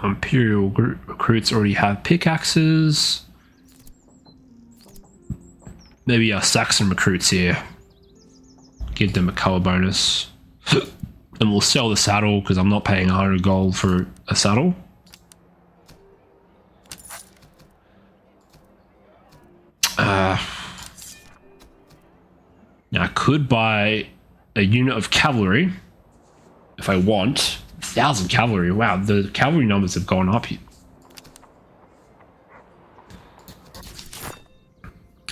Imperial recruits already have pickaxes. Maybe our Saxon recruits here. Give them a color bonus. And we'll sell the saddle because I'm not paying 100 gold for a saddle. Now I could buy a unit of cavalry if I want. 1,000 cavalry. Wow, the cavalry numbers have gone up here.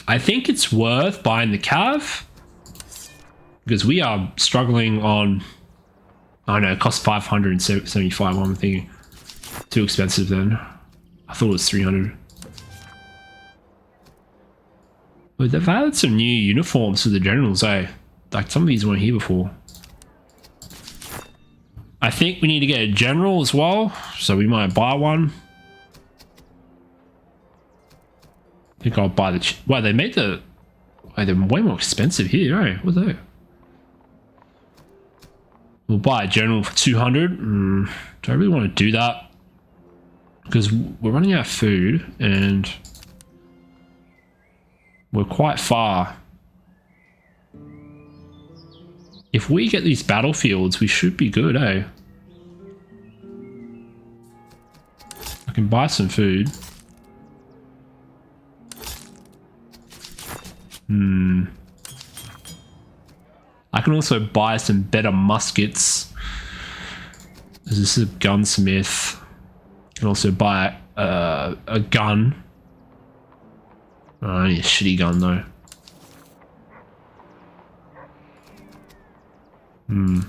I think it's worth buying the cav because we are struggling on. I don't know, it costs 575. I'm thinking too expensive then. I thought it was 300. But they've added some new uniforms to the generals, eh? Like some of these weren't here before. I think we need to get a general as well, so we might buy one. think I'll buy the... Wow, they made the... Wait, they're way more expensive here, eh? What are they? We'll buy a general for 200. Do I really want to do that? Because we're running out of food and we're quite far. If we get these battlefields, we should be good, eh? I can buy some food. I can also buy some better muskets. This is a gunsmith. I can also buy a gun. Oh, I need a shitty gun though. I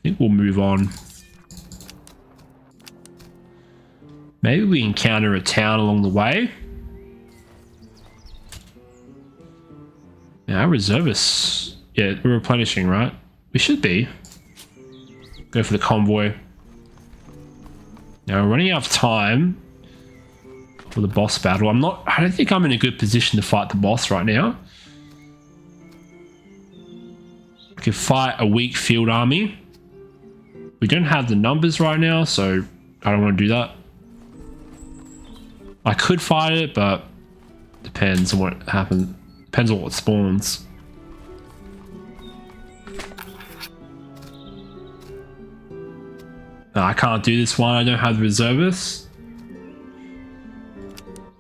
think we'll move on. Maybe we encounter a town along the way. Yeah, our reservists. Yeah, we're replenishing, right? We should be. Go for the convoy. Now we're running out of time for the boss battle. I don't think I'm in a good position to fight the boss right now. We can fight a weak field army. We don't have the numbers right now, so I don't want to do that. I could fight it, but depends on what happens. Depends on what spawns. No, I can't do this one. I don't have the reservists.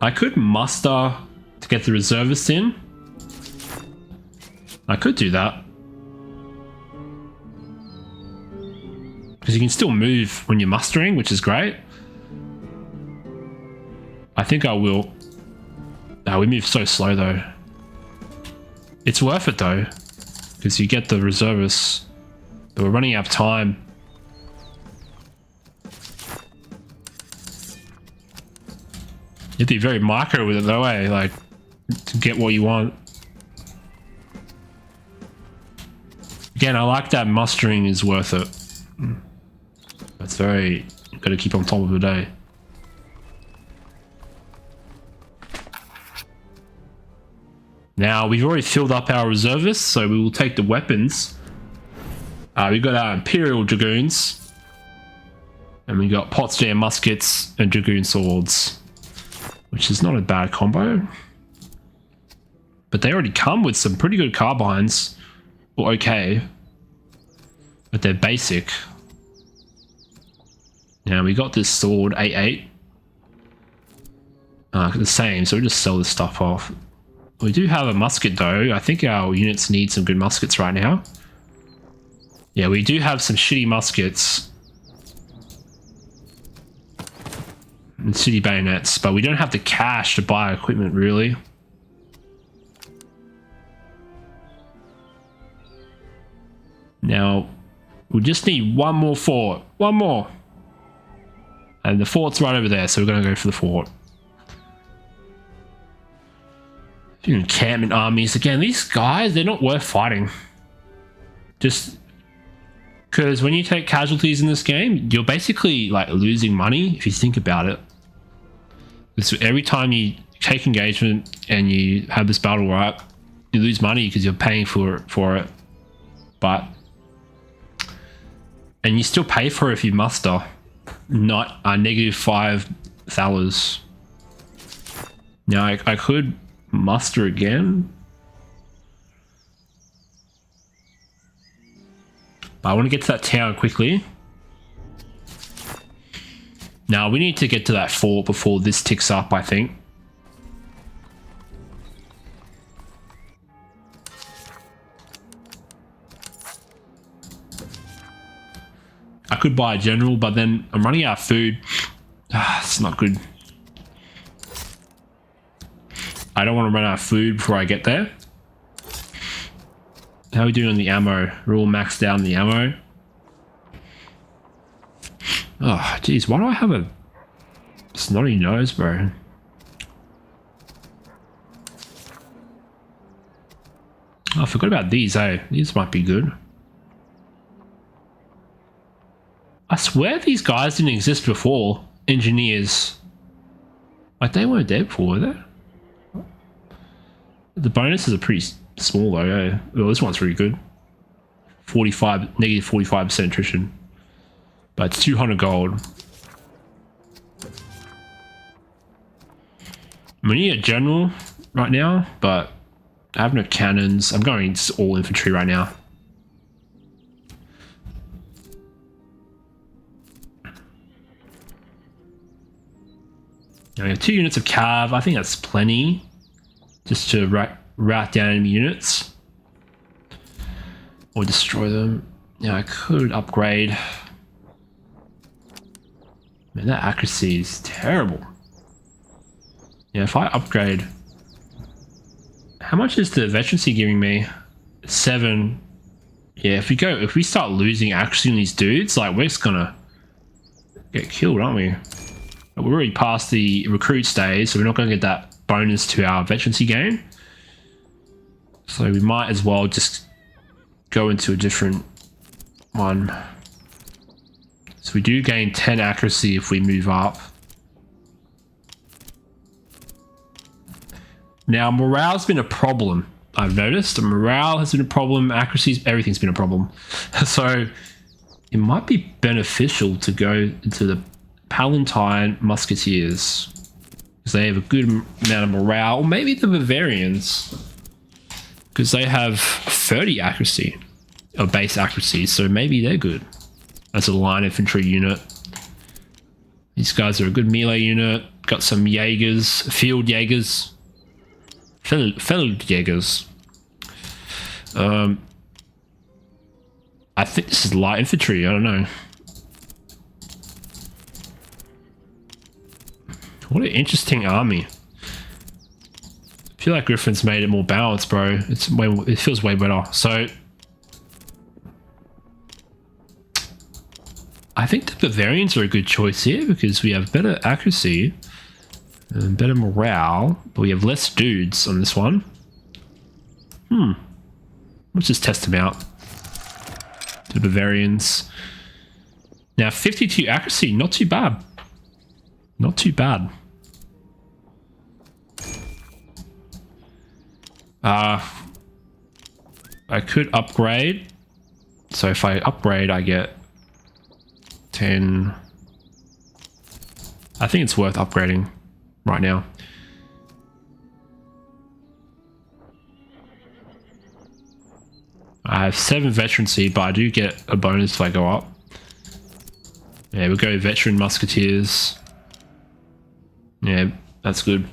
I could muster to get the reservists in. I could do that. Because you can still move when you're mustering, which is great. I think I will. No, we move so slow though. It's worth it though, because you get the reservists. But we're running out of time. You have to be very micro with it though, eh? Like, to get what you want. Again, I like that mustering is worth it. That's very... Gotta keep on top of it, eh? Now, we've already filled up our reservists, so we will take the weapons. We've got our Imperial Dragoons. And we got Potsdam muskets and Dragoon swords. Which is not a bad combo. But they already come with some pretty good carbines. Or okay. But they're basic. Now, we got this sword, 8-8. The same, so we'll just sell this stuff off. We do have a musket though. I think our units need some good muskets right now. Yeah, we do have some shitty muskets. And city bayonets, but we don't have the cash to buy equipment really. Now, we just need one more fort. One more. And the fort's right over there, so we're going to go for the fort. Encampment armies. Again, these guys, they're not worth fighting. Just because when you take casualties in this game, you're basically like losing money if you think about it. So every time you take engagement and you have this battle right, you lose money because you're paying for it. But and you still pay for it if you muster, not a -5 thalers. Now I could muster again, but I want to get to that town quickly. Now we need to get to that fort before this ticks up, I think. I could buy a general, but then I'm running out of food. It's not good. I don't want to run out of food before I get there. How are we doing on the ammo? We're all maxed out on the ammo. Oh, geez, why do I have a snotty nose, bro? Oh, I forgot about these, eh? These might be good. I swear these guys didn't exist before. Engineers. Like, they weren't there before, were they? The bonuses are pretty small, though, eh? Well, this one's really good. Negative 45% attrition. But it's 200 gold. We need a general right now, but I have no cannons. I'm going all infantry right now. Now we have 2 units of cav. I think that's plenty just to rout down enemy units or destroy them. Now I could upgrade. Man, that accuracy is terrible. Yeah, if I upgrade, how much is the veterancy giving me? 7. Yeah, if we start losing accuracy on these dudes, like, we're just gonna get killed, aren't we? We're already past the recruit stage, so we're not gonna get that bonus to our veterancy gain. So we might as well just go into a different one. So we do gain 10 accuracy if we move up. Now, morale's been a problem, I've noticed. Morale has been a problem, accuracy, everything's been a problem. So it might be beneficial to go into the Palatine Musketeers, because they have a good amount of morale, or maybe the Bavarians, because they have 30 accuracy, or base accuracy, so maybe they're good as a line infantry unit. These guys are a good melee unit. Got some Jaegers, field Jaegers, feld Jaegers. I think this is light infantry, I don't know. What an interesting army. I feel like Griffin's made it more balanced, bro. It feels way better. So I think the Bavarians are a good choice here because we have better accuracy and better morale, but we have less dudes on this one. Let's just test them out. The Bavarians. Now 52 accuracy, not too bad. Not too bad. I could upgrade. So if I upgrade, I get 10. I think it's worth upgrading right now. I have 7 veterancy, but I do get a bonus if I go up. Yeah, we'll go veteran musketeers. Yeah, that's good.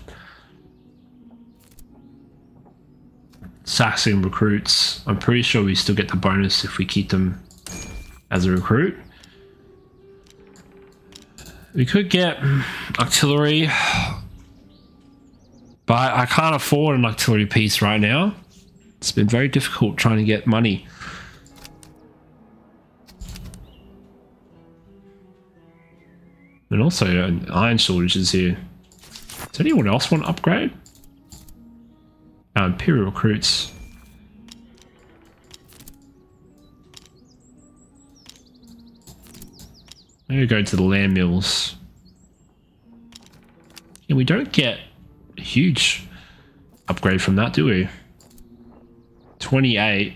Saxon recruits. I'm pretty sure we still get the bonus if we keep them as a recruit. We could get artillery, but I can't afford an artillery piece right now. It's been very difficult trying to get money. And also an iron shortage is here. Does anyone else want to upgrade? Imperial recruits. Maybe go to the land mills. And we don't get a huge upgrade from that, do we? 28.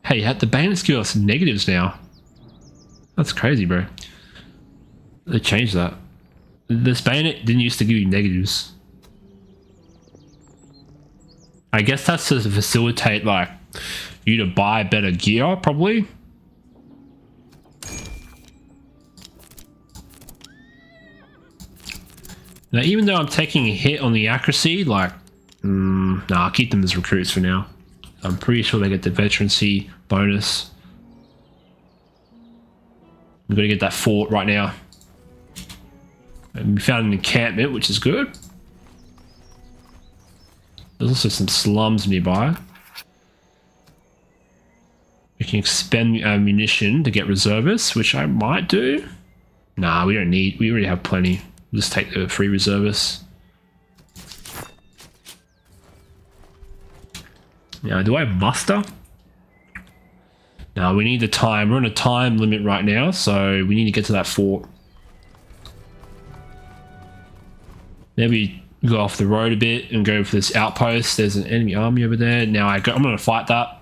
Hey, the bandits give us negatives now. That's crazy, bro. They changed that. This bayonet didn't used to give you negatives. I guess that's to facilitate, like, you to buy better gear, probably. Now, even though I'm taking a hit on the accuracy, like, nah, I'll keep them as recruits for now. I'm pretty sure they get the veterancy bonus. I'm gonna get that fort right now. And we found an encampment, which is good. There's also some slums nearby. We can expend ammunition to get reservists, which I might do. Nah, we don't need. We already have plenty. We'll just take the free reservists. Now, do I muster? No, we need the time. We're on a time limit right now, so we need to get to that fort. Maybe go off the road a bit and go for this outpost. There's an enemy army over there. Now I'm going to fight that.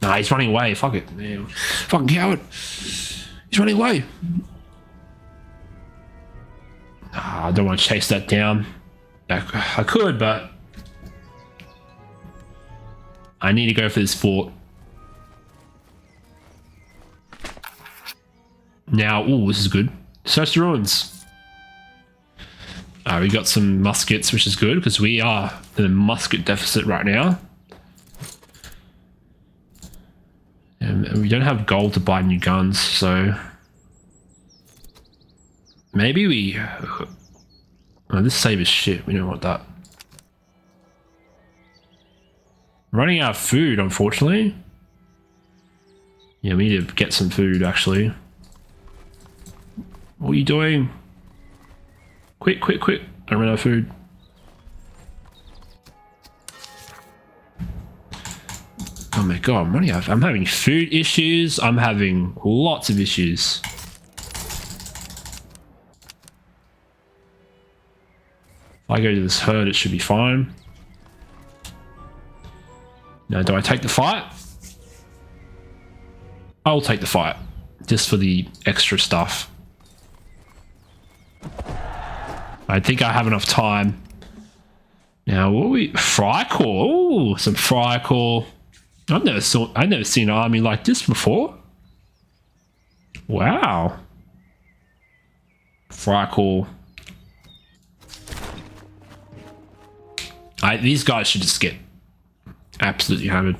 Nah, he's running away. Fuck it. Man. Fucking coward. He's running away. Nah, I don't want to chase that down. I could, but I need to go for this fort. Now, ooh, this is good. Search the ruins. We got some muskets, which is good because we are in a musket deficit right now. And we don't have gold to buy new guns, so maybe we... Oh, this save is shit. We don't want that. Running out of food, unfortunately. Yeah, we need to get some food, actually. What are you doing? Quick, quick, quick. I ran out of food. Oh my god, I'm having food issues. I'm having lots of issues. If I go to this herd, it should be fine. Now, do I take the fight? I'll take the fight. Just for the extra stuff. I think I have enough time. Now, what are we... Fry core. Ooh, some fry core. I've never seen an army like this before. Wow. Fry core. These guys should just get absolutely hammered.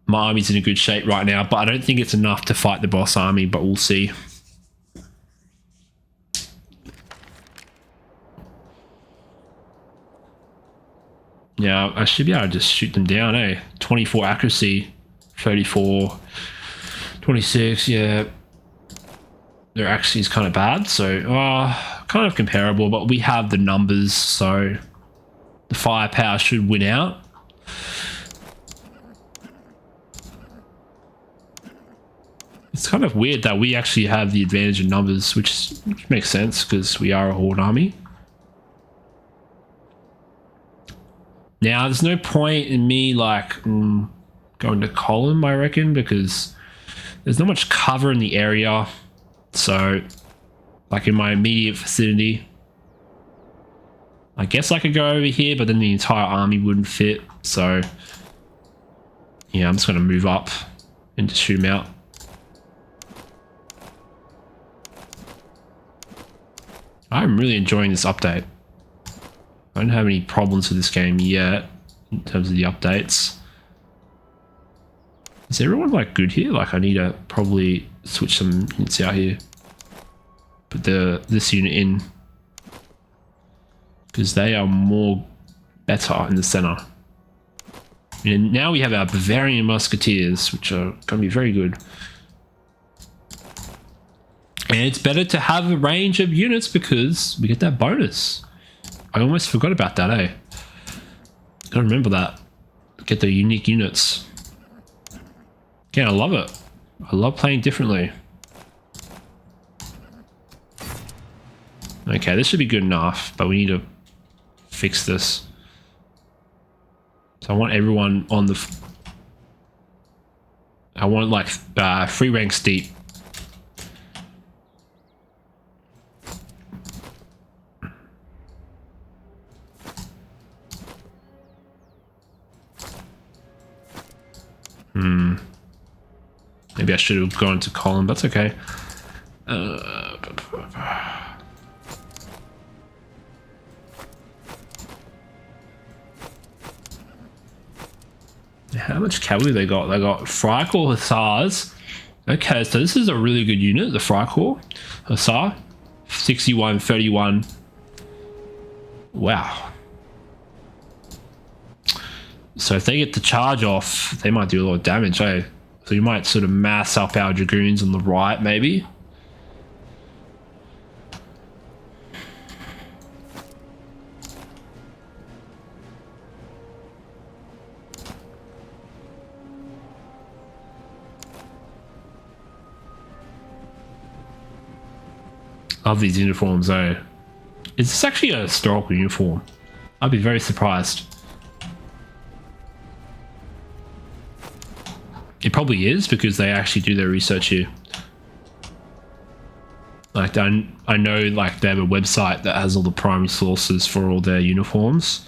My army's in a good shape right now, but I don't think it's enough to fight the boss army, but we'll see. Yeah, I should be able to just shoot them down, eh? 24 accuracy, 34, 26, yeah. Their accuracy is kind of bad, so kind of comparable, but we have the numbers, so the firepower should win out. It's kind of weird that we actually have the advantage in numbers, which makes sense because we are a horde army. Now, there's no point in me like going to column, I reckon, because there's not much cover in the area. So, like in my immediate vicinity, I guess I could go over here, but then the entire army wouldn't fit. So, yeah, I'm just going to move up and just shoot them out. I'm really enjoying this update. I don't have any problems with this game yet in terms of the updates. Is everyone like good here? Like I need to probably switch some units out here. Put this unit in because they are more better in the center. And now we have our Bavarian Musketeers, which are going to be very good. And it's better to have a range of units because we get that bonus. I almost forgot about that, eh? Gotta remember that. Get the unique units. Yeah, I love it. I love playing differently. Okay, this should be good enough, but we need to fix this. So I want everyone on the... I want like 3 ranks deep. Maybe I should have gone to column, but that's okay. How much cavalry they got? They got Freikorps Hussars. Okay, so this is a really good unit, the Freikorps Hussar. 61, 31. Wow. So if they get the charge off, they might do a lot of damage, eh? So you might sort of mass up our dragoons on the right, maybe. Love these uniforms, eh? Is this actually a historical uniform? I'd be very surprised. It probably is because they actually do their research here. Like I know like they have a website that has all the primary sources for all their uniforms,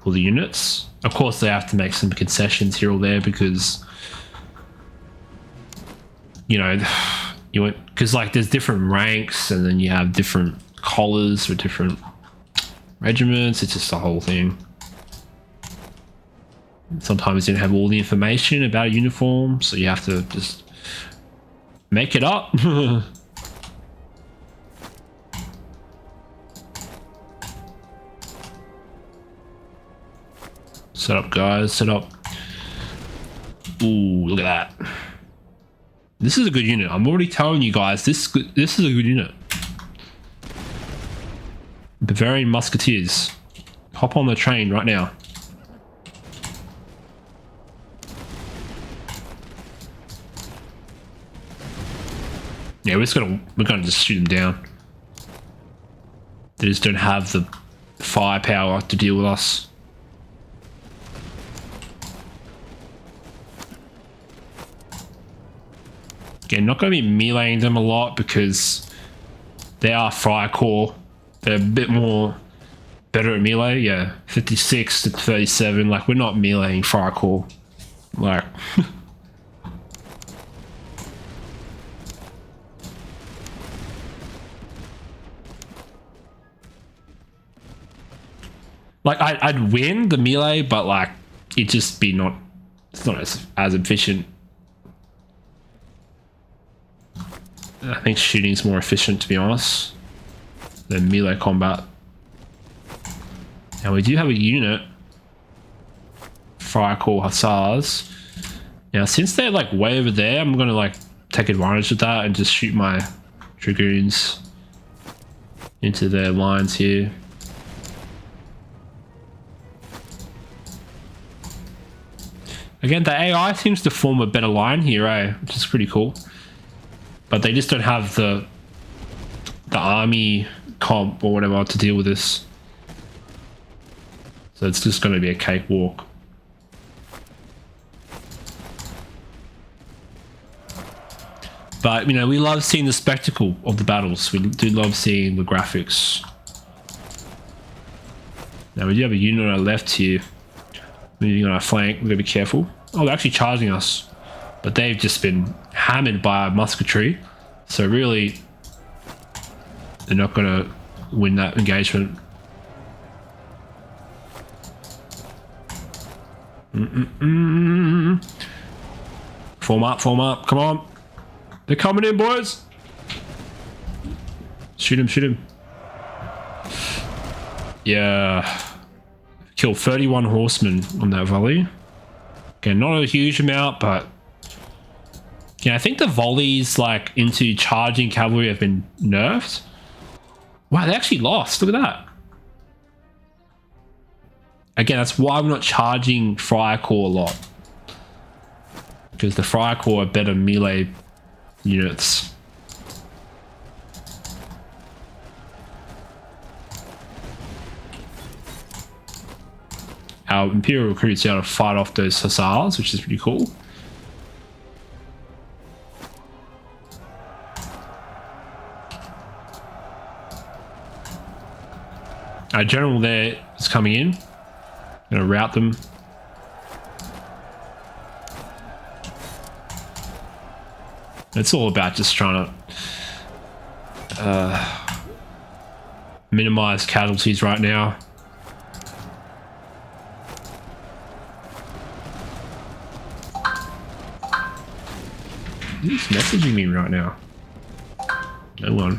all the units. Of course they have to make some concessions here or there because, you know, because like there's different ranks and then you have different collars for different regiments. It's just the whole thing. Sometimes you don't have all the information about a uniform, so you have to just make it up. Set up, guys, set up. Ooh, look at that. This is a good unit. I'm already telling you guys, this is a good unit. Bavarian Musketeers. Hop on the train right now. Yeah, we're gonna just shoot them down. They just don't have the firepower to deal with us. Again, not going to be meleeing them a lot because they are fire core. They're a bit more better at melee. Yeah, 56 to 37. Like, we're not meleeing fire core. Like, like I'd win the melee, but like it'd just be not. It's not as efficient. I think shooting's more efficient, to be honest, than melee combat. Now we do have a unit, Fire Corps Hussars. Now since they're like way over there, I'm gonna like take advantage of that and just shoot my dragoons into their lines here. Again, the AI seems to form a better line here, eh? Which is pretty cool. But they just don't have the army comp or whatever to deal with this. So it's just going to be a cakewalk. But, you know, we love seeing the spectacle of the battles. We do love seeing the graphics. Now we do have a unit on our left here. Moving on our flank. We're going to be careful. Oh, they're actually charging us. But they've just been hammered by our musketry. So really, they're not going to win that engagement. Form up, come on. They're coming in, boys. Shoot him, shoot him. Yeah. Killed 31 horsemen on that volley. Okay, not a huge amount, but yeah, I think the volleys like into charging cavalry have been nerfed. Wow, they actually lost. Look at that. Again, that's why I'm not charging Fire Corps a lot. Because the Fire Corps are better melee units. Our Imperial recruits are able to fight off those hussars, which is pretty cool. Our general there is coming in. Gonna rout them. It's all about just trying to minimize casualties right now. Who's messaging me right now? No one.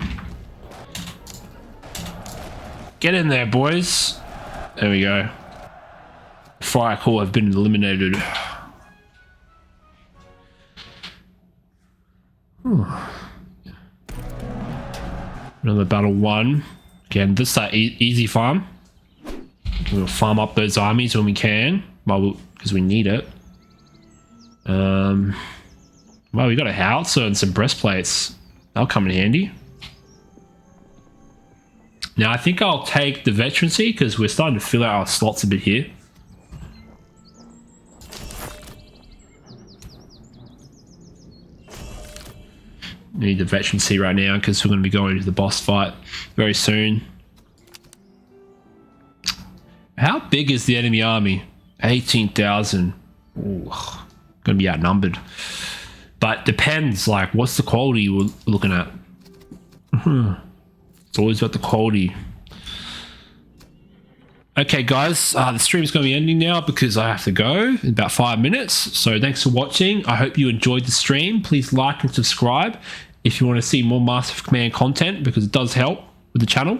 Get in there, boys. There we go. Fire Corps have been eliminated. Another battle won. Again, this is that easy farm. We'll farm up those armies when we can, because we need it. Well, we got a howitzer and some breastplates. That'll come in handy. Now, I think I'll take the veterancy because we're starting to fill out our slots a bit here. Need the veterancy right now because we're going to be going to the boss fight very soon. How big is the enemy army? 18,000. Going to be outnumbered. But depends, like, what's the quality we're looking at? It's always about the quality. Okay, guys, the stream's going to be ending now because I have to go in about 5 minutes. So thanks for watching. I hope you enjoyed the stream. Please like and subscribe if you want to see more Master of Command content, because it does help with the channel.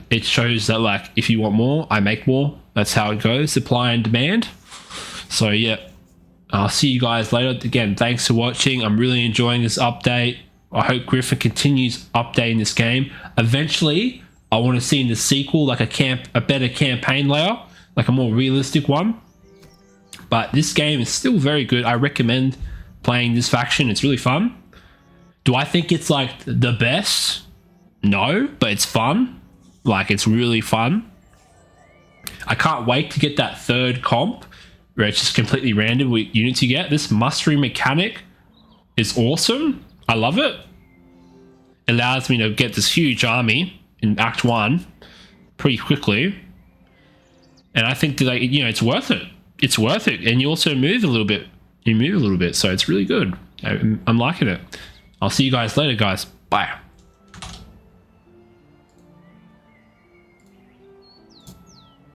It shows that, like, if you want more, I make more. That's how it goes, supply and demand. So yeah, I'll see you guys later. Again, thanks for watching. I'm really enjoying this update. I hope Griffin continues updating this game. Eventually, I want to see in the sequel like a better campaign layer, like a more realistic one. But this game is still very good. I recommend playing this faction. It's really fun. Do I think it's like the best? No, but it's fun. Like, it's really fun. I can't wait to get that third comp where it's just completely random with units you get. This mustering mechanic is awesome. I love it. It allows me to get this huge army in Act 1 pretty quickly. And I think that, you know, it's worth it. It's worth it. And you also move a little bit. You move a little bit, so it's really good. I'm liking it. I'll see you guys later, guys. Bye.